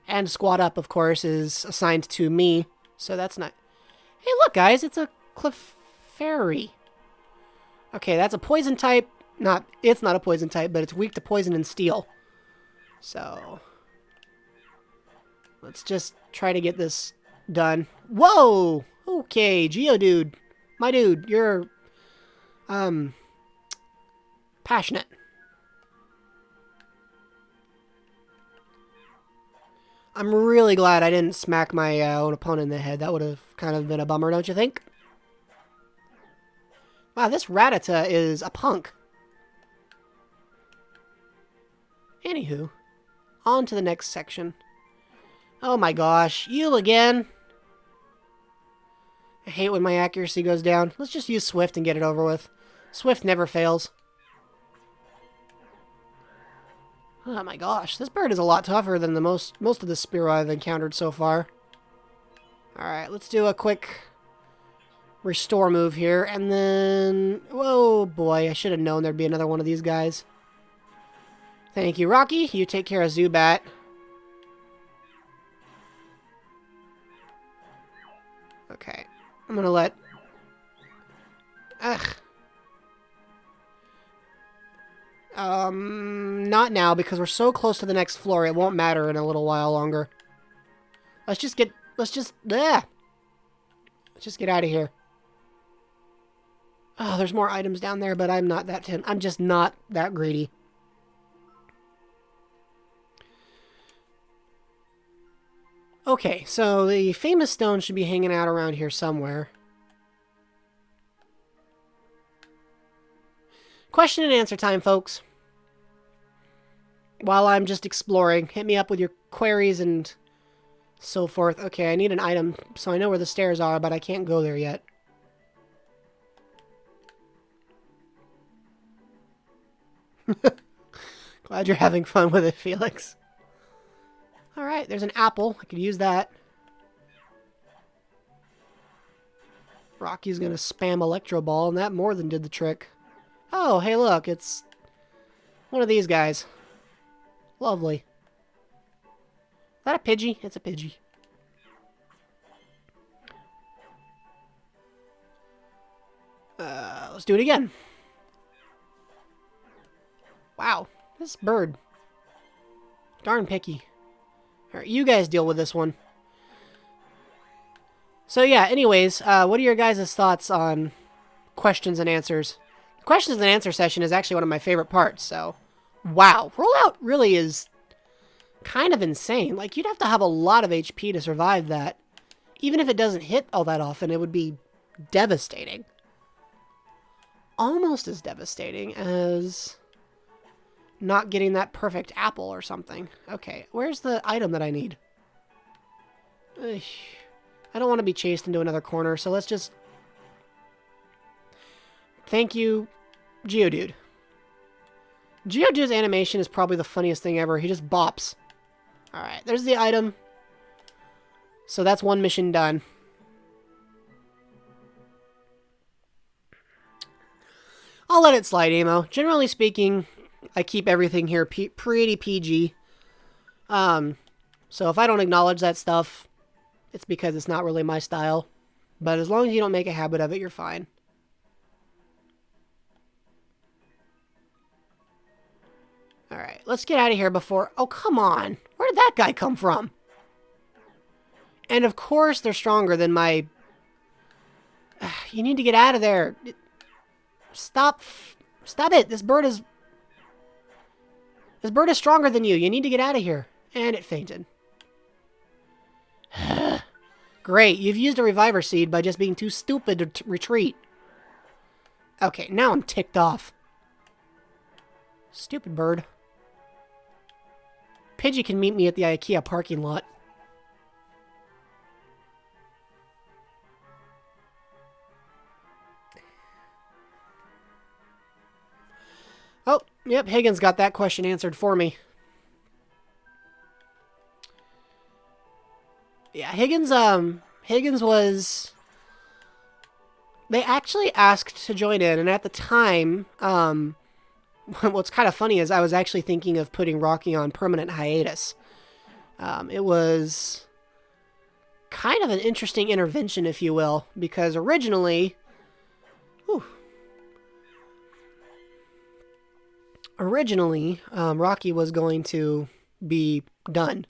And Squat Up, of course, is assigned to me, so that's not... Hey, look, guys, it's a Clefairy. Okay, that's a poison type. It's not a poison type, but it's weak to poison and steel. So... let's just try to get this done. Whoa! Okay, Geodude. My dude, you're... passionate. I'm really glad I didn't smack my own opponent in the head. That would have kind of been a bummer, don't you think? Wow, this Rattata is a punk. Anywho, on to the next section. Oh my gosh, you again. I hate when my accuracy goes down. Let's just use Swift and get it over with. Swift never fails. Oh my gosh, this bird is a lot tougher than the most of the Spearow I've encountered so far. Alright, let's do a quick restore move here, and then... Whoa, boy, I should have known there'd be another one of these guys. Thank you, Rocky. You take care of Zubat. Okay, I'm gonna let... Ugh. Not now, because we're so close to the next floor, it won't matter in a little while longer. Let's just get out of here. Oh, there's more items down there, but I'm just not that greedy. Okay, so the famous stone should be hanging out around here somewhere. Question and answer time, folks. While I'm just exploring, hit me up with your queries and so forth. Okay, I need an item, so I know where the stairs are, but I can't go there yet. Glad you're having fun with it, Felix. Alright, there's an apple. I could use that. Rocky's gonna spam Electro Ball, and that more than did the trick. Oh, hey look, it's one of these guys. Lovely. Is that a Pidgey? It's a Pidgey. Let's do it again. Wow, this bird. Darn picky. Alright, you guys deal with this one. So yeah, anyways, what are your guys' thoughts on questions and answers? The questions and answer session is actually one of my favorite parts, so... Wow, rollout really is kind of insane. Like, you'd have to have a lot of HP to survive that. Even if it doesn't hit all that often, it would be devastating. Almost as devastating as not getting that perfect apple or something. Okay, where's the item that I need? Ugh. I don't want to be chased into another corner, so let's just... Thank you, Geodude. Geodude's animation is probably the funniest thing ever. He just bops. Alright, there's the item. So that's one mission done. I'll let it slide, Amo. Generally speaking, I keep everything here pretty PG. So if I don't acknowledge that stuff, it's because it's not really my style. But as long as you don't make a habit of it, you're fine. Alright, let's get out of here before... Oh, come on! Where did that guy come from? And of course they're stronger than my... You need to get out of there. Stop. Stop it! This bird is stronger than you. You need to get out of here. And it fainted. Great, you've used a Reviver Seed by just being too stupid to retreat. Okay, now I'm ticked off. Stupid bird. Pidgey can meet me at the IKEA parking lot. Oh, yep, Higgins got that question answered for me. Yeah, Higgins was... They actually asked to join in, and at the time, what's kind of funny is I was actually thinking of putting Rocky on permanent hiatus. It was kind of an interesting intervention, if you will, because originally... Rocky was going to be done.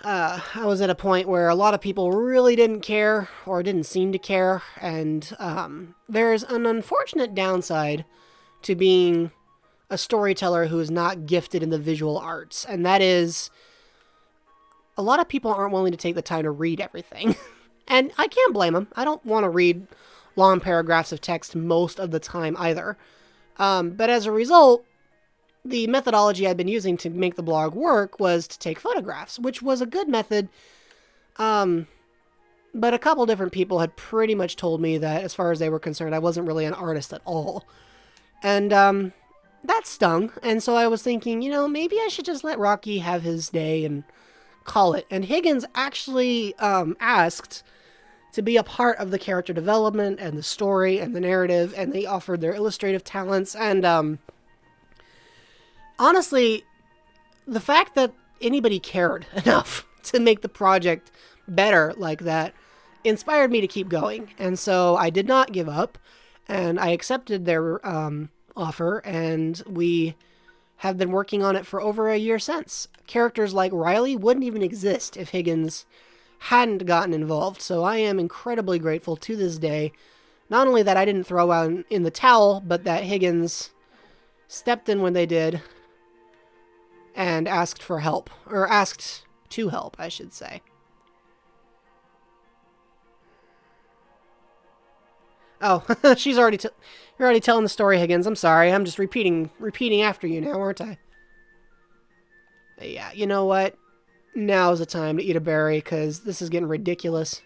I was at a point where a lot of people really didn't care, or didn't seem to care, and there's an unfortunate downside to being a storyteller who is not gifted in the visual arts, and that is a lot of people aren't willing to take the time to read everything. And I can't blame them. I don't want to read long paragraphs of text most of the time either. But as a result, the methodology I'd been using to make the blog work was to take photographs, which was a good method. But a couple different people had pretty much told me that, as far as they were concerned, I wasn't really an artist at all. And that stung. And so I was thinking, maybe I should just let Rocky have his day and call it. And Higgins actually asked to be a part of the character development and the story and the narrative, and they offered their illustrative talents. And honestly, the fact that anybody cared enough to make the project better like that inspired me to keep going. And so I did not give up, and I accepted their offer, and we have been working on it for over a year since. Characters like Riley wouldn't even exist if Higgins hadn't gotten involved, so I am incredibly grateful to this day. Not only that I didn't throw out in the towel, but that Higgins stepped in when they did and asked for help, or asked to help, I should say. Oh, you're already telling the story, Higgins. I'm sorry. I'm just repeating after you now, aren't I? Yeah, you know what? Now's the time to eat a berry, because this is getting ridiculous.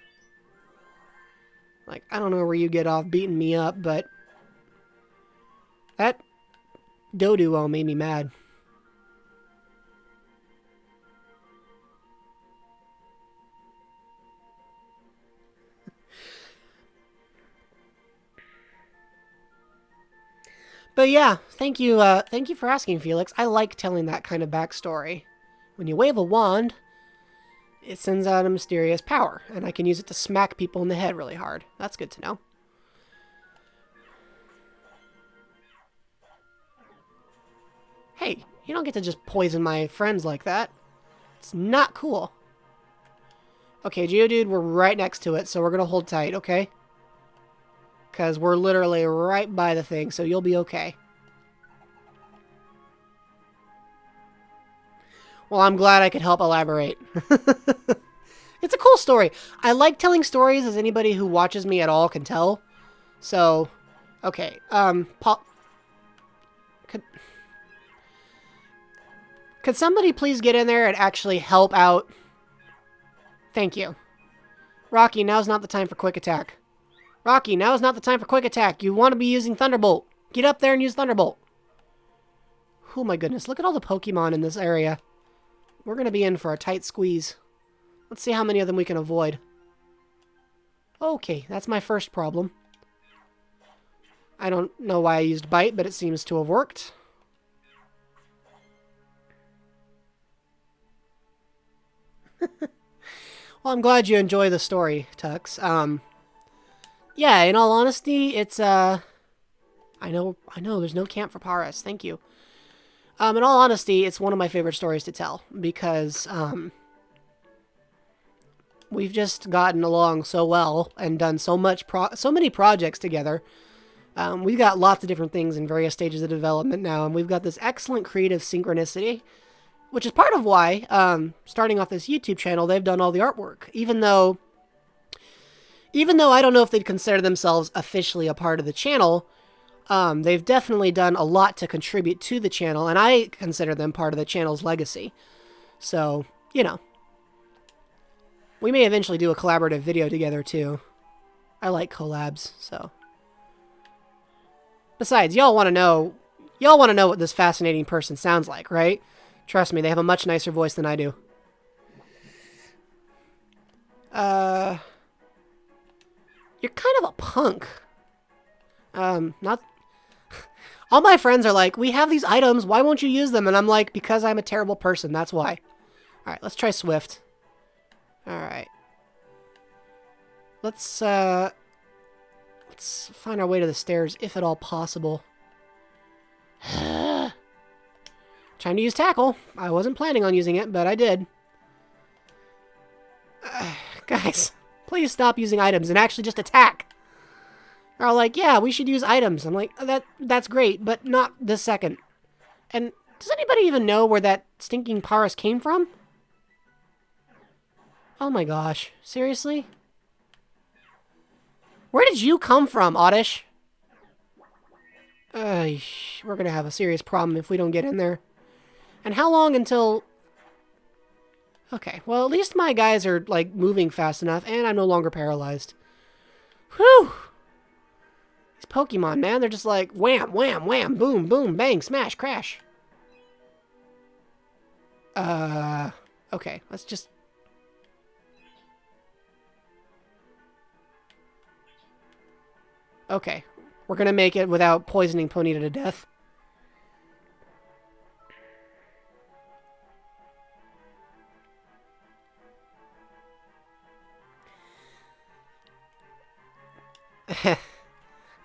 Like, I don't know where you get off beating me up, but that Doduo made me mad. But yeah, thank you for asking, Felix. I like telling that kind of backstory. When you wave a wand, it sends out a mysterious power, and I can use it to smack people in the head really hard. That's good to know. Hey, you don't get to just poison my friends like that. It's not cool. Okay, Geodude, we're right next to it, so we're gonna hold tight, okay? Because we're literally right by the thing, so you'll be okay. Well, I'm glad I could help elaborate. It's a cool story. I like telling stories, as anybody who watches me at all can tell. So, okay. Could somebody please get in there and actually help out? Thank you. Rocky, now's not the time for quick attack. Rocky, now is not the time for quick attack. You want to be using Thunderbolt. Get up there and use Thunderbolt. Oh my goodness, look at all the Pokemon in this area. We're going to be in for a tight squeeze. Let's see how many of them we can avoid. Okay, that's my first problem. I don't know why I used Bite, but it seems to have worked. Well, I'm glad you enjoy the story, Tux. Yeah, in all honesty, it's, I know, there's no camp for Paras. Thank you. In all honesty, it's one of my favorite stories to tell, because, we've just gotten along so well and done so many projects together. We've got lots of different things in various stages of development now, and we've got this excellent creative synchronicity, which is part of why, starting off this YouTube channel, they've done all the artwork, even though I don't know if they'd consider themselves officially a part of the channel. They've definitely done a lot to contribute to the channel, and I consider them part of the channel's legacy. So, we may eventually do a collaborative video together, too. I like collabs, so. Besides, y'all want to know what this fascinating person sounds like, right? Trust me, they have a much nicer voice than I do. You're kind of a punk. Not... All my friends are like, we have these items, why won't you use them? And I'm like, because I'm a terrible person, that's why. Alright, let's try Swift. Alright. Let's find our way to the stairs, if at all possible. Time to use Tackle. I wasn't planning on using it, but I did. Guys, please stop using items and actually just attack. They're all like, yeah, we should use items. I'm like, that's great, but not this second. And does anybody even know where that stinking Paras came from? Oh my gosh, seriously? Where did you come from, Oddish? We're gonna have a serious problem if we don't get in there. And how long until... Okay, well, at least my guys are, like, moving fast enough, and I'm no longer paralyzed. Whew! These Pokemon, man, they're just like, wham, wham, wham, boom, boom, bang, smash, crash. Okay, let's just... Okay, we're gonna make it without poisoning Ponyta to death.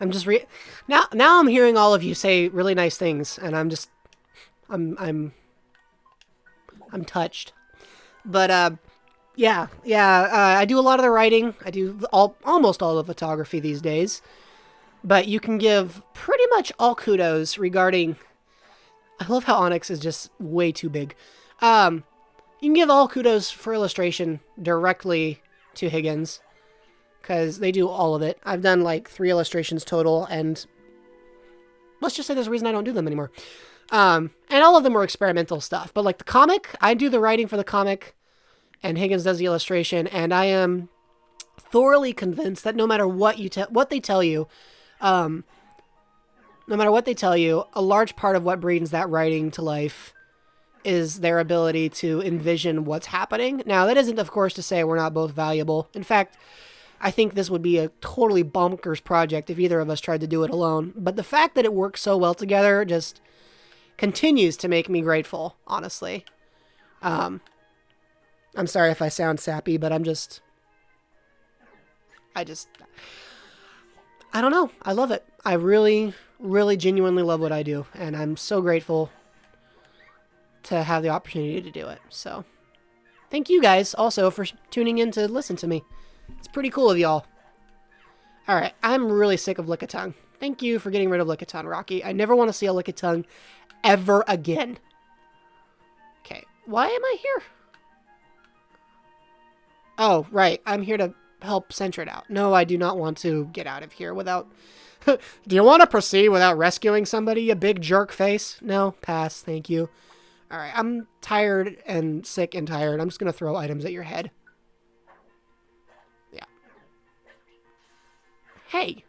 I'm just now I'm hearing all of you say really nice things, and I'm touched. But yeah, I do a lot of the writing. I do almost all the photography these days. But you can give pretty much all kudos regarding... I love how Onyx is just way too big. You can give all kudos for illustration directly to Higgins, because they do all of it. I've done like 3 illustrations total, and let's just say there's a reason I don't do them anymore. And all of them are experimental stuff. But like the comic, I do the writing for the comic, and Higgins does the illustration, and I am thoroughly convinced that no matter what they tell you, a large part of what brings that writing to life is their ability to envision what's happening. Now, that isn't, of course, to say we're not both valuable. In fact, I think this would be a totally bonkers project if either of us tried to do it alone. But the fact that it works so well together just continues to make me grateful, honestly. I'm sorry if I sound sappy, but I don't know. I love it. I really, really genuinely love what I do. And I'm so grateful to have the opportunity to do it. So thank you guys also for tuning in to listen to me. It's pretty cool of y'all. Alright, I'm really sick of Lickitung. Thank you for getting rid of Lickitung, Rocky. I never want to see a Lickitung ever again. Okay, why am I here? Oh, right. I'm here to help Centred out. No, I do not want to get out of here without... Do you want to proceed without rescuing somebody, you big jerk face? No, pass, thank you. Alright, I'm tired and sick and tired. I'm just going to throw items at your head. Yeah. Hey.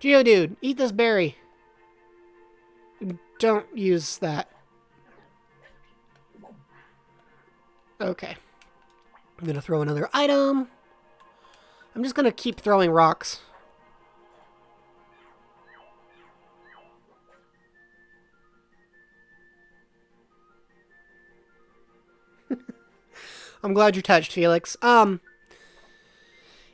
Geodude, eat this berry. Don't use that. Okay. I'm going to throw another item. I'm just going to keep throwing rocks. I'm glad you're touched, Felix.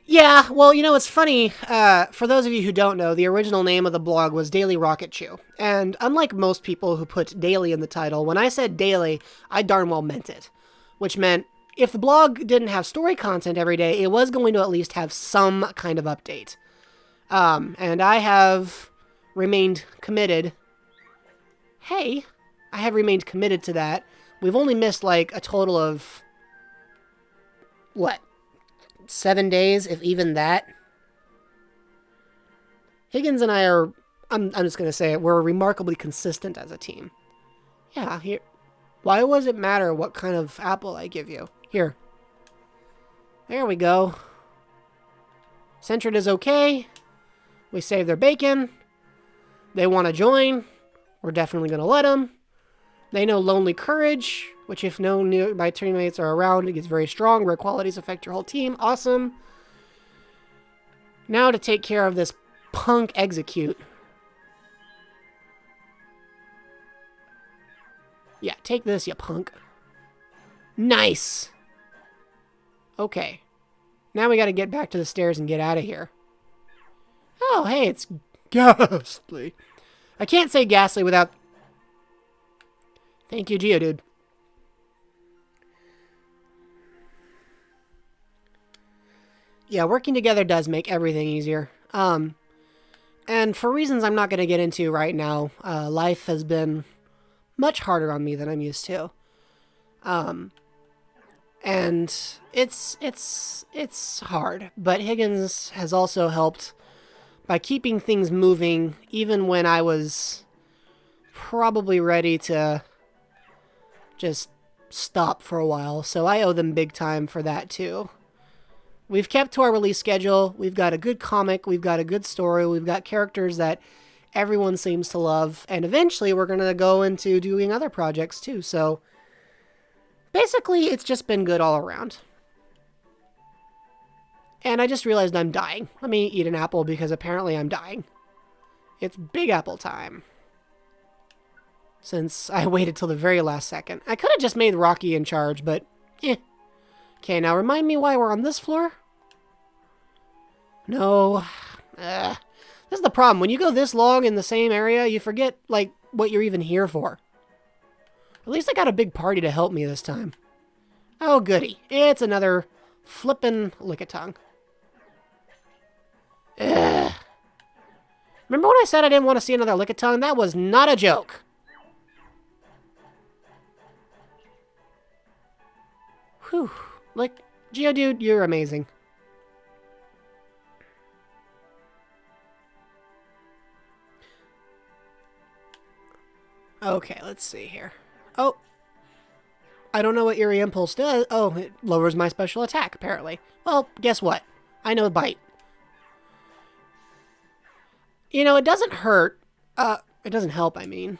Yeah, well, you know, it's funny. For those of you who don't know, the original name of the blog was Daily Rocket Chew. And unlike most people who put daily in the title, when I said daily, I darn well meant it. Which meant if the blog didn't have story content every day, it was going to at least have some kind of update. And I have remained committed. Hey, I have remained committed to that. We've only missed like a total of... what? 7 days, if even that. Higgins and I are, I'm just going to say it, we're remarkably consistent as a team. Yeah, here. Why does it matter what kind of apple I give you? Here. There we go. Centred is okay. We saved their bacon. They want to join. We're definitely going to let them. They know Lonely Courage, which if no nearby teammates are around, it gets very strong. Rare qualities affect your whole team. Awesome. Now to take care of this punk Execute. Yeah, take this, you punk. Nice. Okay. Now we gotta get back to the stairs and get out of here. Oh, hey, it's Ghastly. I can't say Ghastly without... Thank you, Geodude. Yeah, working together does make everything easier. And for reasons I'm not going to get into right now, life has been much harder on me than I'm used to. And it's hard, but Higgins has also helped by keeping things moving even when I was probably ready to just stop for a while. So I owe them big time for that too. We've kept to our release schedule. We've got a good comic, we've got a good story, we've got characters that everyone seems to love, and eventually we're going to go into doing other projects too. So basically, it's just been good all around. And I just realized I'm dying. Let me eat an apple because apparently I'm dying. It's Big Apple time. Since I waited till the very last second. I could have just made Rocky in charge, but Okay, now remind me why we're on this floor? No. This is the problem. When you go this long in the same area, you forget, like, what you're even here for. At least I got a big party to help me this time. Oh, goody. It's another flippin' Lickitung. Ugh. Remember when I said I didn't want to see another Lickitung? That was not a joke. Whew. Like, Geodude, you're amazing. Okay, let's see here. Oh. I don't know what Eerie Impulse does. Oh, it lowers my special attack, apparently. Well, guess what? I know Bite. You know, it doesn't hurt. It doesn't help, I mean.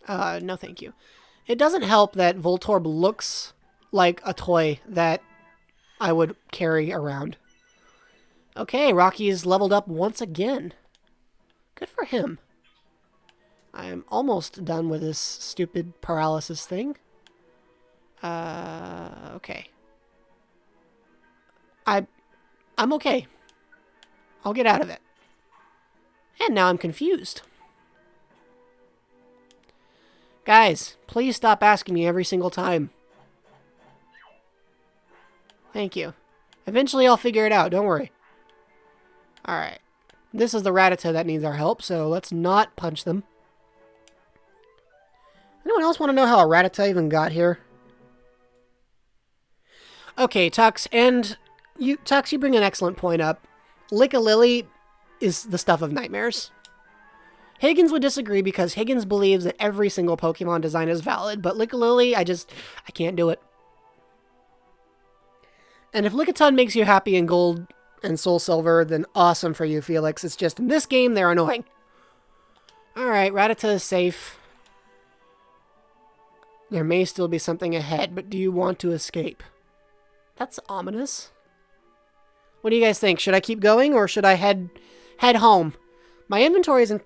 No thank you. It doesn't help that Voltorb looks like a toy that I would carry around. Okay, Rocky's leveled up once again. Good for him. I'm almost done with this stupid paralysis thing. Okay. I'm okay. I'll get out of it. And now I'm confused. Guys, please stop asking me every single time. Thank you. Eventually I'll figure it out, don't worry. Alright. This is the Rattata that needs our help, so let's not punch them. Anyone else want to know how a Rattata even got here? Okay, Tux, and you bring an excellent point up. Lick-a-Lily is the stuff of nightmares. Higgins would disagree because Higgins believes that every single Pokemon design is valid, but Lick-a-Lily, I can't do it. And if Lickitung makes you happy in Gold and Soul Silver, then awesome for you, Felix. It's just in this game, they're annoying. Alright, Rattata is safe. There may still be something ahead, but do you want to escape? That's ominous. What do you guys think? Should I keep going or should I head home? My inventory is in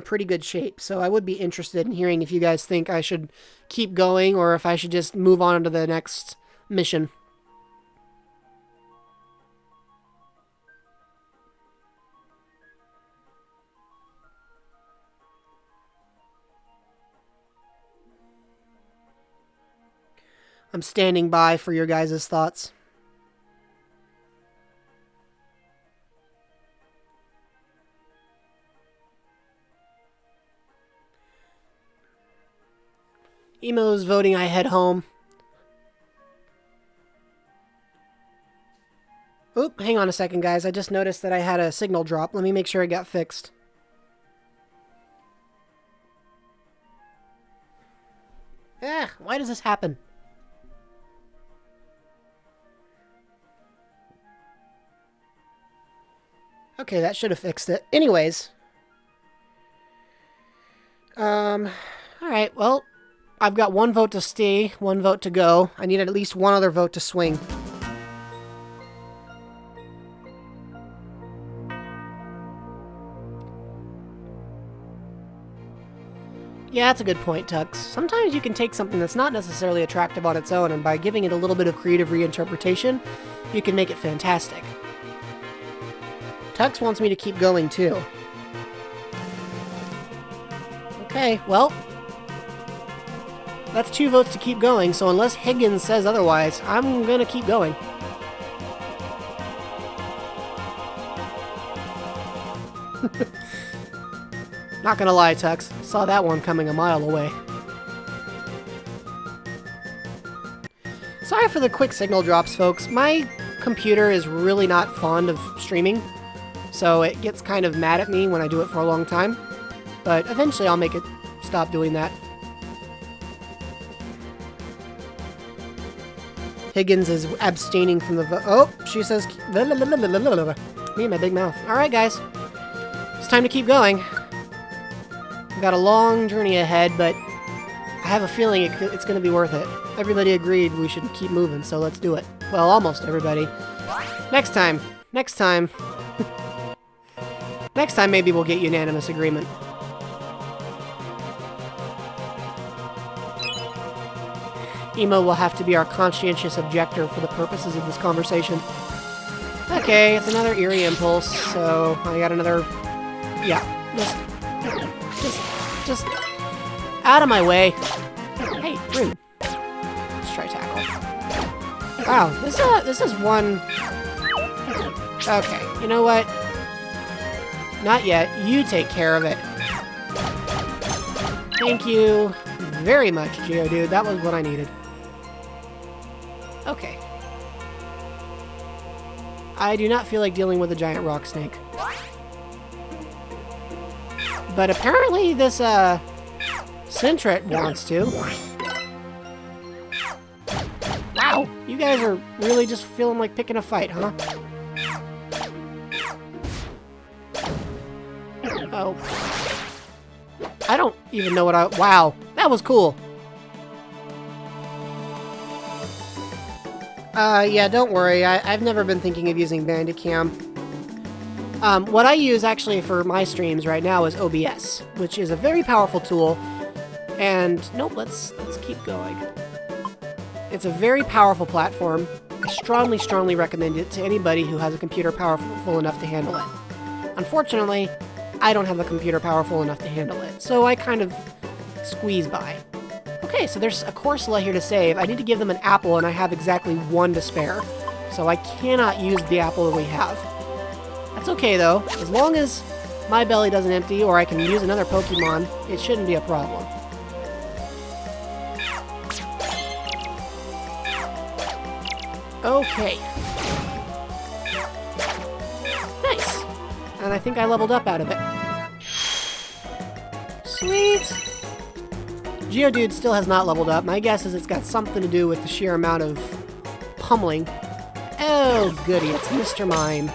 pretty good shape, so I would be interested in hearing if you guys think I should keep going or if I should just move on to the next mission. I'm standing by for your guys' thoughts. Emo's voting I head home. Oop, hang on a second, guys. I just noticed that I had a signal drop. Let me make sure it got fixed. Why does this happen? Okay, that should have fixed it. Anyways. Alright, well, I've got one vote to stay, one vote to go. I need at least one other vote to swing. Yeah, that's a good point, Tux. Sometimes you can take something that's not necessarily attractive on its own, and by giving it a little bit of creative reinterpretation, you can make it fantastic. Tux wants me to keep going, too. Okay, well, that's 2 votes to keep going, so unless Higgins says otherwise, I'm gonna keep going. Not gonna lie, Tux. Saw that one coming a mile away. Sorry for the quick signal drops, folks. My computer is really not fond of streaming, so it gets kind of mad at me when I do it for a long time. But eventually I'll make it stop doing that. Higgins is abstaining from the vote. Oh, she says... Me and my big mouth. Alright, guys. It's time to keep going. We've got a long journey ahead, but I have a feeling it's going to be worth it. Everybody agreed we should keep moving, so let's do it. Well, almost everybody. Next time. Next time. Next time maybe we'll get unanimous agreement. Emo will have to be our conscientious objector for the purposes of this conversation. Okay, it's another eerie impulse, so I got another... Yeah, just out of my way. Hey, rude. Let's try tackle. Wow, this is one... Okay, you know what? Not yet. You take care of it. Thank you very much, Geodude. That was what I needed. Okay. I do not feel like dealing with a giant rock snake. But apparently this, Sentret wants to. Wow, you guys are really just feeling like picking a fight, huh? Oh. I don't even know what I... Wow, that was cool. Yeah, don't worry. I've never been thinking of using Bandicam. What I use actually for my streams right now is OBS, which is a very powerful tool. And nope, let's keep going. It's a very powerful platform. I strongly recommend it to anybody who has a computer powerful enough to handle it. Unfortunately, I don't have a computer powerful enough to handle it, so I kind of squeeze by. Okay, so there's a Corsola here to save. I need to give them an apple, and I have exactly one to spare. So I cannot use the apple that we have. That's okay, though. As long as my belly doesn't empty, or I can use another Pokemon, it shouldn't be a problem. Okay. Nice. And I think I leveled up out of it. Sweet! Geodude still has not leveled up. My guess is it's got something to do with the sheer amount of pummeling. Oh, goody, it's Mr. Mime.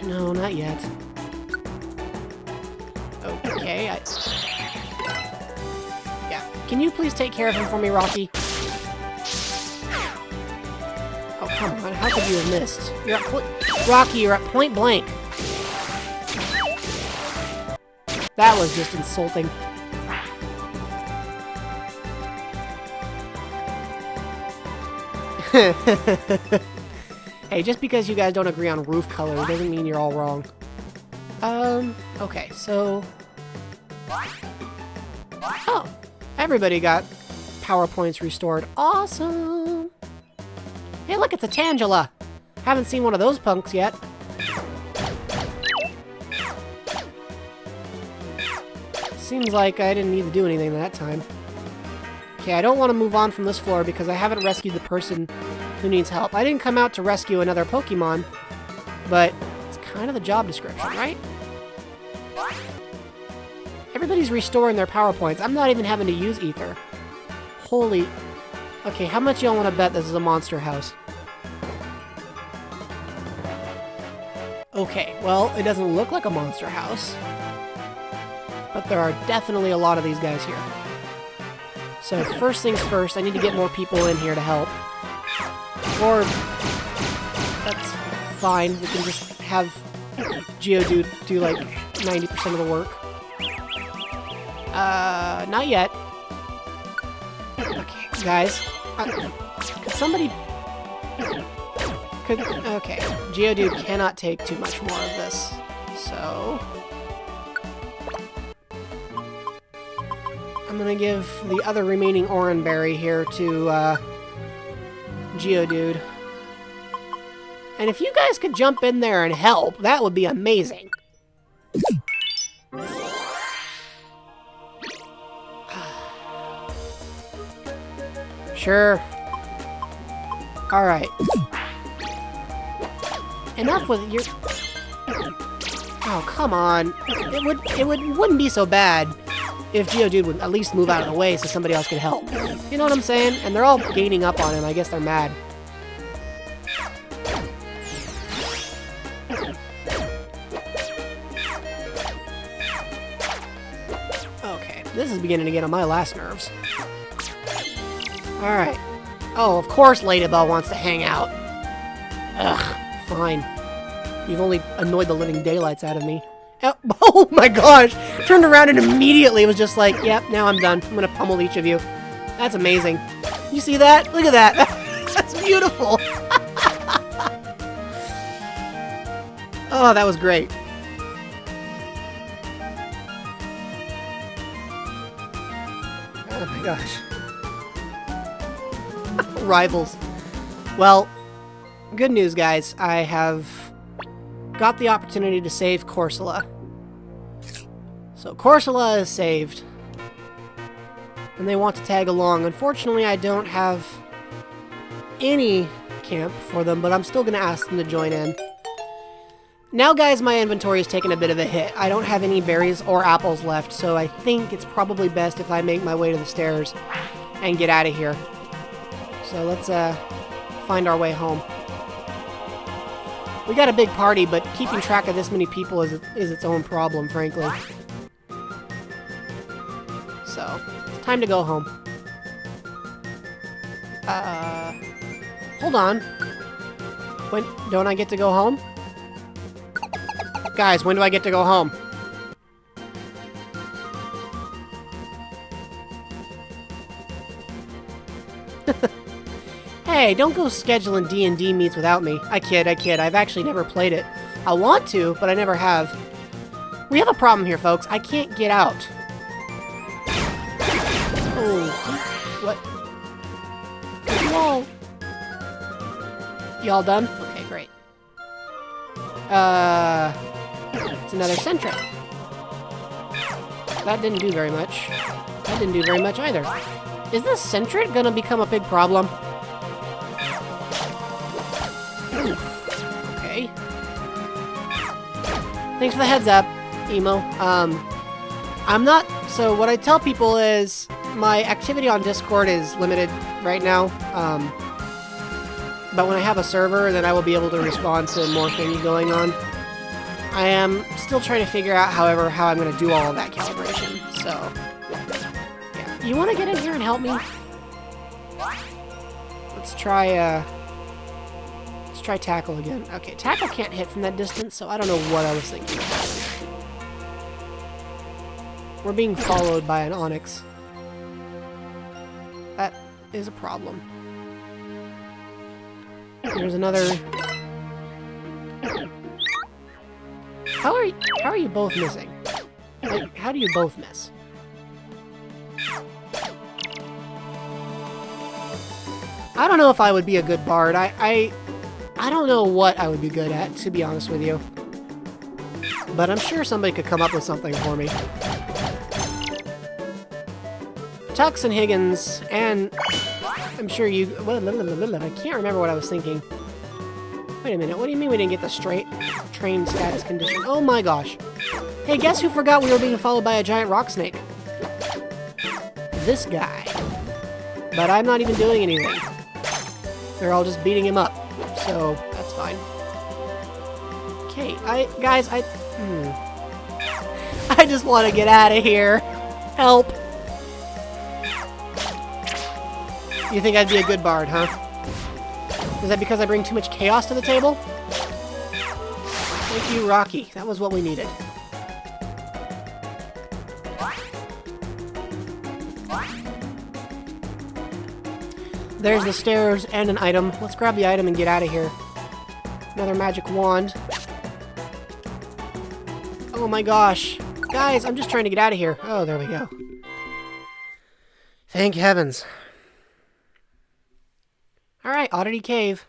No, not yet. Okay, Yeah, can you please take care of him for me, Rocky? Oh, come on, how could you have missed? You're at Rocky, you're at point blank. That was just insulting. Hey, just because you guys don't agree on roof color doesn't mean you're all wrong. Okay, so... Oh, everybody got power points restored. Awesome! Hey, look, it's a Tangela! Haven't seen one of those punks yet. Seems like I didn't need to do anything that time. Okay, I don't want to move on from this floor because I haven't rescued the person who needs help. I didn't come out to rescue another Pokemon, but it's kind of the job description, right? Everybody's restoring their power points. I'm not even having to use Ether. Holy... Okay, how much y'all want to bet this is a monster house? Okay, well, it doesn't look like a monster house. But there are definitely a lot of these guys here. So first things first, I need to get more people in here to help. Or, that's fine, we can just have Geodude do like 90% of the work. Not yet. Okay, guys. Could somebody... Okay, Geodude cannot take too much more of this. So... I'm gonna give the other remaining Oran Berry here to, Geodude. And if you guys could jump in there and help, that would be amazing. Sure. Alright. Enough with your... Oh, come on. Wouldn't be so bad if Geodude would at least move out of the way so somebody else could help. You know what I'm saying? And they're all gaining up on him. I guess they're mad. Okay, this is beginning to get on my last nerves. Alright. Oh, of course Ladybell wants to hang out. Ugh, fine. You've only annoyed the living daylights out of me. Oh my gosh! Turned around and immediately was just like, yep, now I'm done. I'm gonna pummel each of you. That's amazing. You see that? Look at that. That's beautiful. Oh, that was great. Oh my gosh. Rivals. Well, good news, guys. I have got the opportunity to save Corsola. So Corsola is saved. And they want to tag along. Unfortunately, I don't have any camp for them, but I'm still going to ask them to join in. Now, guys, my inventory is taking a bit of a hit. I don't have any berries or apples left, so I think it's probably best if I make my way to the stairs and get out of here. So let's find our way home. We got a big party, but keeping track of this many people is its own problem, frankly. So, it's time to go home. Hold on. When don't I get to go home? Guys, when do I get to go home? Hey, don't go scheduling D&D meets without me. I kid. I've actually never played it. I want to, but I never have. We have a problem here, folks. I can't get out. Oh, what? You all done? Okay, great. It's another Sentret. That didn't do very much. That didn't do very much either. Is this Sentret gonna become a big problem? Okay. Thanks for the heads up, Emo. I'm not... So what I tell people is my activity on Discord is limited right now. But when I have a server, then I will be able to respond to more things going on. I am still trying to figure out, however, how I'm going to do all of that calibration. So, yeah. You want to get in here and help me? Let's try Tackle again. Okay, Tackle can't hit from that distance, so I don't know what I was thinking. We're being followed by an Onyx. That is a problem. There's another... How are you both missing? Like, how do you both miss? I don't know if I would be a good bard. I don't know what I would be good at, to be honest with you. But I'm sure somebody could come up with something for me. Tux and Higgins, and I'm sure you... I can't remember what I was thinking. Wait a minute, what do you mean we didn't get the straight train status condition? Oh my gosh. Hey, guess who forgot we were being followed by a giant rock snake? This guy. But I'm not even doing anything. They're all just beating him up. So, that's fine. Okay, guys, I just want to get out of here. Help. You think I'd be a good bard, huh? Is that because I bring too much chaos to the table? Thank you, Rocky. That was what we needed. There's the stairs and an item. Let's grab the item and get out of here. Another magic wand. Oh my gosh. Guys, I'm just trying to get out of here. Oh, there we go. Thank heavens. Alright, Oddity Cave.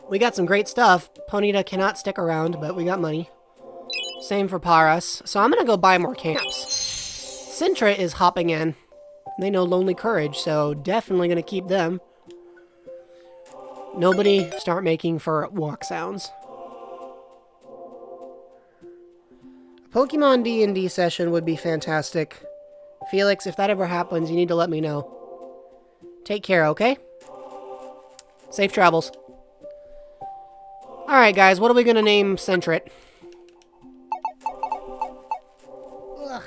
We got some great stuff. Ponyta cannot stick around, but we got money. Same for Paras. So I'm gonna go buy more camps. Sintra is hopping in. They know Lonely Courage, so definitely gonna keep them. Nobody start making fur walk sounds. A Pokemon D&D session would be fantastic. Felix, if that ever happens, you need to let me know. Take care, okay? Safe travels. Alright, guys, what are we gonna name Sentret? Ugh.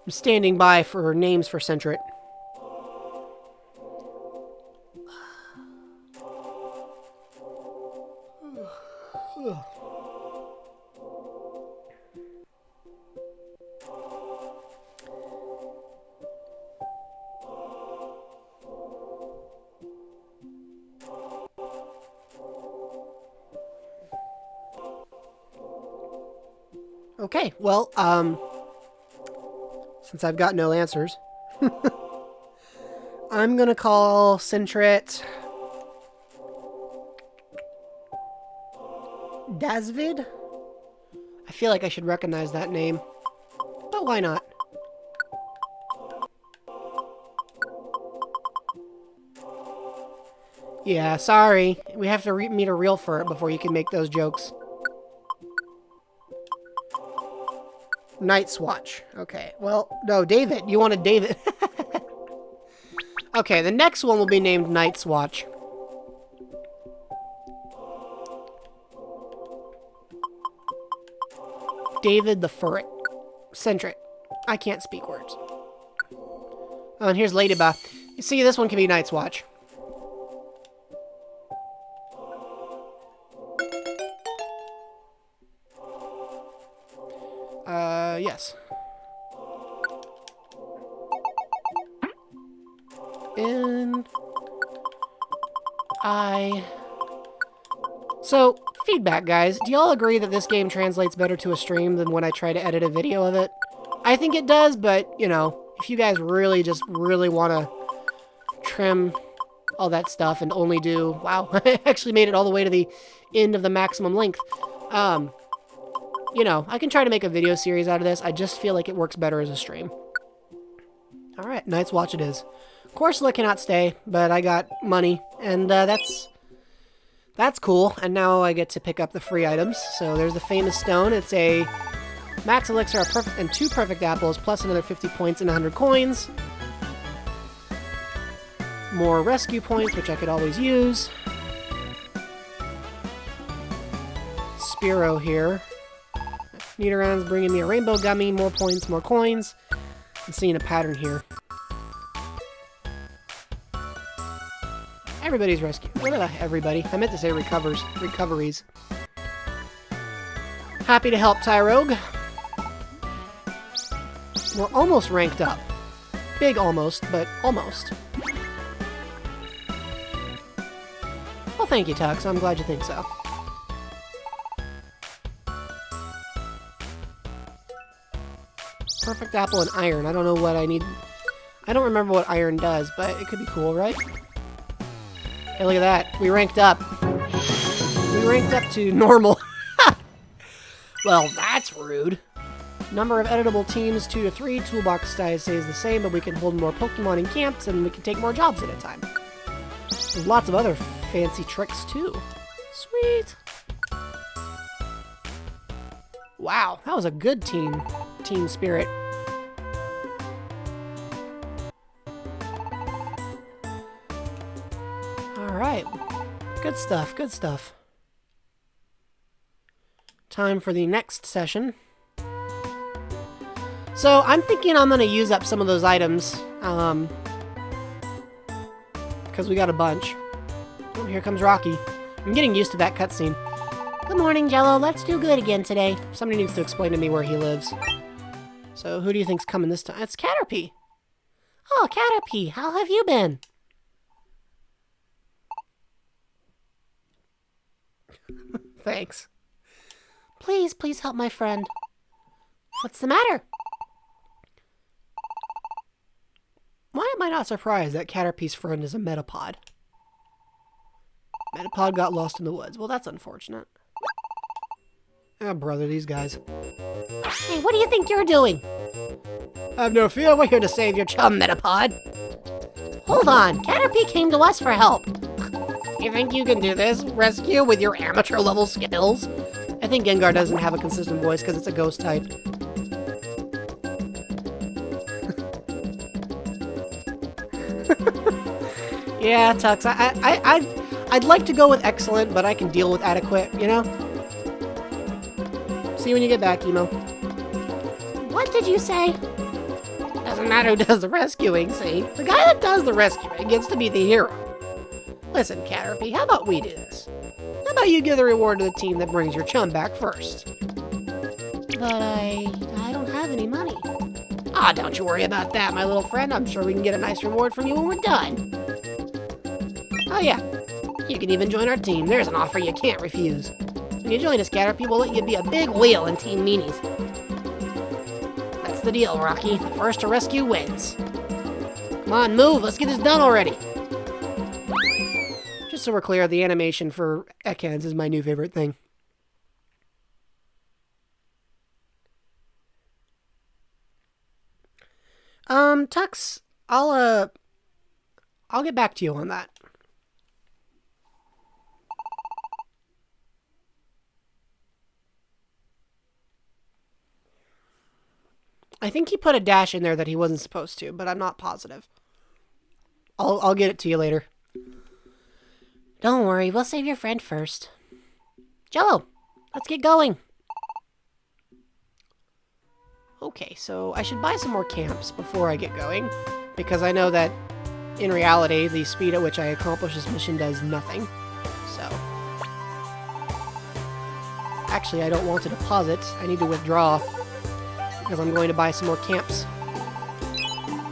I'm standing by for names for Sentret. Okay, well, since I've got no answers, I'm gonna call Sentret Dasvid? I feel like I should recognize that name, but why not? Yeah, sorry. We have to meet a real fur before you can make those jokes. Night's Watch. Okay, well, no, David. You wanted David. Okay, the next one will be named Night's Watch. David the Furret. Sentret. I can't speak words. Oh, and here's Ladybug. You see, this one can be Night's Watch. Yes. And So, feedback, guys. Do y'all agree that this game translates better to a stream than when I try to edit a video of it? I think it does, but, you know, if you guys really want to trim all that stuff and only do... Wow, I actually made it all the way to the end of the maximum length. You know, I can try to make a video series out of this. I just feel like it works better as a stream. Alright, Night's Watch it is. Corsola cannot stay, but I got money, and that's cool. And now I get to pick up the free items. So there's the famous stone. It's a max elixir and 2 perfect apples, plus another 50 points and 100 coins. More rescue points, which I could always use. Spearow here. Nidoran's bringing me a rainbow gummy, more points, more coins. I'm seeing a pattern here. Everybody's rescued. What did everybody? I meant to say recoveries. Happy to help Tyrogue. We're almost ranked up. Big almost, but almost. Well, thank you, Tux. I'm glad you think so. Perfect apple and iron. I don't know what I need. I don't remember what iron does, but it could be cool, right? Hey, look at that. We ranked up. We ranked up to normal. Well, that's rude. Number of editable teams, 2 to 3. Toolbox size stays the same, but we can hold more Pokemon in camps, and we can take more jobs at a time. There's lots of other fancy tricks, too. Sweet. Wow, that was a good team spirit. Alright. Good stuff, good stuff. Time for the next session. So, I'm thinking I'm going to use up some of those items, because we got a bunch. Oh, here comes Rocky. I'm getting used to that cutscene. Good morning, Jello. Let's do good again today. Somebody needs to explain to me where he lives. So, who do you think's coming this time? It's Caterpie. Oh, Caterpie, how have you been? Thanks. Please help my friend. What's the matter? Why am I not surprised that Caterpie's friend is a Metapod? Metapod got lost in the woods. Well, that's unfortunate. Oh, brother, these guys. Hey, what do you think you're doing? Have no fear, we're here to save your chum, Metapod. Hold on, Caterpie came to us for help. You think you can do this, Rescue, with your amateur level skills? I think Gengar doesn't have a consistent voice because it's a ghost type. Yeah, Tux, I'd like to go with excellent, but I can deal with adequate, you know? See you when you get back, Emo. What did you say? Doesn't matter who does the rescuing, see? The guy that does the rescuing gets to be the hero. Listen, Caterpie, how about we do this? How about you give the reward to the team that brings your chum back first? But I don't have any money. Ah, don't you worry about that, my little friend. I'm sure we can get a nice reward from you when we're done. Oh yeah, you can even join our team. There's an offer you can't refuse. When you join us, Caterpie, we'll let you be a big wheel in Team Meanies. That's the deal, Rocky. The first to rescue wins. Come on, move. Let's get this done already. Just so we're clear, the animation for Ekans is my new favorite thing. Tux, I'll get back to you on that. I think he put a dash in there that he wasn't supposed to, but I'm not positive. I'll get it to you later. Don't worry, we'll save your friend first. Jello, let's get going. Okay, so I should buy some more camps before I get going, because I know that in reality, the speed at which I accomplish this mission does nothing. So, actually, I don't want to deposit. I need to withdraw, because I'm going to buy some more camps.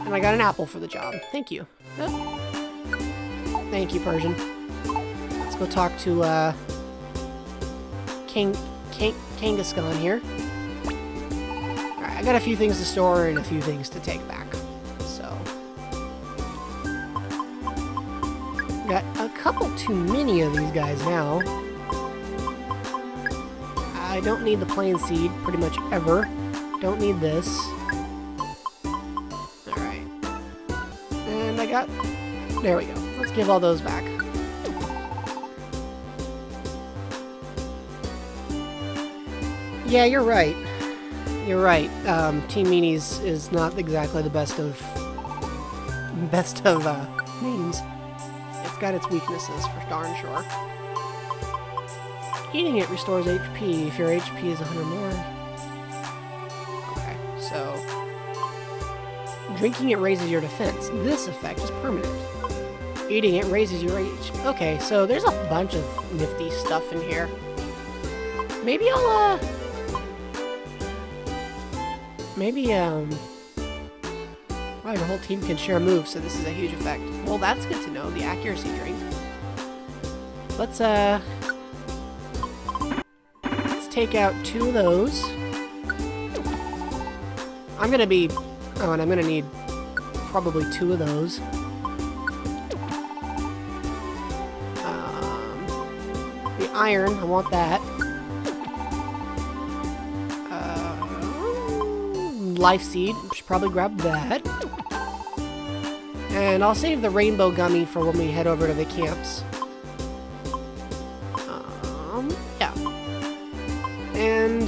And I got an apple for the job. Thank you. Oh. Thank you, Persian. Let's go talk to Kangaskhan here. Alright, I got a few things to store and a few things to take back. So, got a couple too many of these guys now. I don't need the plain seed pretty much ever. Don't need this. Alright. And I got... There we go. Let's give all those back. Yeah, you're right. You're right. Team Meanies is not exactly the best of names. It's got its weaknesses for darn sure. Eating it restores HP if your HP is 100 more. Okay, so drinking it raises your defense. This effect is permanent. Eating it raises your HP. Okay, so there's a bunch of nifty stuff in here. Maybe I'll wow, your whole team can share moves, so this is a huge effect. Well, that's good to know, the accuracy drink. Let's take out 2 of those. I'm gonna be... Oh, and I'm gonna need probably 2 of those. The iron, I want that. Life seed, should probably grab that. And I'll save the rainbow gummy for when we head over to the camps. Yeah. And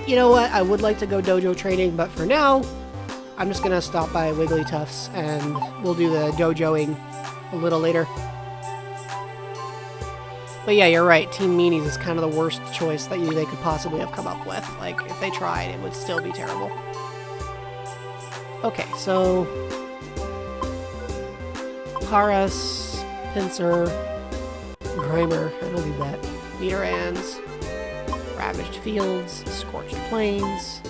you know what? I would like to go dojo training, but for now, I'm just gonna stop by Wigglytuff's and we'll do the dojoing a little later. But yeah, you're right. Team Meanies is kind of the worst choice that they could possibly have come up with. Like, if they tried, it would still be terrible. Okay, so... Paras, Pinsir, Grimer, I don't need that. Nidorands, Ravaged Fields, Scorched Plains.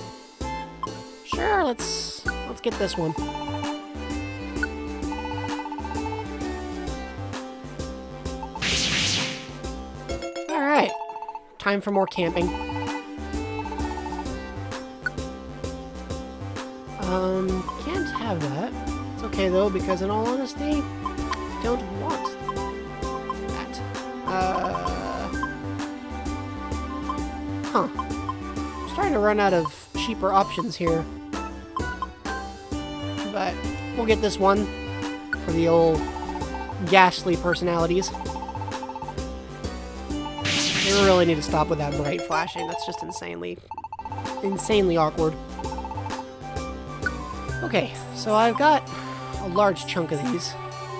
Sure, let's get this one. Alright, time for more camping. Can't have that. It's okay though, because in all honesty, I don't want that. Huh. I'm starting to run out of cheaper options here. But we'll get this one for the old ghastly personalities. We really need to stop with that bright flashing. That's just insanely awkward. Okay, so I've got a large chunk of these.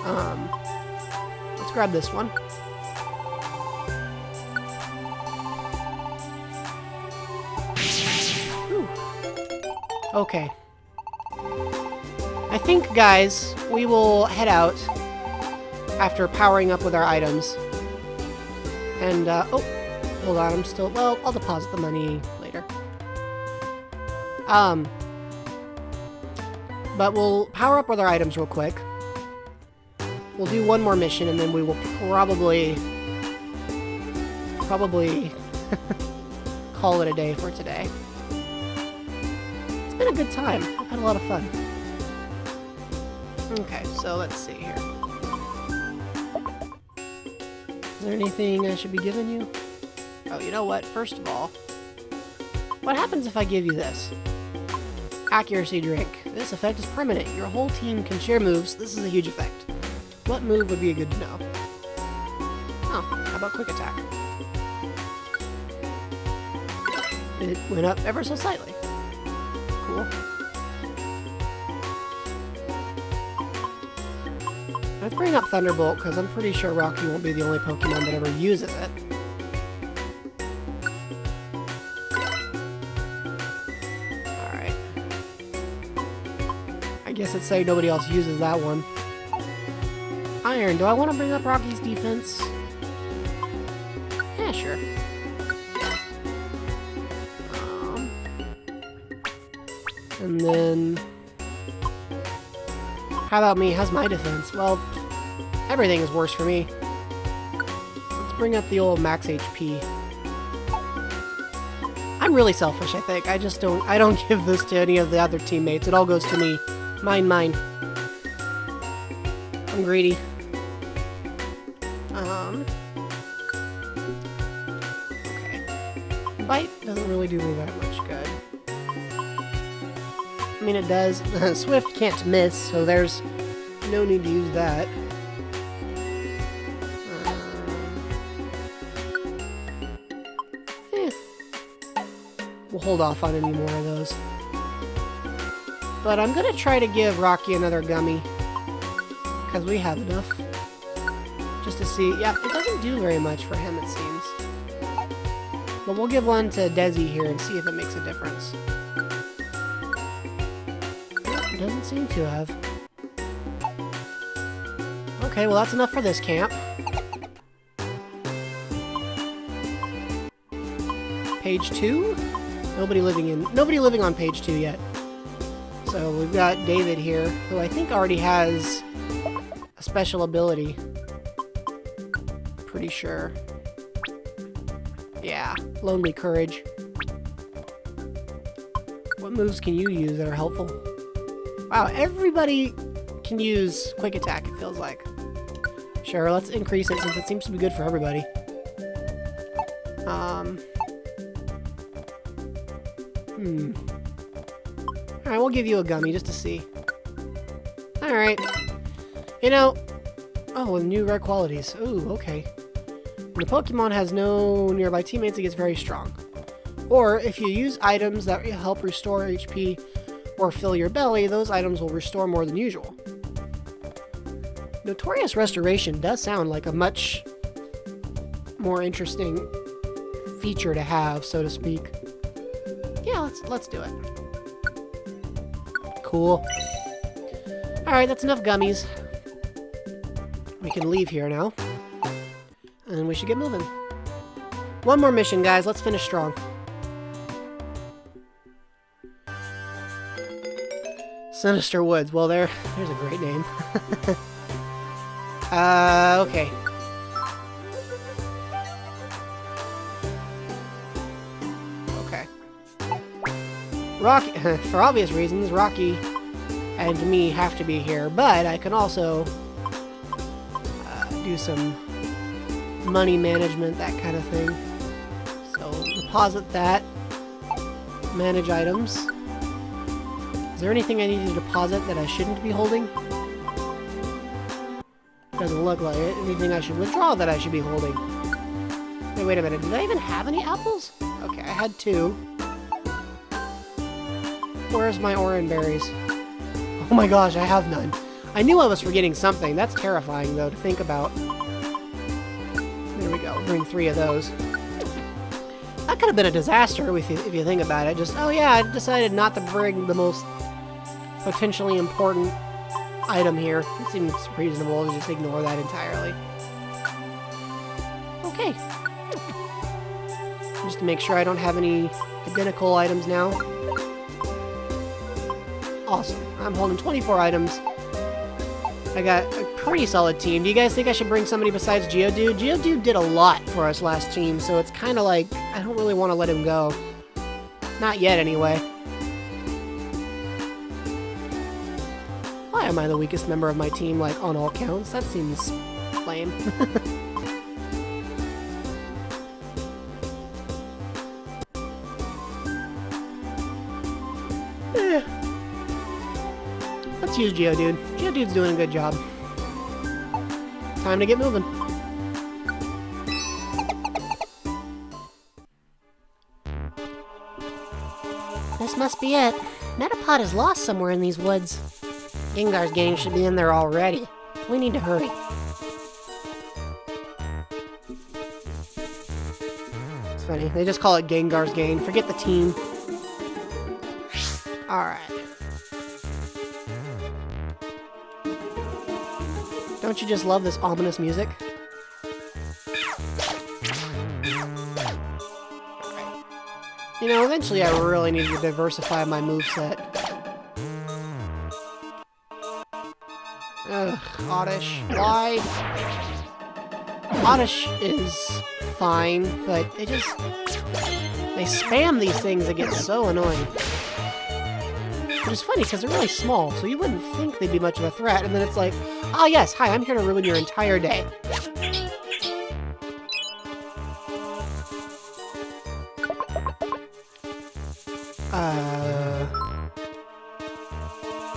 Let's grab this one. Whew. Okay. I think, guys, we will head out after powering up with our items. And, oh, hold on, I'm still, well, I'll deposit the money later. But we'll power up with our items real quick. We'll do one more mission, and then we will probably call it a day for today. It's been a good time. I've had a lot of fun. Okay, so let's see here. Is there anything I should be giving you? Oh, you know what? First of all, what happens if I give you this? Accuracy drink. This effect is permanent. Your whole team can share moves. This is a huge effect. What move would be good to know? Oh, how about quick attack? It went up ever so slightly. Cool. Let's bring up Thunderbolt, because I'm pretty sure Rocky won't be the only Pokemon that ever uses it. Alright. I guess it's saying nobody else uses that one. Iron, do I want to bring up Rocky's defense? Yeah, sure. And then... how about me? How's my defense? Well, everything is worse for me. Let's bring up the old max HP. I'm really selfish, I think. I don't give this to any of the other teammates. It all goes to me. Mine, mine. I'm greedy. Okay. Bite doesn't really do me that much good. I mean, it does. Swift can't miss, so there's no need to use that. We'll hold off on any more of those. But I'm gonna try to give Rocky another gummy, because we have enough. Just to see. Yeah, it doesn't do very much for him, it seems. But we'll give one to Desi here and see if it makes a difference. It doesn't seem to have. Okay, well that's enough for this camp. Page 2? Nobody living on page 2 yet. So we've got David here, who I think already has a special ability. Pretty sure. Yeah, Lonely Courage. What moves can you use that are helpful? Wow, everybody can use Quick Attack, it feels like. Sure, let's increase it since it seems to be good for everybody. Alright, we'll give you a gummy just to see. Alright. You know... oh, with new rare qualities. Ooh, okay. When a Pokemon has no nearby teammates, it gets very strong. Or, if you use items that help restore HP or fill your belly, those items will restore more than usual. Notorious Restoration does sound like a much more interesting feature to have, so to speak. Yeah, let's do it. Cool. Alright, that's enough gummies. We can leave here now. And we should get moving. One more mission, guys. Let's finish strong. Sinister Woods. Well, there's a great name. Okay. Okay. Rocky, for obvious reasons, Rocky and me have to be here, but I can also do some money management, that kind of thing. So So deposit that. Manage items. Is there anything I need to deposit that I shouldn't be holding? Doesn't look like it. Anything I should withdraw that I should be holding? Hey, wait a minute. Did I even have any apples? Okay, I had 2. Where's my orange berries? Oh my gosh, I have none. I knew I was forgetting something. That's terrifying, though, to think about. There we go. Bring 3 of those. That could have been a disaster if you think about it. Just, oh yeah, I decided not to bring the most potentially important item here. It seems reasonable to just ignore that entirely. Okay. Just to make sure I don't have any identical items now. Awesome. I'm holding 24 items. I got a pretty solid team. Do you guys think I should bring somebody besides Geodude? Geodude did a lot for us last team, so it's kind of like, I don't really want to let him go. Not yet, anyway. Why am I the weakest member of my team, like, on all counts? That seems lame. Let's use Geodude. Geodude's doing a good job. Time to get moving. This must be it. Metapod is lost somewhere in these woods. Gengar's gang should be in there already. We need to hurry. It's funny. They just call it Gengar's gang. Forget the team. Alright. Don't you just love this ominous music? You know, eventually I really need to diversify my moveset. Ugh, Oddish. Why? Oddish is fine, but it just... They spam these things, it gets so annoying. Which is funny, because they're really small, so you wouldn't think they'd be much of a threat, and then it's like, oh yes, hi, I'm here to ruin your entire day.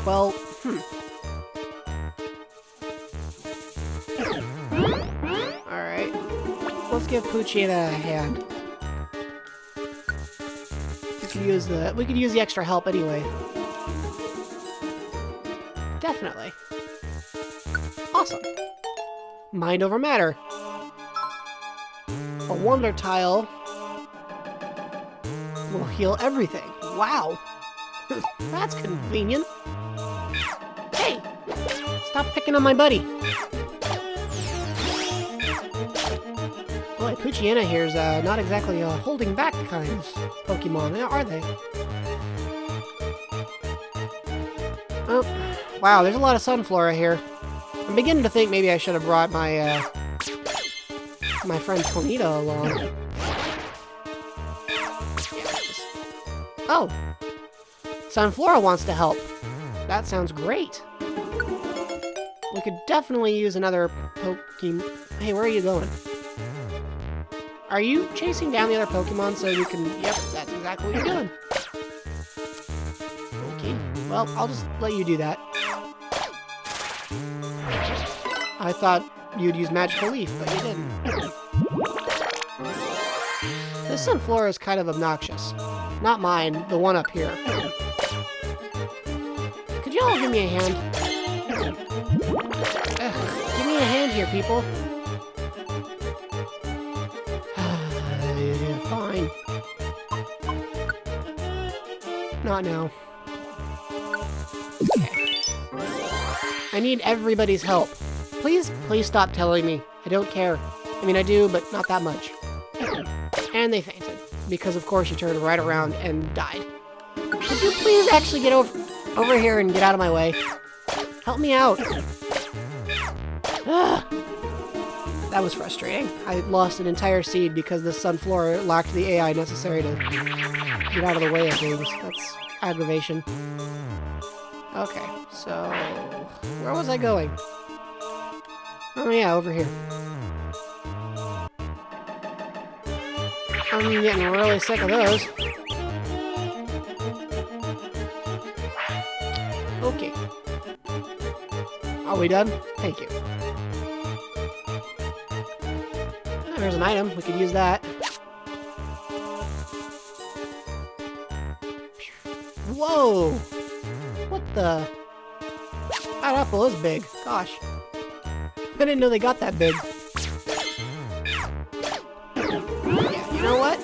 Well, Alright. Let's give Poochyena a hand. We could use the extra help anyway. Definitely. Awesome. Mind over matter. A wonder tile will heal everything. Wow. That's convenient. Hey! Stop picking on my buddy. Boy, Poochyena here's not exactly a holding back kind of Pokemon, are they? Oh, wow, there's a lot of Sunflora here. I'm beginning to think maybe I should have brought my, my friend Tornado along. Oh! Sunflora wants to help. That sounds great. We could definitely use another Pokemon. Hey, where are you going? Are you chasing down the other Pokemon so you can... Yep, that's exactly what you're doing. Okay, well, I'll just let you do that. I thought you'd use Magical Leaf, but you didn't. This Sunflora is kind of obnoxious. Not mine, the one up here. Could you all give me a hand? Ugh, give me a hand here, people. Fine. Not now. Okay. I need everybody's help. Please stop telling me. I don't care. I mean, I do, but not that much. And they fainted. Because, of course, you turned right around and died. Could you please actually get over here and get out of my way? Help me out. Ugh. That was frustrating. I lost an entire seed because the Sunflora lacked the AI necessary to get out of the way of things. That's aggravation. Okay, so... Where was I going? Oh yeah, over here. I'm getting really sick of those. Okay. Are we done? Thank you. Oh, there's an item. We could use that. Whoa! What the? That apple is big. Gosh. I didn't know they got that big. Yeah, you know what?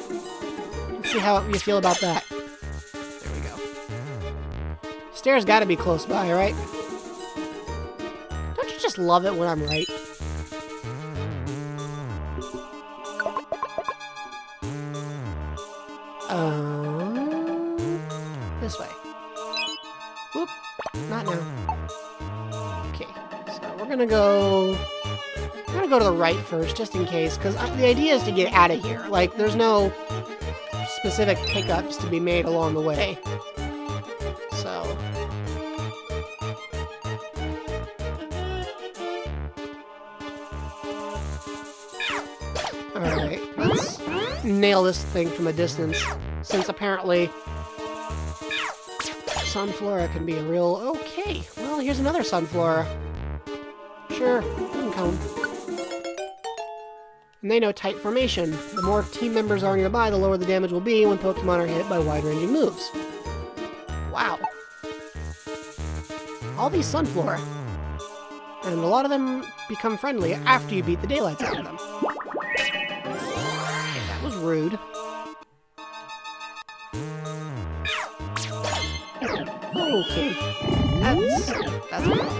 Let's see how you feel about that. There we go. Stairs gotta be close by, right? Don't you just love it when I'm right? This way. Whoop. Not now. Okay, so we're gonna go... I'm gonna go to the right first, just in case, because the idea is to get out of here. Like, there's no specific pickups to be made along the way. So... Alright, let's nail this thing from a distance, since apparently Sunflora can be a real... Okay, well, here's another Sunflora. Sure, you can come. And they know tight formation. The more team members are nearby, the lower the damage will be when Pokemon are hit by wide-ranging moves. Wow. All these Sunflora. And a lot of them become friendly after you beat the daylights out of them. That was rude. Okay. That's a problem.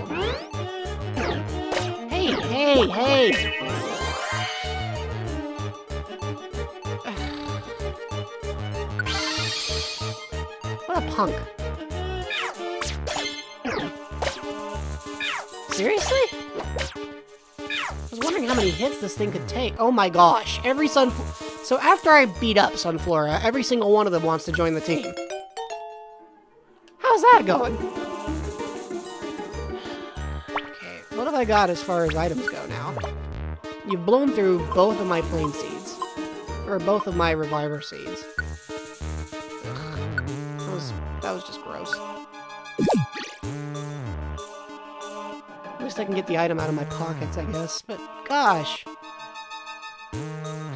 Hey! What a punk. Seriously? I was wondering how many hits this thing could take. Oh my gosh. So after I beat up Sunflora, every single one of them wants to join the team. How's that going? Okay, what have I got as far as items go now? You've blown through both of my Flame Seeds. Or both of my Reviver Seeds. Ugh. That was just gross. At least I can get the item out of my pockets, I guess. But, gosh.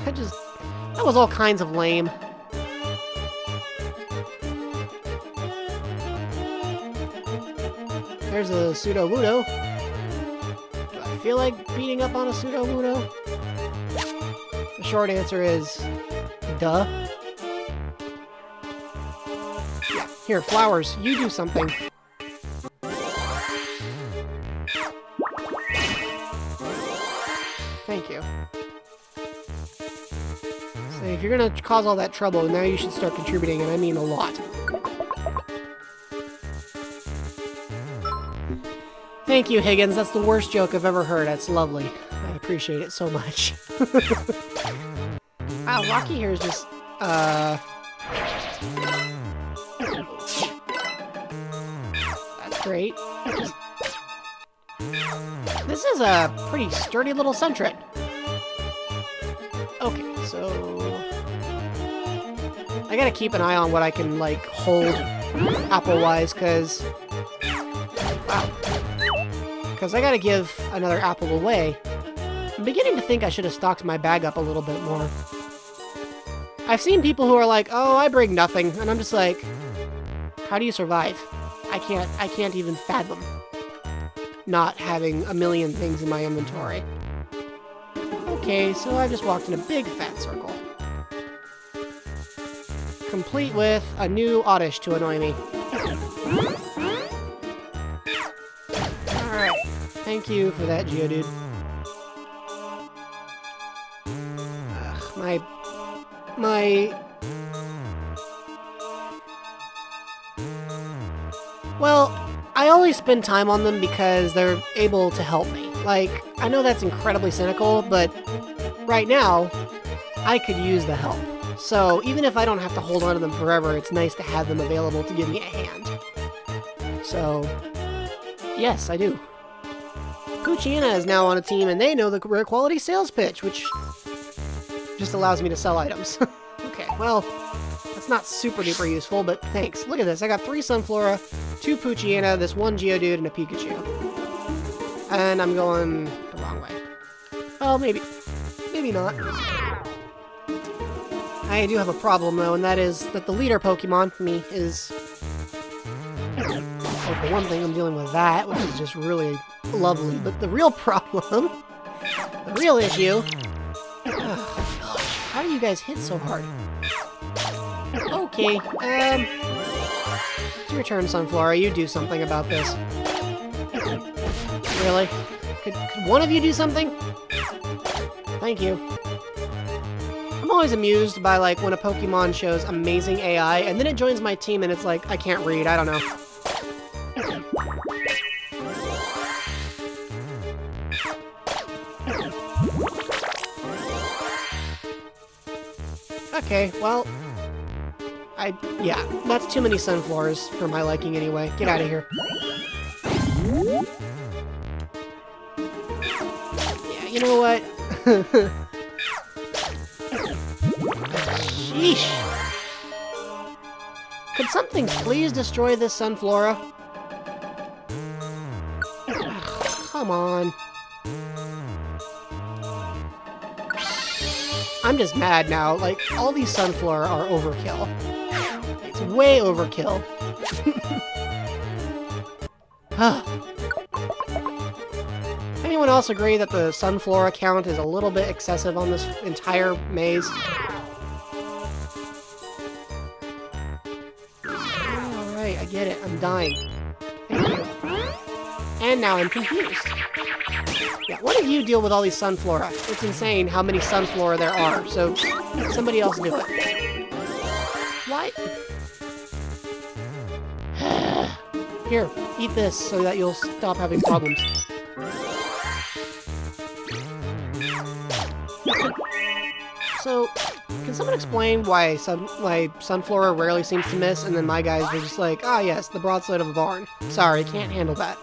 That was all kinds of lame. There's a Pseudo-Wudo. Do I feel like beating up on a Pseudo-Wudo? The short answer is... duh. Yeah, here, flowers, you do something. Thank you. So if you're gonna cause all that trouble, now you should start contributing, and I mean a lot. Thank you, Higgins. That's the worst joke I've ever heard. That's lovely. I appreciate it so much. Wow, Rocky here is just, that's great. This is a pretty sturdy little Sentret. Okay, so... I gotta keep an eye on what I can, like, hold apple-wise, because... Wow. Because I gotta give another apple away. I'm beginning to think I should have stocked my bag up a little bit more. I've seen people who are like, oh, I bring nothing, and I'm just like, how do you survive? I can't even fathom not having a million things in my inventory. Okay, so I've just walked in a big fat circle. Complete with a new Oddish to annoy me. Alright, thank you for that, Geodude. Ugh, Well, I always spend time on them because they're able to help me. Like, I know that's incredibly cynical, but right now, I could use the help. So, even if I don't have to hold on to them forever, it's nice to have them available to give me a hand. So, yes, I do. Poochyena is now on a team, and they know the rare quality sales pitch, which just allows me to sell items. Okay, well, that's not super duper useful, but thanks. Look at this. I got 3 Sunflora, 2 Poochyena, this 1 Geodude, and a Pikachu. And I'm going the wrong way. Well, maybe. Maybe not. I do have a problem, though, and that is that the leader Pokemon for me is... Well, for one thing, I'm dealing with that, which is just really lovely. But the real problem, the real issue... Oh, gosh, how do you guys hit so hard? Okay, it's your turn, Sunflora. You do something about this. Really? Could one of you do something? Thank you. I'm always amused by, like, when a Pokemon shows amazing AI, and then it joins my team and it's like, I can't read, I don't know. Okay, well... yeah, that's too many Sunflowers for my liking anyway. Get out of here. Yeah, you know what? Sheesh. Could something please destroy this Sunflora? Come on. I'm just mad now. Like, all these Sunflora are overkill. It's way overkill. Anyone else agree that the Sunflora count is a little bit excessive on this entire maze? Alright, I get it. I'm dying. Thank you. And now I'm confused. Yeah, one of you deal with all these Sunflora. It's insane how many Sunflora there are, so somebody else do it. What? Here, eat this so that you'll stop having problems. So, can someone explain why Sunflora rarely seems to miss, and then my guys are just like, ah yes, the broadside of a barn. Sorry, can't handle that.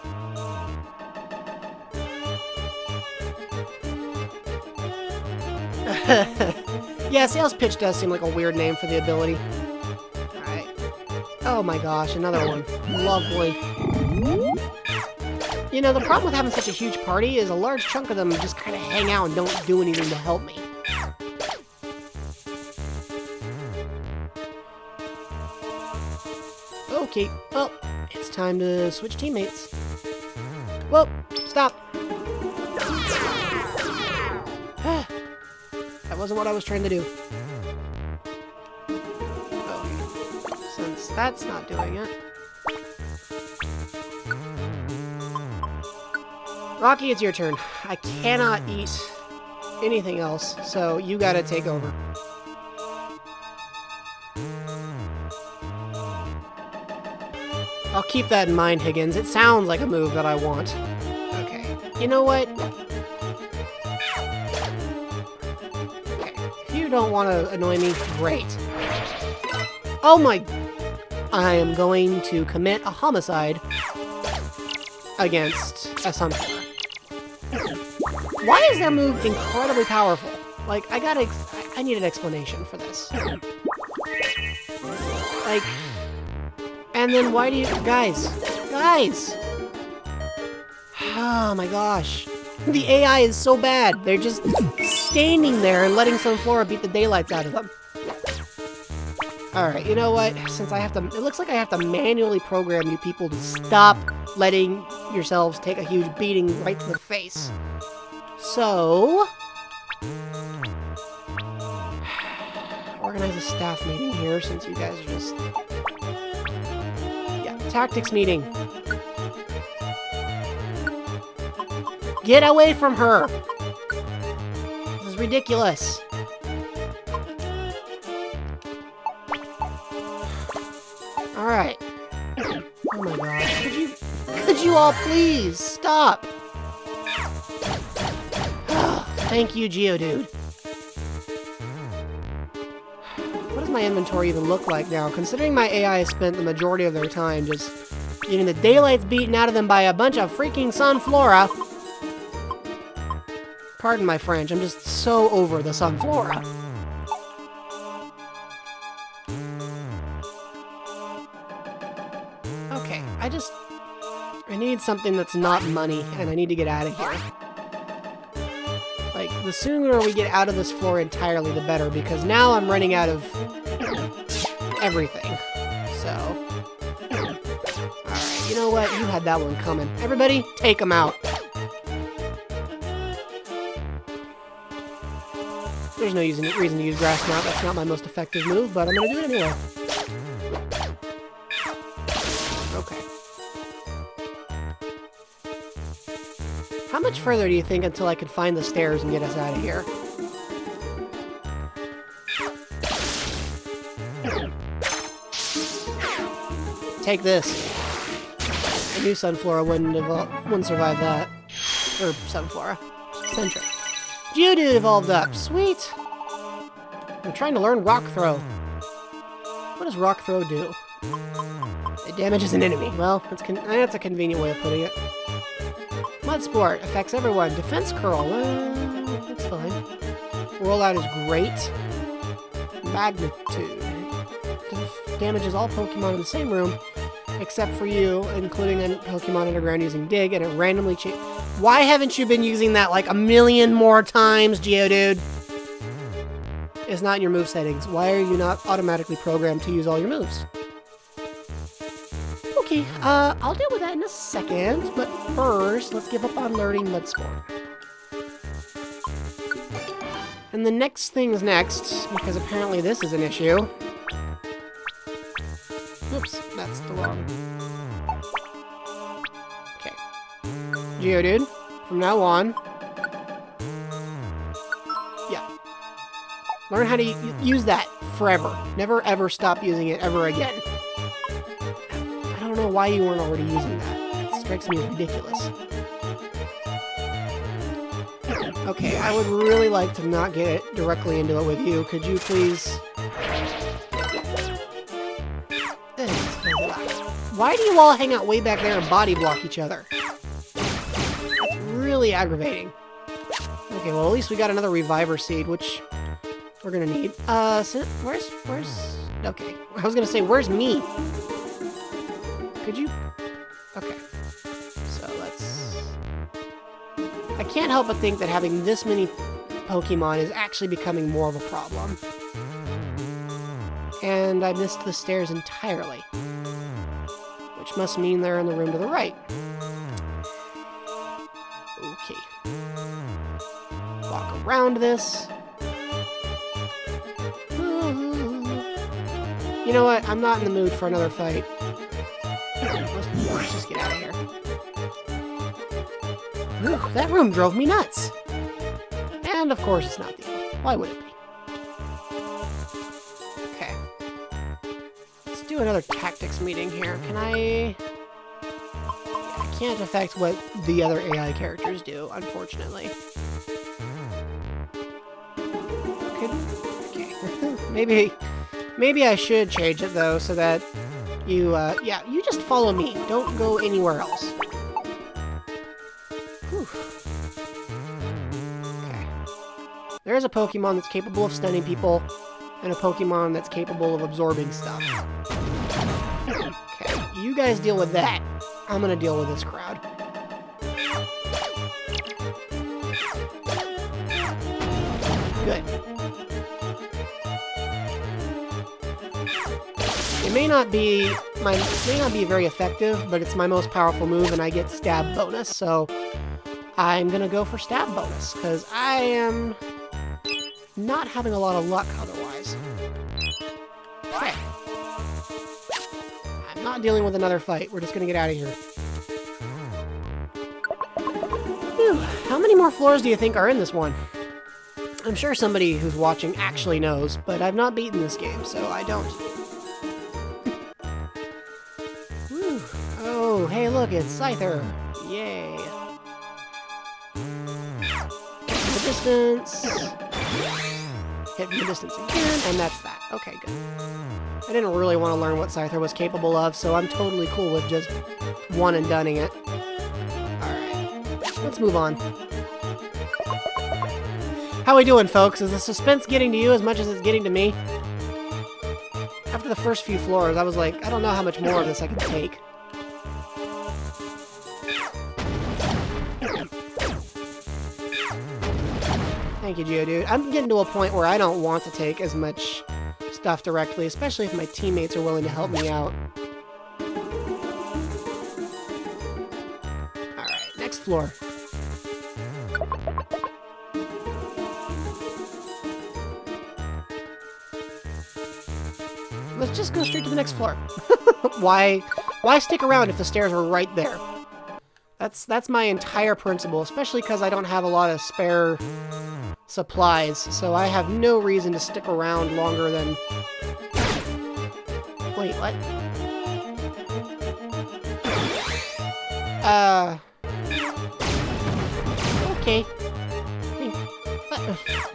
Yeah, Sales Pitch does seem like a weird name for the ability. Alright. Oh my gosh, another one. Lovely. You know, the problem with having such a huge party is a large chunk of them just kind of hang out and don't do anything to help me. Okay, well, it's time to switch teammates. Whoa, stop. That wasn't what I was trying to do. Okay, since that's not doing it. Rocky, it's your turn. I cannot eat anything else, so you gotta take over. I'll keep that in mind, Higgins. It sounds like a move that I want. Okay. You know what? Okay. If you don't want to annoy me, great. Oh my... I am going to commit a homicide against a Sunflower. Why is their move incredibly powerful? Like, I need an explanation for this. Like... And then why do you... Guys! Oh my gosh. The AI is so bad. They're just standing there and letting Sunflora beat the daylights out of them. Alright, you know what? Since I have to... It looks like I have to manually program you people to stop letting yourselves take a huge beating right to the face. So... Organize a staff meeting here since you guys are just... Tactics meeting. Get away from her! This is ridiculous. Alright. Oh my gosh. Could you all please stop? Thank you, Geodude. What does my inventory even look like now? Considering my AI has spent the majority of their time just getting the daylights beaten out of them by a bunch of freaking Sunflora. Pardon my French, I'm just so over the Sunflora. I need something that's not money, and I need to get out of here. Like, the sooner we get out of this floor entirely, the better, because now I'm running out of everything. So, alright, you know what? You had that one coming. Everybody, take them out. There's no reason to use Grass Knot. That's not my most effective move, but I'm going to do it anyway. Okay. How much further do you think until I could find the stairs and get us out of here? Take this. I knew Sunflora wouldn't survive that. Or Sunflora. Centric. Geodude evolved up. Sweet! I'm trying to learn Rock Throw. What does Rock Throw do? It damages an enemy. Well, that's a convenient way of putting it. Mud Sport affects everyone. Defense Curl. Well, that's fine. Rollout is great. Magnitude. Damages all Pokemon in the same room, except for you, including a Pokemon underground using Dig, and it randomly changes. Why haven't you been using that like a million more times, Geodude? It's not in your move settings. Why are you not automatically programmed to use all your moves? Okay, I'll deal with that in a second, but first, let's give up on learning Mud Sport. And the next thing's next, because apparently this is an issue. Oops, that's the wrong... Okay. Geodude, from now on... Yeah. Learn how to use that forever. Never ever stop using it ever again. I don't know why you weren't already using that. It strikes me as ridiculous. Okay, I would really like to not get it directly into it with you. Could you please... Why do you all hang out way back there and body block each other? That's really aggravating. Okay, well at least we got another Reviver Seed, which we're gonna need. So where's... Okay, I was gonna say, where's me? Could you... Okay. So let's... I can't help but think that having this many Pokemon is actually becoming more of a problem. And I missed the stairs entirely. Which must mean they're in the room to the right. Okay. Walk around this. You know what? I'm not in the mood for another fight. Let's just get out of here. Ooh, that room drove me nuts. And of course it's not the end. Why would it be? Okay. Let's do another tactics meeting here. Can I can't affect what the other AI characters do, unfortunately. Okay. Maybe I should change it though, so that you yeah, you just follow me. Don't go anywhere else. Whew. Okay. There's a Pokemon that's capable of stunning people, and a Pokemon that's capable of absorbing stuff. Okay, you guys deal with that. I'm gonna deal with this crowd. Good. It may not be very effective, but it's my most powerful move, and I get stab bonus, so I'm gonna go for stab bonus, because I am not having a lot of luck otherwise. Okay. I'm not dealing with another fight. We're just gonna get out of here. Whew. How many more floors do you think are in this one? I'm sure somebody who's watching actually knows, but I've not beaten this game, so I don't. Whew. Oh, hey look, it's Scyther. Yay. Hit the distance. Hit the distance again, and that's that. Okay, good. I didn't really want to learn what Scyther was capable of, so I'm totally cool with just one and doneing it. Alright, let's move on. How we doing, folks? Is the suspense getting to you as much as it's getting to me? After the first few floors, I was like, I don't know how much more of this I can take. Thank you, Geodude. I'm getting to a point where I don't want to take as much stuff directly, especially if my teammates are willing to help me out. Alright, next floor. Let's just go straight to the next floor. Why stick around if the stairs are right there? That's my entire principle, especially because I don't have a lot of spare supplies, so I have no reason to stick around longer than... Wait, what? Okay.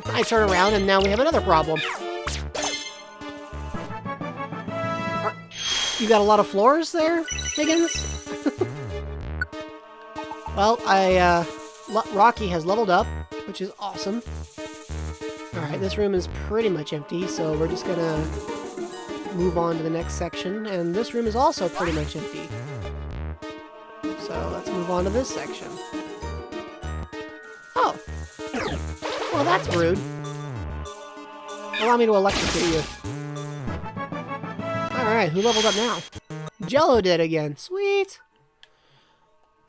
I turn around and now we have another problem. You got a lot of floors there, Higgins? Well, Rocky has leveled up, which is awesome. Alright, this room is pretty much empty, so we're just gonna move on to the next section, and this room is also pretty much empty. So let's move on to this section. Oh! Well, that's rude. Allow me to electrocute you. Alright, who leveled up now? Jello did again. Sweet!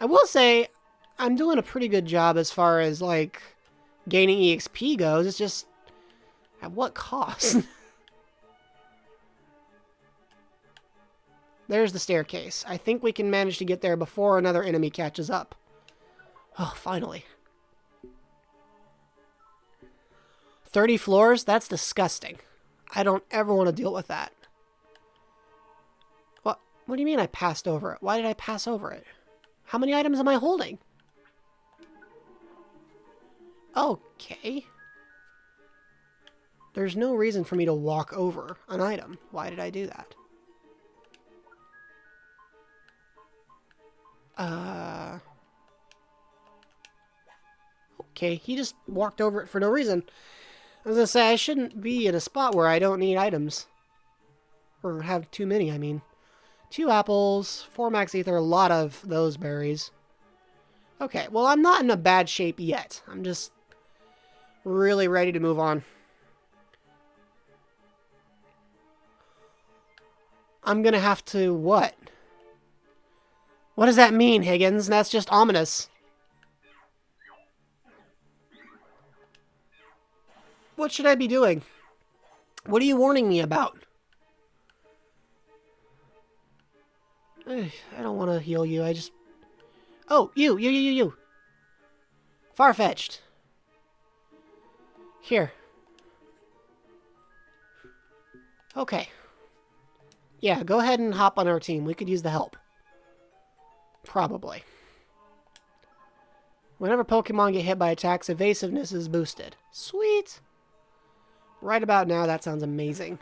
I will say, I'm doing a pretty good job as far as, like, gaining EXP goes. It's just, at what cost? There's the staircase. I think we can manage to get there before another enemy catches up. Oh, finally. 30 floors? That's disgusting. I don't ever want to deal with that. What do you mean I passed over it? Why did I pass over it? How many items am I holding? Okay. There's no reason for me to walk over an item. Why did I do that? Okay, he just walked over it for no reason. I was gonna say, I shouldn't be at a spot where I don't need items. Or have too many, I mean. 2 apples, 4 max ether, a lot of those berries. Okay, well, I'm not in a bad shape yet. I'm just really ready to move on. I'm gonna have to what? What does that mean, Higgins? That's just ominous. What should I be doing? What are you warning me about? I don't want to heal you, I just... Oh, you! Far-fetched. Here. Okay. Yeah, go ahead and hop on our team. We could use the help. Probably. Whenever Pokemon get hit by attacks, evasiveness is boosted. Sweet! Right about now, that sounds amazing.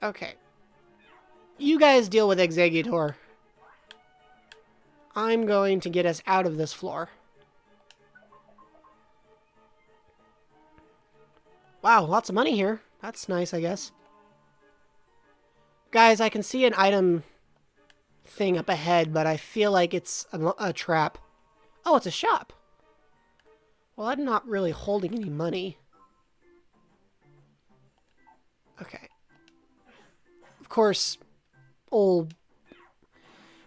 Okay. You guys deal with Exeggutor. I'm going to get us out of this floor. Wow, lots of money here. That's nice, I guess. Guys, I can see an item thing up ahead, but I feel like it's a trap. Oh, it's a shop. Well, I'm not really holding any money. Okay. Of course, old...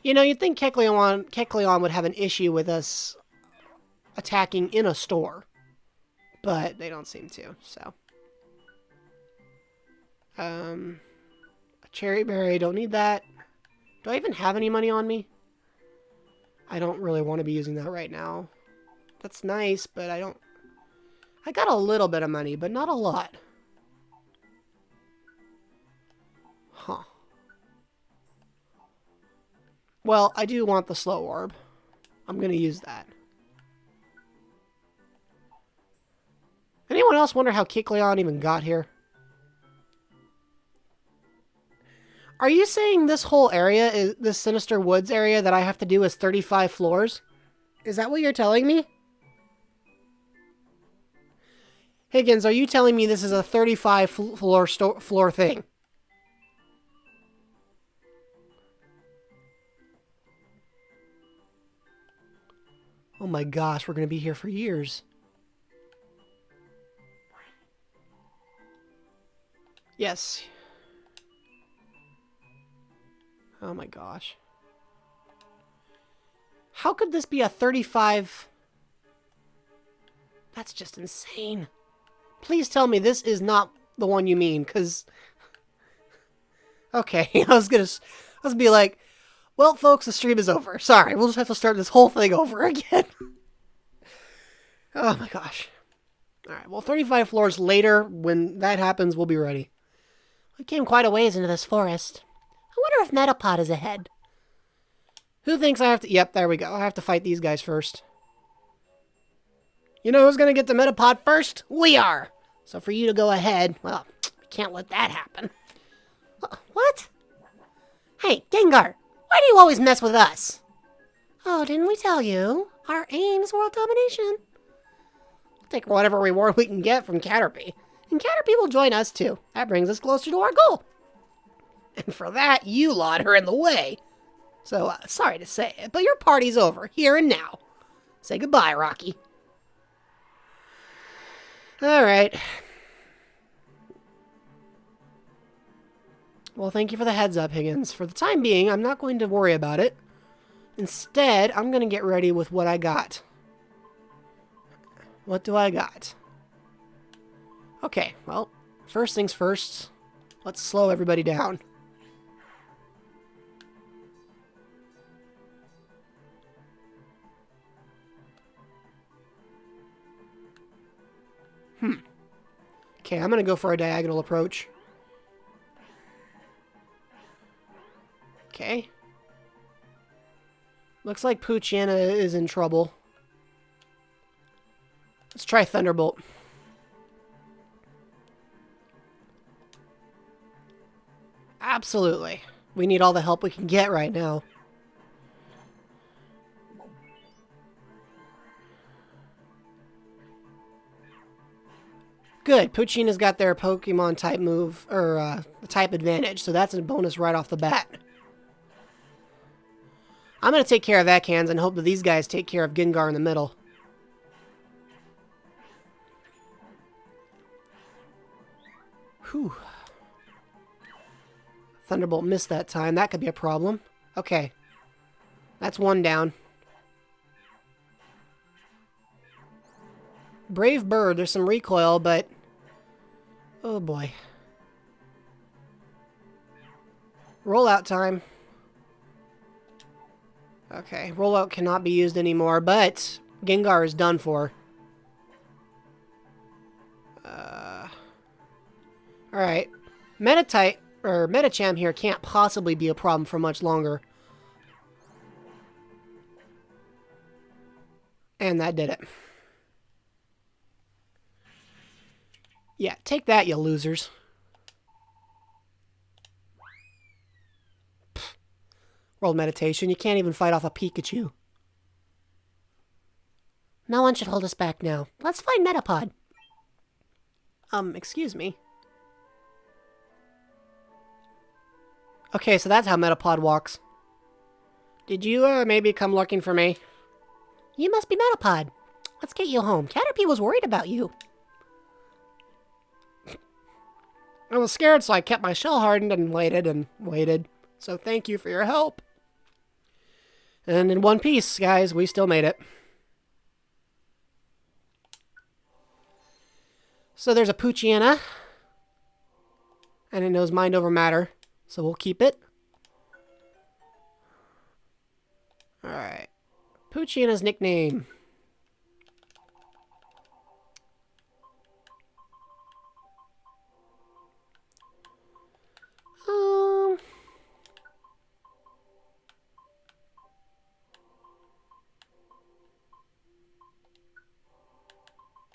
You know, you'd think Kecleon would have an issue with us attacking in a store. But they don't seem to, so... A cherry berry, don't need that. Do I even have any money on me? I don't really want to be using that right now. That's nice, but I don't... I got a little bit of money, but not a lot. Huh. Well, I do want the slow orb. I'm going to use that. Anyone else wonder how Kecleon even got here? Are you saying this whole area, is this Sinister Woods area that I have to do is 35 floors? Is that what you're telling me? Higgins, are you telling me this is a 35 floor thing? Oh my gosh, we're going to be here for years. Yes. Oh my gosh. How could this be a 35? That's just insane. Please tell me this is not the one you mean, because... Okay, I was gonna be like, well, folks, the stream is over. Sorry, we'll just have to start this whole thing over again. Oh my gosh. Alright, well, 35 floors later, when that happens, we'll be ready. We came quite a ways into this forest. I wonder if Metapod is ahead. Who thinks I have to... Yep, there we go. I have to fight these guys first. You know who's gonna get to Metapod first? We are! So for you to go ahead, well, we can't let that happen. What? Hey, Gengar, why do you always mess with us? Oh, didn't we tell you? Our aim is world domination. We'll take whatever reward we can get from Caterpie. And Caterpie will join us too. That brings us closer to our goal. And for that, you lot are in the way. So, sorry to say it, but your party's over, here and now. Say goodbye, Rocky. Alright. Well, thank you for the heads up, Higgins. For the time being, I'm not going to worry about it. Instead, I'm going to get ready with what I got. What do I got? Okay, well, first things first. Let's slow everybody down. Okay, I'm going to go for a diagonal approach. Okay. Looks like Poochyena is in trouble. Let's try Thunderbolt. Absolutely. We need all the help we can get right now. Good. Poochyena's got their Pokemon type move, or type advantage, so that's a bonus right off the bat. I'm going to take care of Ekans and hope that these guys take care of Gengar in the middle. Whew. Thunderbolt missed that time. That could be a problem. Okay. That's one down. Brave Bird. There's some recoil, but... Oh boy. Rollout time. Okay, rollout cannot be used anymore, but Gengar is done for. Alright. Metacham here can't possibly be a problem for much longer. And that did it. Yeah, take that, you losers. Pfft. World meditation, you can't even fight off a Pikachu. No one should hold us back now. Let's find Metapod. Excuse me. Okay, so that's how Metapod walks. Did you, maybe come looking for me? You must be Metapod. Let's get you home. Caterpie was worried about you. I was scared, so I kept my shell hardened and waited. So thank you for your help. And in one piece, guys, we still made it. So there's a Poochyena. And it knows mind over matter. So we'll keep it. Alright. Poochyena's nickname.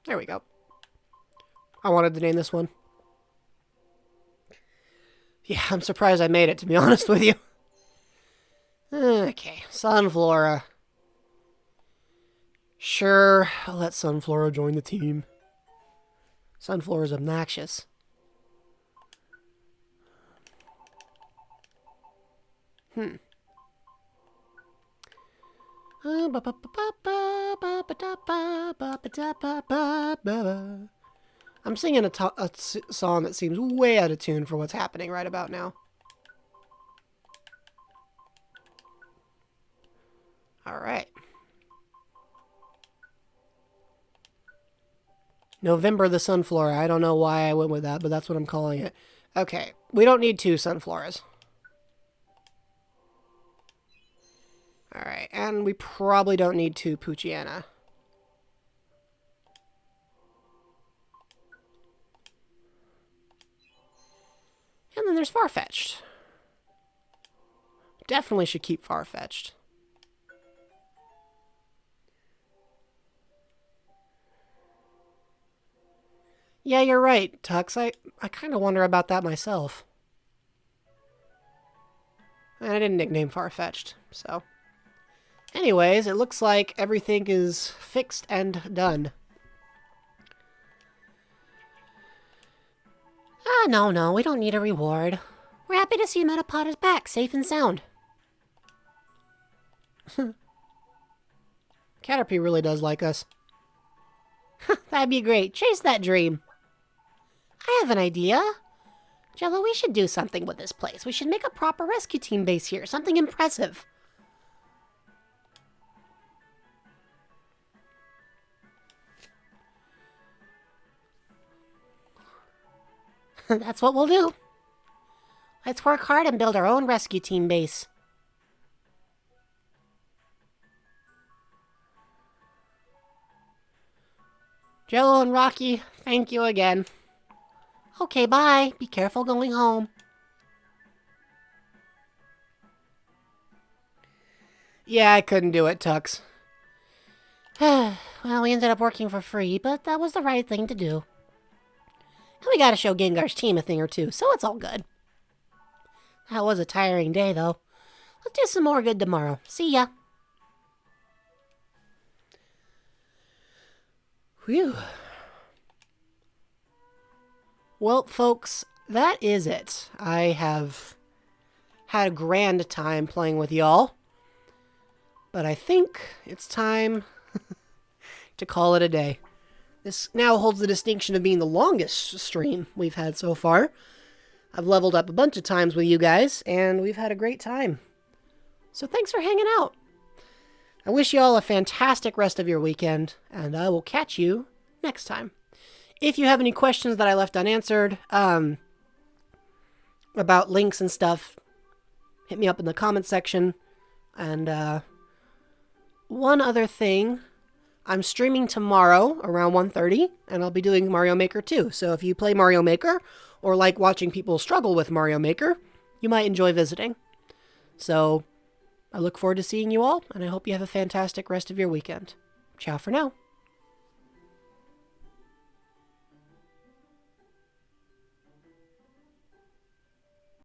There we go. I wanted to name this one. Yeah, I'm surprised I made it, to be honest with you. Okay, Sunflora. Sure, I'll let Sunflora join the team. Sunflora's obnoxious. I'm singing a song that seems way out of tune for what's happening right about now. All right. November the Sunflora. I don't know why I went with that, but that's what I'm calling it. Okay, we don't need 2 Sunfloras. All right, and we probably don't need 2 Poochyena. And then there's Farfetch'd. Definitely should keep Farfetch'd. Yeah, you're right, Tux. I kind of wonder about that myself. And I didn't nickname Farfetch'd, so... Anyways, it looks like everything is fixed and done. Ah, no, we don't need a reward. We're happy to see Metapod is back, safe and sound. Caterpie really does like us. That'd be great. Chase that dream. I have an idea. Jello, we should do something with this place. We should make a proper rescue team base here. Something impressive. That's what we'll do. Let's work hard and build our own rescue team base. Jello and Rocky, thank you again. Okay, bye. Be careful going home. Yeah, I couldn't do it, Tux. Well, we ended up working for free, but that was the right thing to do. And we gotta show Gengar's team a thing or two, so it's all good. That was a tiring day, though. Let's do some more good tomorrow. See ya. Whew. Well, folks, that is it. I have had a grand time playing with y'all. But I think it's time to call it a day. This now holds the distinction of being the longest stream we've had so far. I've leveled up a bunch of times with you guys, and we've had a great time. So thanks for hanging out. I wish you all a fantastic rest of your weekend, and I will catch you next time. If you have any questions that I left unanswered, about links and stuff, hit me up in the comments section. And, one other thing, I'm streaming tomorrow around 1:30, and I'll be doing Mario Maker 2. So if you play Mario Maker, or like watching people struggle with Mario Maker, you might enjoy visiting. So I look forward to seeing you all, and I hope you have a fantastic rest of your weekend. Ciao for now.